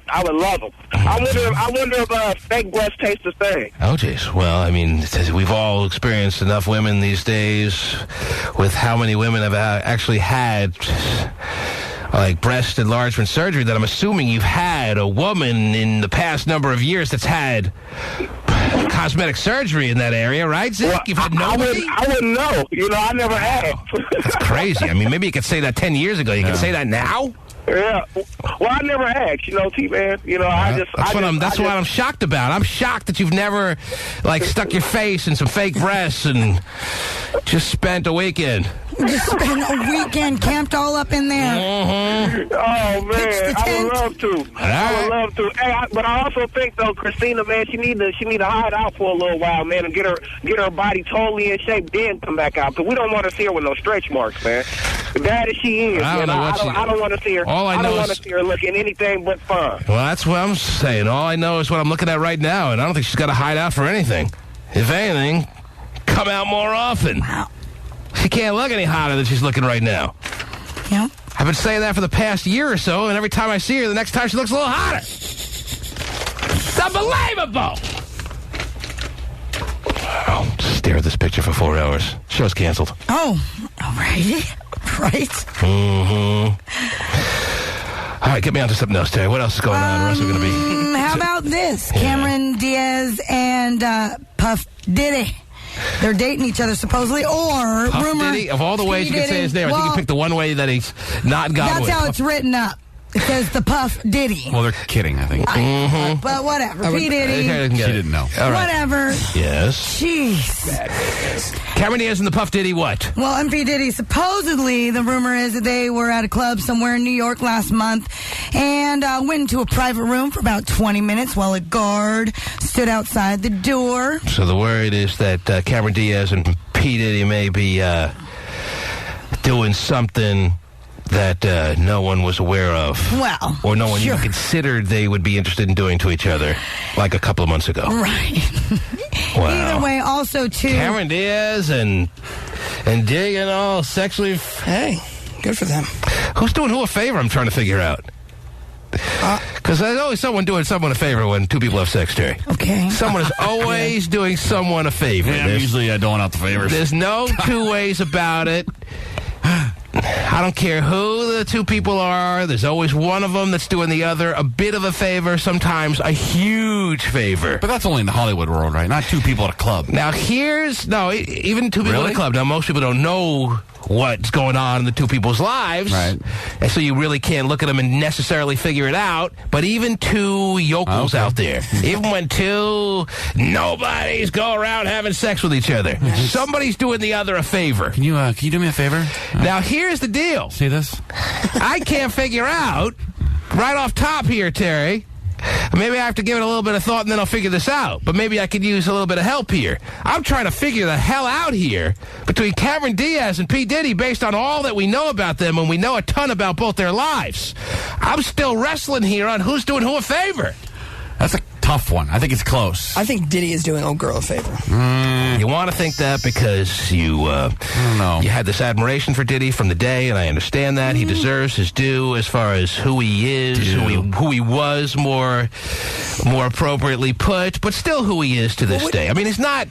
I wonder if fake breasts taste the same. Oh, jeez. Well, I mean, we've all experienced enough women these days with how many women have actually had like breast enlargement surgery that I'm assuming you've had a woman in the past number of years that's had cosmetic surgery in that area, right, Zach? Well, You've had nobody? I wouldn't know. I never had. That's crazy. I mean, maybe you could say that 10 years ago. You can say that now? Yeah. Well, I never asked, T-Man. That's what I'm shocked about. I'm shocked that you've never, stuck your face in some fake breasts and just spent a weekend. Just spent a weekend camped all up in there. Mm-hmm. Oh, man. I would love to. I would love to. Hey, but I also think, though, Christina, man, she need to hide out for a little while, man, and get her body totally in shape, then come back out. Because we don't want to see her with no stretch marks, man. Bad as she is, I don't want to see her. I don't want to see her looking anything but fun. Well, that's what I'm saying. All I know is what I'm looking at right now, and I don't think she's got to hide out for anything. If anything, come out more often. Wow. She can't look any hotter than she's looking right now. Yep. I've been saying that for the past year or so, and every time I see her, the next time she looks a little hotter. It's unbelievable! I'll stare at this picture for 4 hours. Show's canceled. Oh, all right. Right. Mm-hmm. All right, get me on to something else, Terry. What else is going on? Where else are we going to be? How about this? Cameron Diaz and Puff Diddy. They're dating each other, supposedly, or Puff rumor... Diddy? Of all the ways you can say his name, I think you picked the one way that he's not gone with. That's how it's written up. It says the Puff Diddy. Well, they're kidding, I think. But whatever. P. Diddy. She didn't know. All right. Whatever. Yes. Jeez. Cameron Diaz and the Puff Diddy what? Well, and P. Diddy, supposedly, the rumor is that they were at a club somewhere in New York last month and went into a private room for about 20 minutes while a guard stood outside the door. So the word is that Cameron Diaz and P. Diddy may be doing something that no one was aware of. Well, or no one even considered they would be interested in doing to each other like a couple of months ago. Right. Wow. Either way, also, too... Cameron Diaz and Dig and all sexually... Hey, good for them. Who's doing who a favor, I'm trying to figure out. Because there's always someone doing someone a favor when two people have sex, Terry. Okay. Someone is always doing someone a favor. Yeah, usually I doling out the favors. There's no two ways about it. I don't care who the two people are. There's always one of them that's doing the other a bit of a favor, sometimes a huge favor. But that's only in the Hollywood world, right? Not two people at a club. Now, even two people at a club. Now, most people don't know what's going on in the two people's lives. Right. And so you really can't look at them and necessarily figure it out. But even two yokels out there, even when two nobodies go around having sex with each other, somebody's doing the other a favor. Can you do me a favor? Now, here's the deal. See this? I can't figure out, right off top here, Terry. Maybe I have to give it a little bit of thought and then I'll figure this out. But maybe I could use a little bit of help here. I'm trying to figure the hell out here between Cameron Diaz and P. Diddy based on all that we know about them, and we know a ton about both their lives. I'm still wrestling here on who's doing who a favor. That's a tough one. I think it's close. I think Diddy is doing old girl a favor. You want to think that because you had this admiration for Diddy from the day, and I understand that. He deserves his due as far as who he is, who he was more appropriately put, but still who he is to this day. I mean, he's not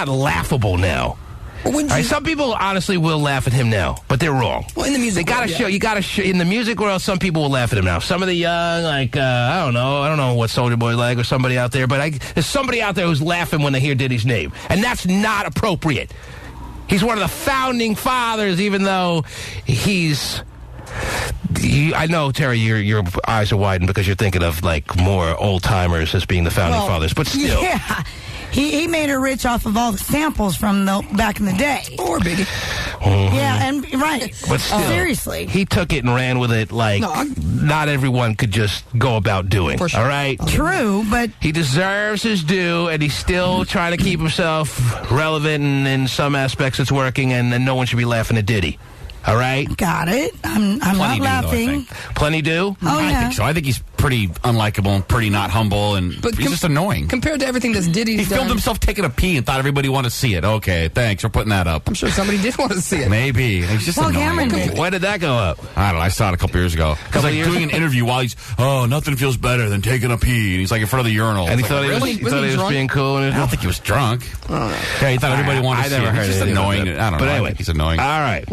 laughable now. Well, some people honestly will laugh at him now, but they're wrong. Well, in the music world, you gotta show in the music world. Some people will laugh at him now. Some of the young, I don't know what Soulja Boy like or somebody out there, but there's somebody out there who's laughing when they hear Diddy's name, and that's not appropriate. He's one of the founding fathers, even though I know, Terry, your eyes are widened because you're thinking of more old timers as being the founding fathers, but still. Yeah. He made her rich off of all the samples from back in the day. Or Biggie. Mm-hmm. Yeah, and right. But still, seriously. He took it and ran with it not everyone could just go about doing. Sure. All right? True, but... He deserves his due, and he's still trying to keep himself relevant, and in some aspects it's working, and no one should be laughing at Diddy. All right? Got it. I'm not laughing. Plenty do? Oh, yeah. I think so. I think he's pretty unlikable, pretty not humble, and he's just annoying. Compared to everything that's Diddy's He filmed done. himself taking a pee and thought everybody wanted to see it. Okay, thanks for putting that up. I'm sure somebody did want to see it. Maybe. He's just annoying. Cameron did. When did that go up? I don't know. I saw it a couple years ago. Because like doing an interview while he's, nothing feels better than taking a pee. And he's like in front of the urinal. And he like, thought really? he was being cool. I don't think he was drunk. Yeah, he thought everybody wanted to see it. He's just annoying. I don't know. Anyway, I think he's annoying. All right.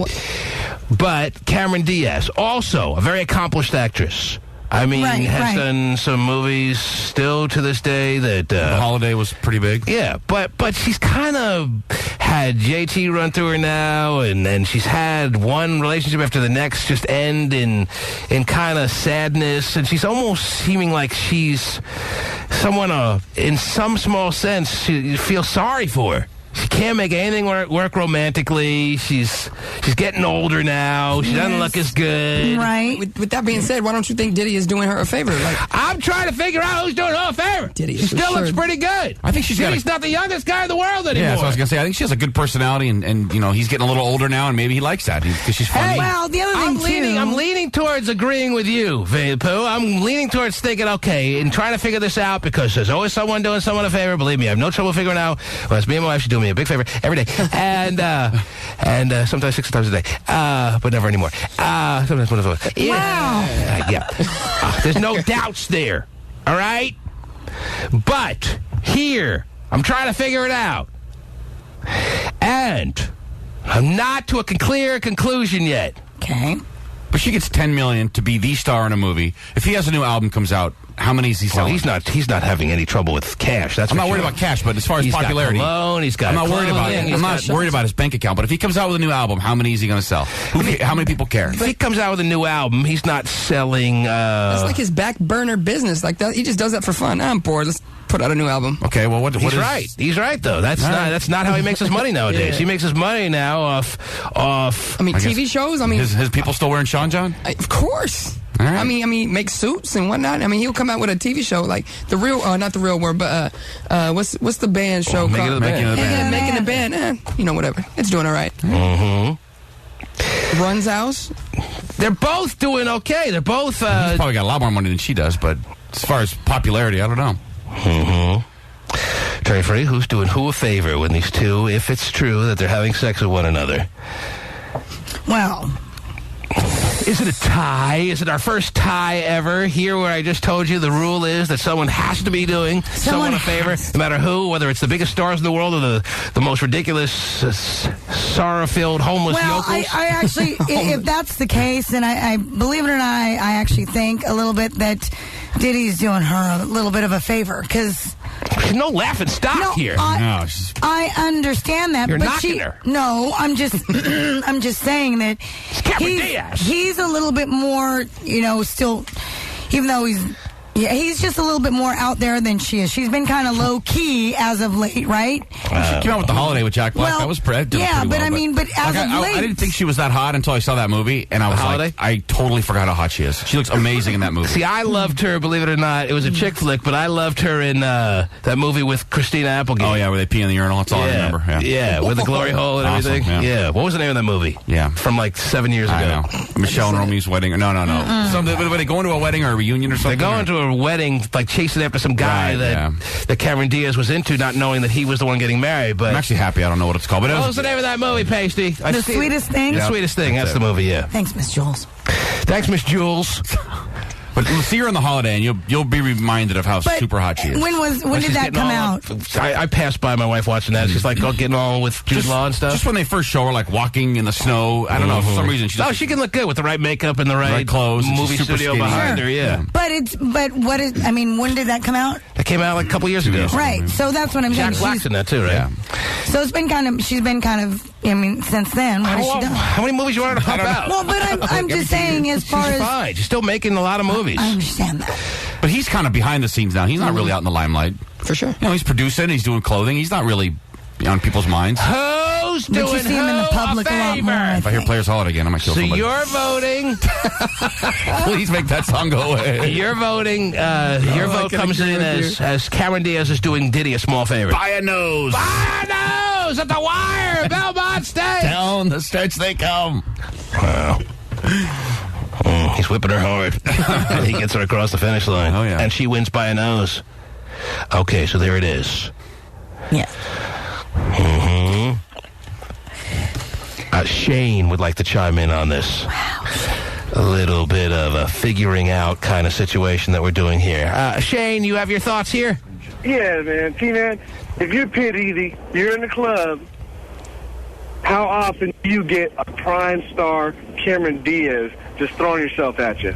But Cameron Diaz, also a very accomplished actress. I mean, has done some movies still to this day that... The Holiday was pretty big. Yeah, but she's kind of had JT run through her now, and then she's had one relationship after the next just end in kind of sadness, and she's almost seeming like she's someone, in some small sense, you feel sorry for her. She can't make anything work romantically. She's getting older now. She doesn't look as good. Right. With that being said, why don't you think Diddy is doing her a favor? Like, I'm trying to figure out who's doing her a favor. Diddy She still looks pretty good. I think Diddy's not the youngest guy in the world anymore. Yeah, that's what I was going to say. I think she has a good personality, and he's getting a little older now, and maybe he likes that because she's funny. Hey, well, the other thing, I'm leaning towards agreeing with you, Vinnie Pooh. I'm leaning towards thinking, okay, and trying to figure this out because there's always someone doing someone a favor. Believe me, I have no trouble figuring out. Well, it's me and my wife. She's doing me a big favor every day. And sometimes 6 times a day, but never anymore. Sometimes one of those. Yeah. There's no doubts there. All right, but here I'm trying to figure it out, and I'm not to a clear conclusion yet. Okay. But she gets $10 million to be the star in a movie. If he has a new album comes out, how many is he selling? Well, he's not having any trouble with cash. That's I'm not worried about cash, but as far as popularity, he's got I'm not worried about it. I'm not worried about his bank account. But if he comes out with a new album, how many is he going to sell? How many people care? If he comes out with a new album, he's not selling. That's like his back burner business. Like that, he just does that for fun. I'm bored. Let's put out a new album. Okay, well, he's right. He's right though. That's not how he makes his money nowadays. Yeah. He makes his money now off. I mean, TV shows. I mean, his people still wearing Sean John? Of course. All right. I mean, make suits and whatnot. I mean, he'll come out with a TV show like the real, not the real word, but what's the band show called? Making the Band. Making the Band. Whatever. It's doing all right. Mm-hmm. Runs House. They're both doing okay. They're both. He's probably got a lot more money than she does, but as far as popularity, I don't know. Mm-hmm. Terry Free, who's doing who a favor when these two, if it's true that they're having sex with one another? Well, is it a tie? Is it our first tie ever? Here where I just told you the rule is that someone has to be doing someone a favor, no matter who, whether it's the biggest stars in the world or the most ridiculous, sorrow-filled homeless yokels. I actually, if that's the case, then I believe it or not, I actually think a little bit that Diddy's doing her a little bit of a favor because there's no laughing stock here. I understand that, You're but knocking her. No, I'm just I'm just saying that he's a little bit more, still, even though he's just a little bit more out there than she is. She's been kind of low key as of late, right? She came out with The Holiday with Jack Black. That was pretty yeah, well, but I mean, but as of late, I didn't think she was that hot until I saw that movie, and I was like, I totally forgot how hot she is. She looks amazing in that movie. See, I loved her, believe it or not. It was a chick flick, but I loved her in that movie with Christina Applegate. Oh, yeah, where they pee in the urinal. That's all I remember. Yeah, with the glory hole and everything. Yeah. What was the name of that movie? Yeah. From like 7 years ago. I know. Michelle and Romy's wedding. No. Were they going to a wedding or a reunion or something? They're going to a wedding, like chasing after some guy that Cameron Diaz was into, not knowing that he was the one getting married. But I'm actually happy I don't know what it's called. But what was the name of that movie, Pasty? The Sweetest Thing? The Sweetest Thing. That's the movie, yeah. Thanks, Miss Jules. Thanks, Miss Jules. But see her on The Holiday, and you'll be reminded of how super hot she is. When did that come out? I passed by my wife watching that. She's like getting on with Jude Law and stuff. Just when they first show her, like walking in the snow. I don't know, for some reason she can look good with the right makeup and the right clothes. Movie studio behind her. Yeah. But when did that come out? That came out like a couple years ago. Right. So that's what I'm saying. Jack Black's in that too, right? Yeah. So she's been kind of. Since then, what has she done? How many movies you want her to pump out? Well, but I'm just saying, as far as fine, she's still making a lot of movies. I understand that. But he's kind of behind the scenes now. He's not really out in the limelight. For sure. He's producing, he's doing clothing. He's not really on people's minds. Who's doing you see him in the public a lot more, if I hear Players Holiday again, I might kill somebody. So you're voting. Please make that song go away. You're voting. Your vote comes in as Cameron Diaz is doing Diddy a small favor. Buy a nose. Buy a nose at the wire, Belmont State. Down the stretch they come. Wow. He's whipping her hard. And he gets her across the finish line. Oh, yeah. And she wins by a nose. Okay, so there it is. Yeah. Mm-hmm. Shane would like to chime in on this. Wow. A little bit of a figuring out kind of situation that we're doing here. Shane, you have your thoughts here? Yeah, man. T-Man, if you're Pit Easy, you're in the club, how often do you get a prime star, Cameron Diaz, just throwing yourself at you?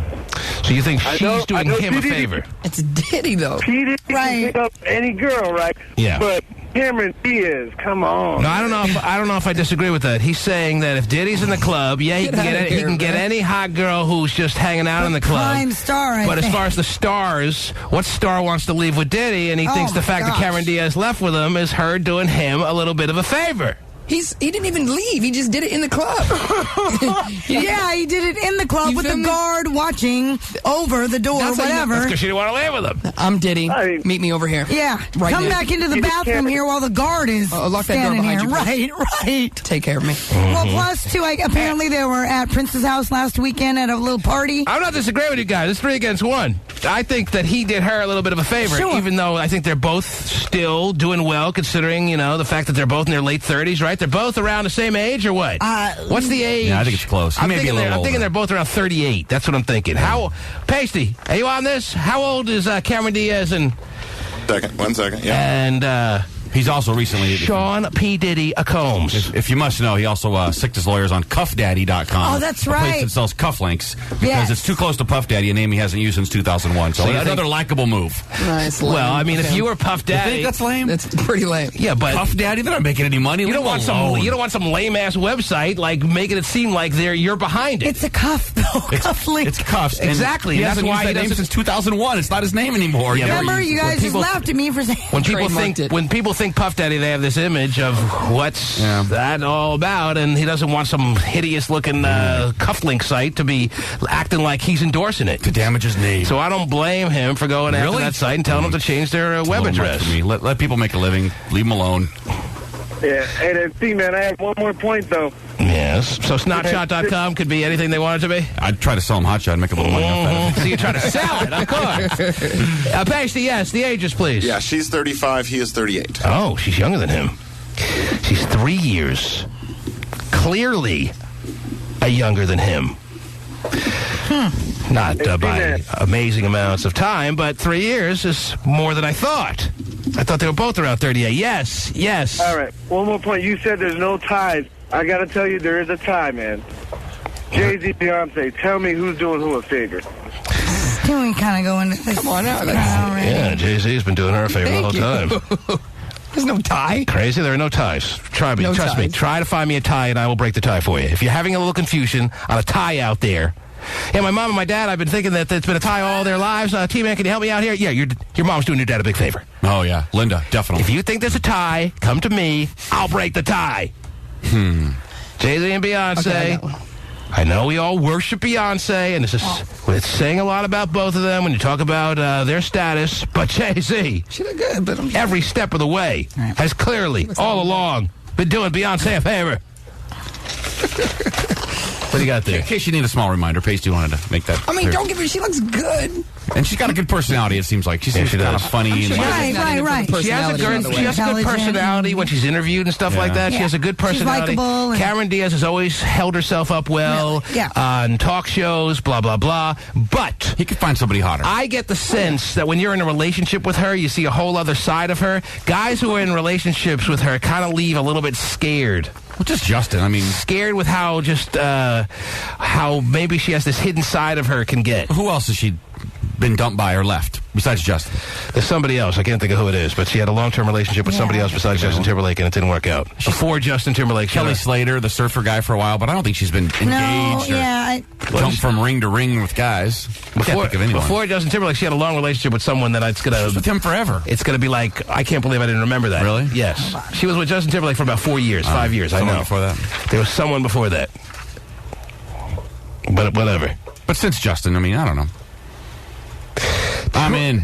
So you think she's doing him a favor? It's Diddy, though. P. Diddy can pick up any girl, right? Yeah. But Cameron Diaz, come on. No, I don't know if I disagree with that. He's saying that if Diddy's in the club, yeah, he can get any hot girl who's just hanging out in the club. Prime star, But as far as the stars, what star wants to leave with Diddy, and he thinks the fact that Cameron Diaz left with him is her doing him a little bit of a favor. He didn't even leave. He just did it in the club. Yeah, he did it in the club with the guard watching over the door, whatever. That's because she didn't want to lay with him. I'm Diddy. Meet me over here. Yeah. Right Come now. back into the bathroom here while the guard is lock that door standing behind here. you, Right, right. Take care of me. Well, plus, too, apparently they were at Prince's house last weekend at a little party. I'm not disagreeing with you guys. It's 3 against 1. I think that he did her a little bit of a favor, even though I think they're both still doing well, considering, the fact that they're both in their late 30s, right? They're both around the same age, or what? What's the age? Yeah, I think it's close. I'm thinking they're both around 38. That's what I'm thinking. Pasty, are you on this? How old is Cameron Diaz and... 1 second, yeah. And, he's also recently... Sean P. Diddy Combs. If you must know, he also sicked his lawyers on CuffDaddy.com. Oh, that's a place right. that sells cufflinks because it's too close to Puff Daddy, a name he hasn't used since 2001. So another likable move. Nice. Well, I mean, if you were Puff Daddy... You think that's lame? That's pretty lame. Yeah, but... Puff Daddy? They're not making any money. You don't want some lame-ass website, like, making it seem like you're behind it. It's a cuff, though. Cufflink. It's cuffs. Exactly. He That's hasn't why used that name since 2001. It's not his name anymore. Yeah, remember, you guys just laughed at me for saying... When people think Puff Daddy, they have this image of what's that all about, and he doesn't want some hideous-looking cufflink site to be acting like he's endorsing it. To damage his name. So I don't blame him for going after that site and telling them to change their web address. Let people make a living. Leave them alone. Yeah, hey, then, man, I have one more point, though. Yes. So snotshot.com could be anything they want it to be? I'd try to sell them hotshot and make a little money off that. So you're trying to sell it, of course. Pasty, yes, the ages, please. Yeah, she's 35, he is 38. Oh, she's younger than him. She's 3 years. Clearly younger than him. Not by amazing amounts of time, but 3 years is more than I thought. I thought they were both around 38. Yes. All right, one more point. You said there's no ties. I got to tell you, there is a tie, man. Jay-Z, Beyonce, tell me who's doing who a favor. Can we kind of go into this? Come on out. Yeah, Jay-Z's been doing her a favor the whole time. There's no tie. Crazy, there are no ties. Trust me. Try to find me a tie, and I will break the tie for you. If you're having a little confusion on a tie out there, yeah, my mom and my dad, I've been thinking that it's been a tie all their lives. T-Man, can you help me out here? Yeah, your mom's doing your dad a big favor. Oh, yeah. Linda, definitely. If you think there's a tie, come to me. I'll break the tie. Jay-Z and Beyonce. Okay, I know we all worship Beyonce, and it's saying a lot about both of them when you talk about their status. But Jay-Z, she look good, but every step of the way has clearly, all along, been doing Beyonce a favor. What do you got there? In case you need a small reminder, Pasty wanted to make that clear. don't give her. She looks good. And she's got a good personality, it seems like. She seems kind of funny. Right. She has a good personality when she's interviewed and stuff like that. She has a good personality. She's likable. Cameron Diaz has always held herself up well on talk shows, blah, blah, blah. But he could find somebody hotter. I get the sense that when you're in a relationship with her, you see a whole other side of her. Guys who are in relationships with her kind of leave a little bit scared. Well, just Justin. I mean, scared with how maybe she has this hidden side of her can get. Who else has she been dumped by or left besides Justin? There's somebody else. I can't think of who it is, but she had a long-term relationship with somebody else besides Justin Timberlake, and it didn't work out. Before Justin Timberlake, Kelly Slater, the surfer guy, for a while, but I don't think she's been engaged or jumped from ring to ring with guys. Before Justin Timberlake, she had a long relationship with someone that it's gonna with him forever. It's gonna be like, I can't believe I didn't remember that. Really? Yes. She was with Justin Timberlake for about 4 years, 5 years. I know. Before that, there was someone before that. But whatever. But since Justin, I mean, I don't know. I'm in.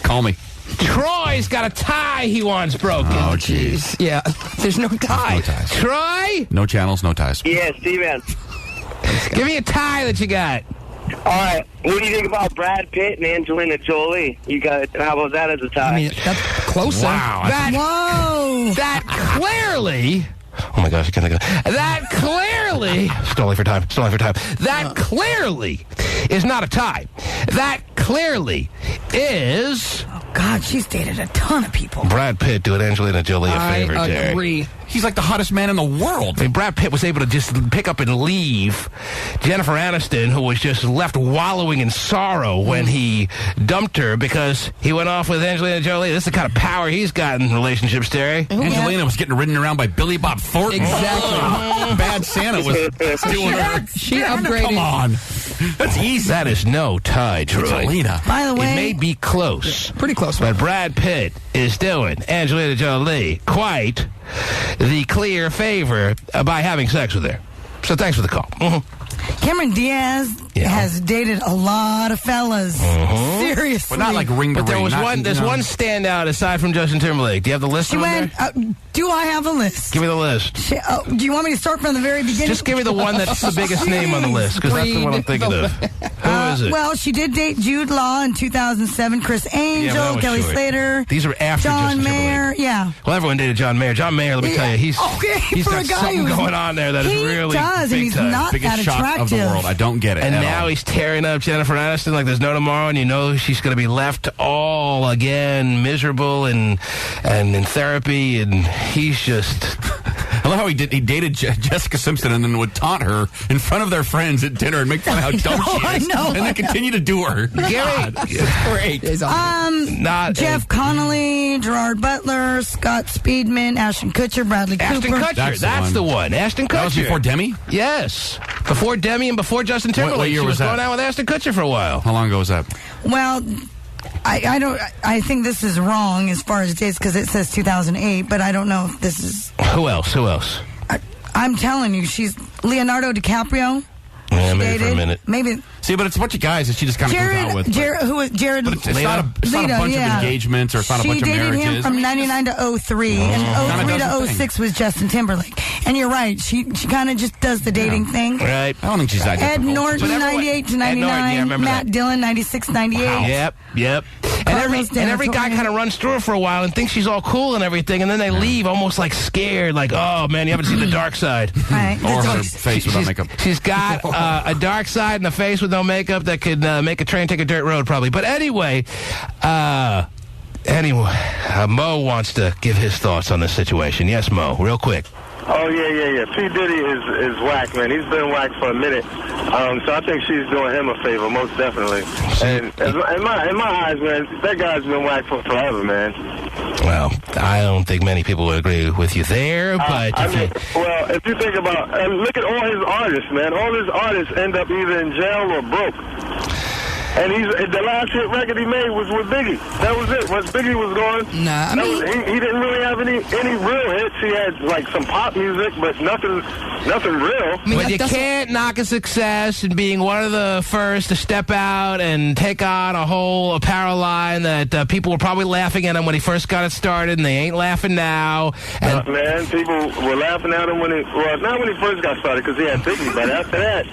Call me. Troy's got a tie he wants broken. Oh, jeez. Yeah, there's no tie. No ties. Troy? No channels, no ties. Yeah, Steven. Give me a tie that you got. All right. What do you think about Brad Pitt and Angelina Jolie? How about that as a tie? I mean, that's close. Wow. That clearly... Oh, my gosh, I can't think of it. That clearly... Stalling for time. That clearly is not a tie. That clearly is... Oh, God, she's dated a ton of people. Brad Pitt doing Angelina Jolie a favor, I Jerry. agree. He's like the hottest man in the world. I mean, Brad Pitt was able to just pick up and leave Jennifer Aniston, who was just left wallowing in sorrow when he dumped her because he went off with Angelina Jolie. This is the kind of power he's got in relationships, Terry. Angelina was getting ridden around by Billy Bob Thornton. Exactly. Bad Santa was doing her. She upgraded. Come on. That's easy. That is no tie, Troy. Angelina. By the way, it may be close. Pretty close. But Brad Pitt is doing Angelina Jolie quite the clear favor by having sex with her. So thanks for the call. Cameron Diaz has dated a lot of fellas. Seriously. But not like ring to But ring. There's one standout aside from Justin Timberlake. Do you have the list She on went, there? do I have a list? Give me the list. Do you want me to start from the very beginning? Just give me the one that's the biggest name on the list, because that's the one I'm thinking of. Who is it? Well, she did date Jude Law in 2007, Chris Angel, Kelly Slater. These are after John Justin Mayer. Timberlake. Yeah. Well, everyone dated John Mayer. John Mayer, let me tell you, he's got something going on there that is really does, and big he's time. not Biggest that shock attractive. of the world. I don't get it. And at now all. he's tearing up Jennifer Aniston like there's no tomorrow, and you know she's going to be left all again miserable and in therapy, and he's just... I love how he dated Jessica Simpson and then would taunt her in front of their friends at dinner and make fun of how dumb she is. And then continue to do her. God, it's great. Jeff Connolly, Gerard Butler, Scott Speedman, Ashton Kutcher, Bradley Ashton Cooper. Kutcher, that's the one. Ashton Kutcher. That was before Demi? Yes. Before Demi and before Justin Timberlake. What year she was that? going out with Ashton Kutcher for a while. How long ago was that? Well, I think this is wrong as far as dates because it says 2008, but I don't know if this is... Who else? I'm telling you, she's Leonardo DiCaprio. Yeah, maybe for a minute. Maybe. See, but it's a bunch of guys that she just kind of goes out with. Who was Jared? But it's not a bunch of engagements or it's not a bunch of marriages. She dated him from 99 to 03, and 03 to 06 was Justin Timberlake. And you're right, she kind of just does the dating thing. Right. I don't think she's that Ed difficult. Norton, 98 to 99. Matt Dillon, 96, 98. Wow. Yep. And every guy kind of runs through her for a while and thinks she's all cool and everything, and then they leave almost like scared, like, oh, man, you haven't seen the dark side. Right. Or her face without makeup. She's got a dark side and a face with no makeup that could make a train take a dirt road, probably. But anyway, Mo wants to give his thoughts on this situation. Yes, Mo, real quick. Oh, yeah. P. Diddy is whack, man. He's been whack for a minute. So I think she's doing him a favor, most definitely. And in my eyes, man, that guy's been whack for forever, man. Well, I don't think many people would agree with you there, but if you think about, look at all his artists, man. All his artists end up either in jail or broke. And the last hit record he made was with Biggie. That was it. Once Biggie was gone, he didn't really have any real hits. He had like some pop music, but nothing real. But you can't knock a success in being one of the first to step out and take on a whole apparel line that people were probably laughing at him when he first got it started, and they ain't laughing now. And man, people were laughing at him not when he first got started because he had Biggie, but after that,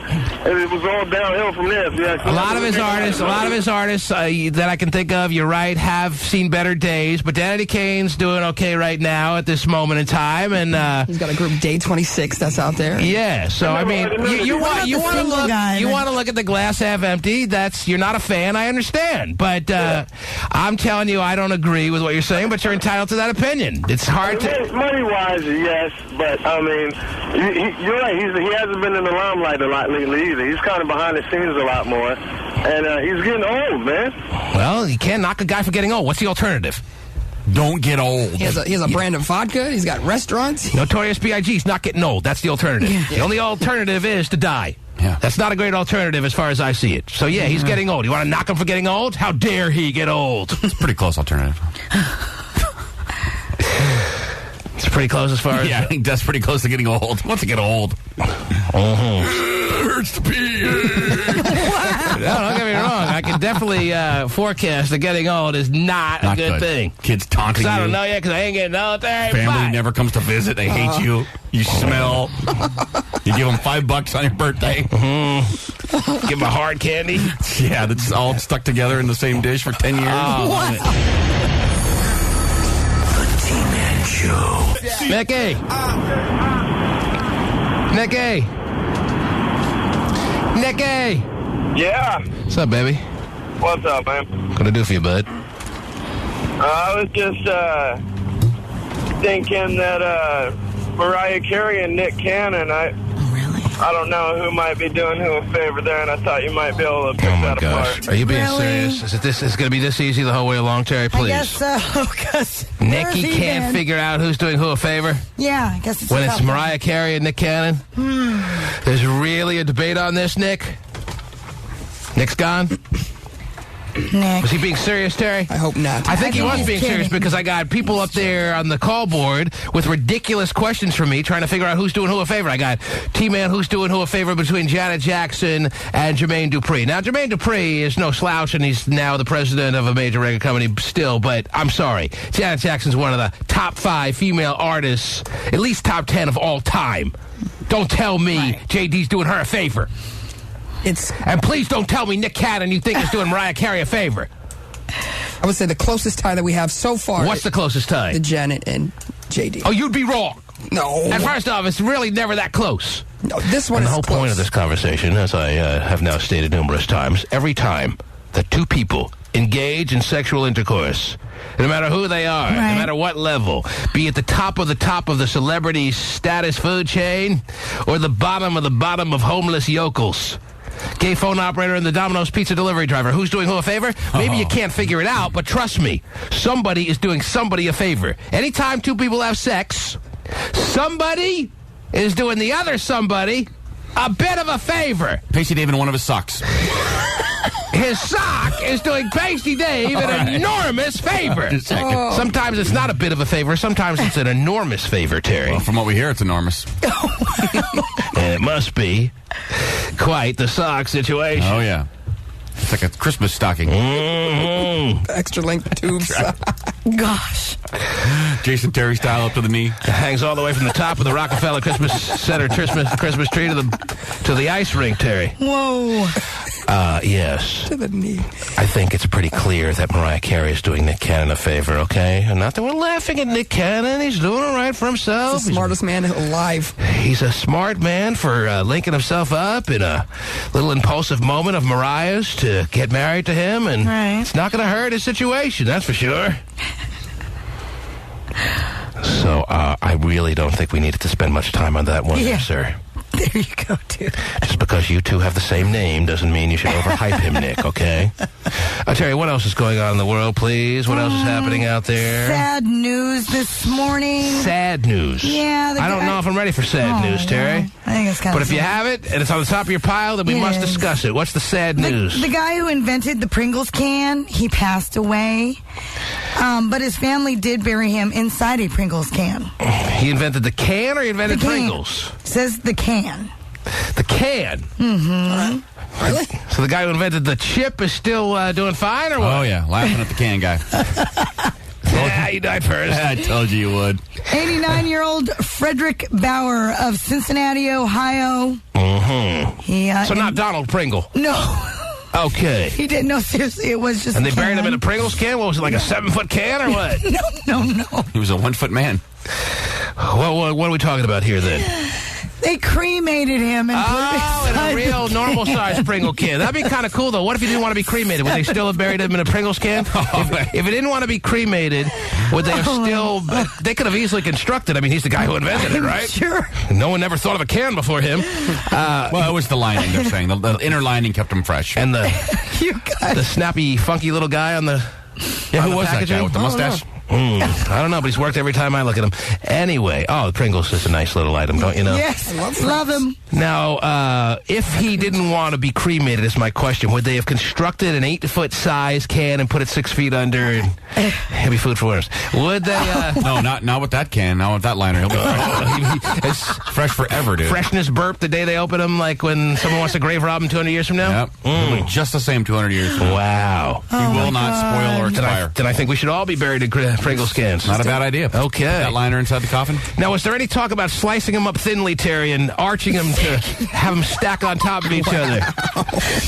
it was all downhill from there. A lot of his artists that I can think of, you're right, have seen better days, but Danny Kane's doing okay right now at this moment in time, and he's got a group Day 26 that's out there. Yeah, so I mean, you want to look at the glass half empty. You're not a fan, I understand, but I'm telling you, I don't agree with what you're saying, but you're entitled to that opinion. It's hard to money-wise, yes, but I mean, you're right. He hasn't been in the limelight a lot lately either. He's kind of behind the scenes a lot more. And he's getting old, man. Well, you can't knock a guy for getting old. What's the alternative? Don't get old. He has a brand of vodka. He's got restaurants. Notorious B.I.G.'s not getting old. That's the alternative. Yeah. The only alternative is to die. Yeah. That's not a great alternative as far as I see it. So, yeah, he's getting old. You want to knock him for getting old? How dare he get old? It's a pretty close alternative. It's pretty close as far as... Yeah, I think that's pretty close to getting old. Wants to get old. Hurts to pee. No, don't get me wrong. I can definitely forecast that getting old is not a good thing. Kids taunting you. I don't know yet because I ain't getting old. Family never comes to visit. They hate you. You smell. You give them $5 on your birthday. Mm-hmm. Give them a hard candy. Yeah, that's all stuck together in the same dish for 10 years. Oh, The T-Man Show. Nicky. Yeah. What's up, baby? What's up, man? What can I do for you, bud? I was just thinking that Mariah Carey and Nick Cannon, I don't know who might be doing who a favor there, and I thought you might be able to pick that apart. Are you being serious? Is it going to be this easy the whole way along, Terry? Please. I guess so, because Nicky can't figure out who's doing who a favor? Yeah, I guess it's when it's Mariah Carey and Nick Cannon? There's really a debate on this, Nick? Nick's gone? Nick. Was he being serious, Terry? I hope not. I think he was being serious because I got people up there on the call board with ridiculous questions from me trying to figure out who's doing who a favor. I got T-Man who's doing who a favor between Janet Jackson and Jermaine Dupri. Now, Jermaine Dupri is no slouch, and he's now the president of a major record company still, but I'm sorry. Janet Jackson's one of the top 5 female artists, at least top 10 of all time. Don't tell me JD's doing her a favor. And please don't tell me Nick Cannon you think is doing Mariah Carey a favor. I would say the closest tie that we have so far. What's the closest tie? The Janet and JD. Oh, you'd be wrong. No. And first off, it's really never that close. No, this one and is the whole point of this conversation, as I have now stated numerous times, every time that two people engage in sexual intercourse, no matter who they are, no matter what level, be it the top of the celebrity status food chain or the bottom of homeless yokels, gay phone operator and the Domino's pizza delivery driver, who's doing who a favor? Maybe you can't figure it out, but trust me, somebody is doing somebody a favor. Anytime two people have sex, somebody is doing the other somebody a bit of a favor. Pasty Dave in one of his socks. His sock is doing Pasty Dave an enormous favor. Sometimes it's not a bit of a favor. Sometimes it's an enormous favor, Terry. Well, from what we hear, it's enormous. And it must be quite the sock situation. Oh, yeah. It's like a Christmas stocking. Extra length tubes. Gosh. Jason Terry style up to the knee. It hangs all the way from the top of the Rockefeller Christmas Center Christmas tree to the ice rink, Terry. Whoa. Yes. To the knee. I think it's pretty clear that Mariah Carey is doing Nick Cannon a favor, okay? And not that we're laughing at Nick Cannon. He's doing all right for himself. He's the smartest man alive. He's a smart man for linking himself up in a little impulsive moment of Mariah's to get married to him, and it's not going to hurt his situation, that's for sure. So I really don't think we needed to spend much time on that one, sir. There you go, dude. Just because you two have the same name doesn't mean you should overhype him, Nick, okay? Terry, what else is going on in the world, please? What else is happening out there? Sad news this morning. Sad news? Yeah. I don't know if I'm ready for sad news, Terry. Well, I think it's kind of But if you have it, and it's on the top of your pile, then we must discuss it. What's the sad news? The guy who invented the Pringles can, he passed away. But his family did bury him inside a Pringles can. He invented the can, or he invented Pringles? It says the can. The can? Mm-hmm. Really? So the guy who invented the chip is still doing fine, or what? Oh, yeah. Laughing at the can guy. Yeah, you died first. I told you you would. 89-year-old Frederick Bauer of Cincinnati, Ohio. Mm-hmm. So not Donald Pringle? No. Okay. He didn't know, seriously, it was just And they buried him in a Pringles can? What was it, like a 7-foot can, or what? No. He was a 1-foot man. What are we talking about here, then? They cremated him and put in a real normal-sized Pringle can. That'd be kind of cool, though. What if he didn't want to be cremated? Would they still have buried him in a Pringles can? If he didn't want to be cremated, would they have still... They could have easily constructed. I mean, he's the guy who invented it, right? Sure. No one ever thought of a can before him. Well, it was the lining, they're saying. The inner lining kept him fresh. And the snappy, funky little guy on the... Yeah, who was that guy with the mustache? I don't know, but he's worked every time I look at him. Anyway, the Pringles is a nice little item, don't you know? Yes, love him. Now, if he didn't want to be cremated, is my question, would they have constructed an 8-foot size can and put it 6 feet under and heavy food for worms? Would they? No, not with that can. Not with that liner. He'll be it's fresh forever, dude. Freshness burp the day they open them, like when someone wants to grave rob him 200 years from now? Yep. He'll be just the same 200 years from now. Wow. He will not spoil or expire. Then I think we should all be buried in Pringles cans. Not a bad idea. Okay. That liner inside the coffin. Now, was there any talk about slicing them up thinly, Terry, and arching them to have them stack on top of each other?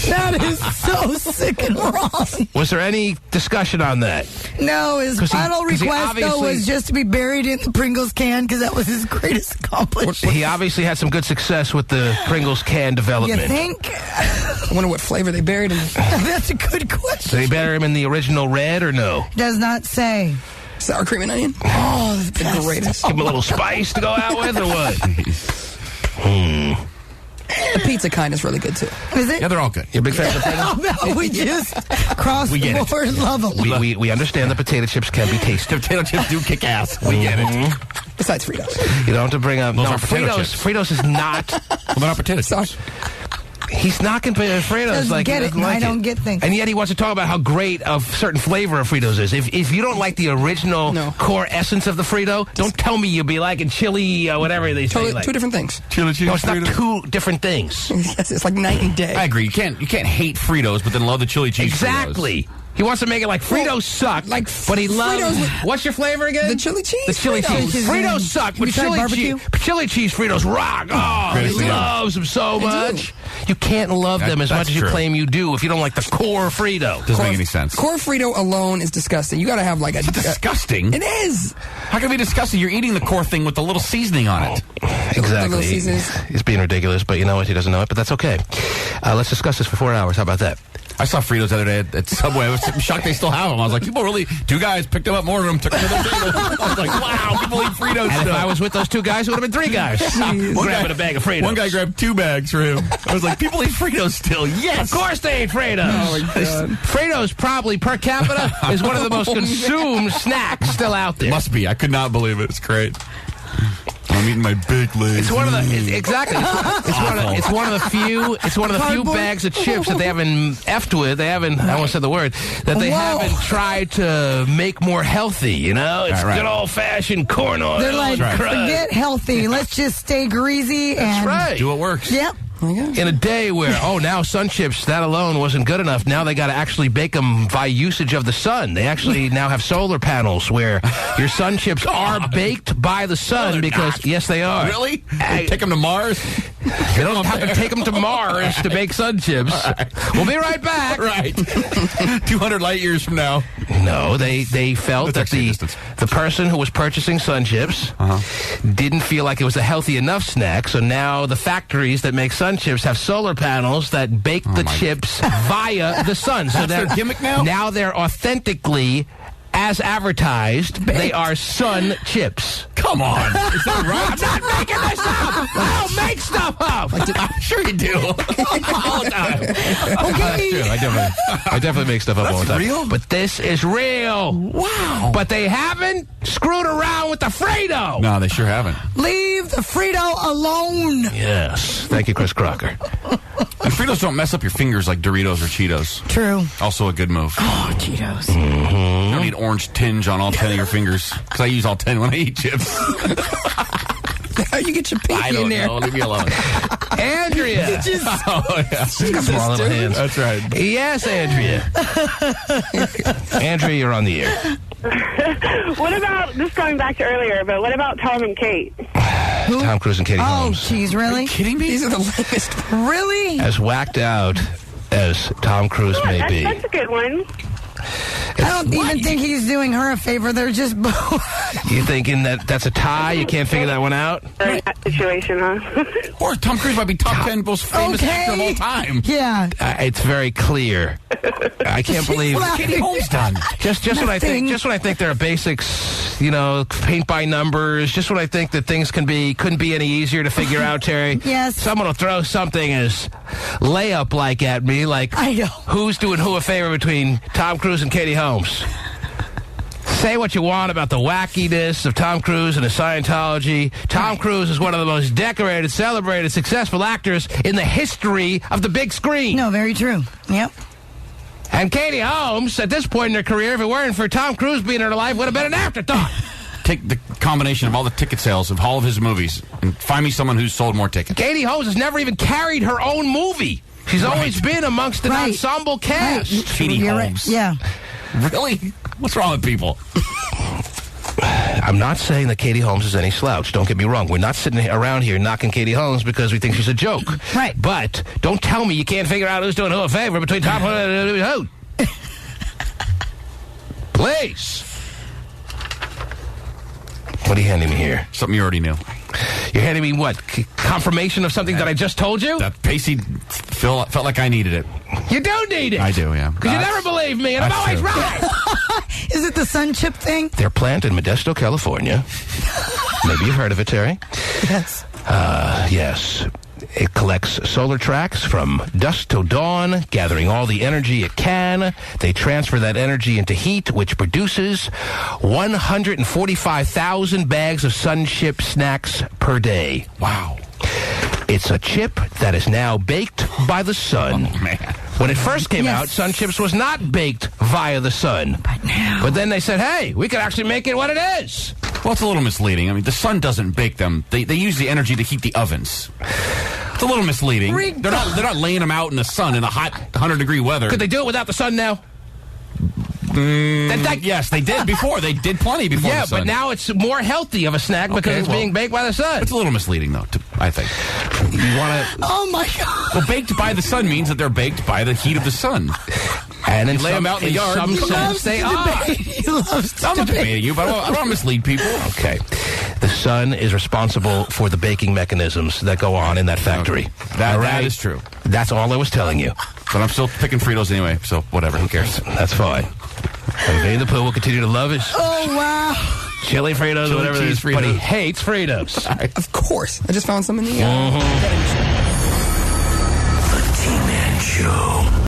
That is so sick and wrong. Was there any discussion on that? No, his final request, though, was just to be buried in the Pringles can because that was his greatest accomplishment. He obviously had some good success with the Pringles can development. You think? I wonder what flavor they buried him in. That's a good question. Did they bury him in the original red or no? Does not say. Sour cream and onion? Oh, the greatest. Give him a little spice to go out with or what? The pizza kind is really good, too. Is it? Yeah, they're all good. You're a big fan of the Pringles? No, we just cross the board and love them. We understand the potato chips can be tasty. Potato chips do kick ass. We get it. Besides Fritos. You don't have to bring up... Those are potato chips. Fritos is not... Well, they're not potato chips. He's knocking Fritos like get it. I don't get things. And yet he wants to talk about how great a certain flavor of Fritos is. If you don't like the original core essence of the Frito, don't tell me you'll be liking chili or whatever they say. Two different things. Chili cheese. No, it's not two different things. Yes, it's like night and day. I agree. You can't hate Fritos, but then love the chili cheese. Exactly. Fritos. He wants to make it like Fritos suck, but he loves... What's your flavor again? The chili cheese. The chili cheese. Fritos suck, but chili cheese Fritos rock. Oh, he loves them so much. You can't love them as much as you claim you do if you don't like the core Frito. Doesn't make any sense. Core Frito alone is disgusting. You got to have like a... disgusting? It is. How can it be disgusting? You're eating the core thing with the little seasoning on it. Exactly. He's being ridiculous, but you know what? He doesn't know it, but that's okay. Let's discuss this for 4 hours. How about that? I saw Fritos the other day at Subway. I was shocked they still have them. I was like, people really... 2 guys picked them up, ordered them, took them to the table. I was like, wow, people eat Fritos And still. if I was with those 2 guys, it would have been 3 guys. Grabbing a bag of Fritos. One guy grabbed 2 bags for him. I was like, people eat Fritos still. Yes! Of course they eat Fritos. Oh, my God. Fritos probably, per capita, is one of the most consumed snacks still out there. Must be. I could not believe it. It's great. I'm eating my big legs. It's one of the exactly. It's one of the few. It's one of the few bags of chips that they haven't effed with. They haven't. I almost said the word that they haven't tried to make more healthy. You know, it's good old fashioned corn oil. They're like, forget healthy. Let's just stay greasy and do what works. Yep. In a day where, now Sun Chips, that alone wasn't good enough, now they got to actually bake them by usage of the sun. They actually now have solar panels where your Sun Chips are baked by the sun because, yes, they are. Really? Take them to Mars? They don't have to take them to Mars to bake Sun Chips. Right. We'll be right back. Right. 200 light years from now. No, they felt that the person who was purchasing Sun Chips didn't feel like it was a healthy enough snack, so now the factories that make Sun Chips have solar panels that bake the chips via the sun. So that's their gimmick now? Now they're authentically, as advertised, they are Sun Chips. Come on. Is that right? I'm not making this up. I don't make stuff up. I'm sure you do. All the time. Okay. I definitely make stuff up all the time. Real? But this is real. Wow. But they haven't screwed around with the Frito. No, they sure haven't. Leave the Frito alone. Yes. Thank you, Chris Crocker. And Fritos don't mess up your fingers like Doritos or Cheetos. True. Also a good move. Oh, Cheetos. Mm-hmm. You don't need orange tinge on all 10 of your fingers. Because I use all 10 when I eat chips. How you get your pinky in there? I don't know. Leave me alone. Andrea. She's got small little hands. That's right. Yes, Andrea. Andrea, you're on the air. What about, just going back to earlier, but what about Tom and Kate? Who? Tom Cruise and Katie Holmes. Oh, jeez, really? Are you kidding me? These are the lamest. Really? As whacked out as Tom Cruise may be. That's a good one. I don't even think he's doing her a favor. They're just both. You thinking that's a tie? You can't figure that one out? In that situation, huh? Or Tom Cruise might be top 10 most famous actor of all time. Yeah. It's very clear. I can't believe Katie Holmes done. Just when I think there are basics, paint by numbers. Just when I think that things couldn't be any easier to figure out, Terry. Yes. Someone will throw something as layup like at me, like I know. Who's doing who a favor between Tom Cruise and Katie Holmes? Say what you want about the wackiness of Tom Cruise and his Scientology. Tom Cruise is one of the most decorated, celebrated, successful actors in the history of the big screen. No, very true. Yep. And Katie Holmes, at this point in her career, if it weren't for Tom Cruise being in her life, would have been an afterthought. Take the combination of all the ticket sales of all of his movies and find me someone who's sold more tickets. Katie Holmes has never even carried her own movie. She's always been amongst an ensemble cast. Katie Holmes. Yeah. Really? What's wrong with people? I'm not saying that Katie Holmes is any slouch. Don't get me wrong. We're not sitting around here knocking Katie Holmes because we think she's a joke. Right. But don't tell me you can't figure out who's doing who a favor between Tom and who. Please. What are you handing me here? Something you already knew. You're handing me what? Confirmation of something that I just told you? That Pasty felt like I needed it. You do need it. I do, yeah. Because you never believe me, and I'm always right. Is it the sun chip thing? Their plant in Modesto, California. Maybe you've heard of it, Terry. Yes. Yes. It collects solar tracks from dusk till dawn, gathering all the energy it can. They transfer that energy into heat, which produces 145,000 bags of sun chip snacks per day. Wow. It's a chip that is now baked by the sun. Oh, man. When it first came out, Sun Chips was not baked via the sun. But then they said, hey, we could actually make it what it is. Well, it's a little misleading. I mean, the sun doesn't bake them. They use the energy to heat the ovens. It's a little misleading. They're not laying them out in the sun in a hot 100-degree weather. Could they do it without the sun now? Yes, they did before. They did plenty before the sun. But now it's more healthy of a snack because it's being baked by the sun. It's a little misleading, though, I think. You want to... Oh, my God. Well, baked by the sun means that they're baked by the heat of the sun. And you lay them out in the yard. Some sense they are. I'm not debating you, but I don't want to mislead people. Okay. The sun is responsible for the baking mechanisms that go on in that factory. Okay. That is true. That's all I was telling you. But I'm still picking Fritos anyway, so whatever. Who cares? That's fine. And Vinnie the Pooh will continue to love his chili Fritos or whatever it is, but he hates Fritos. Of course. I just found some in the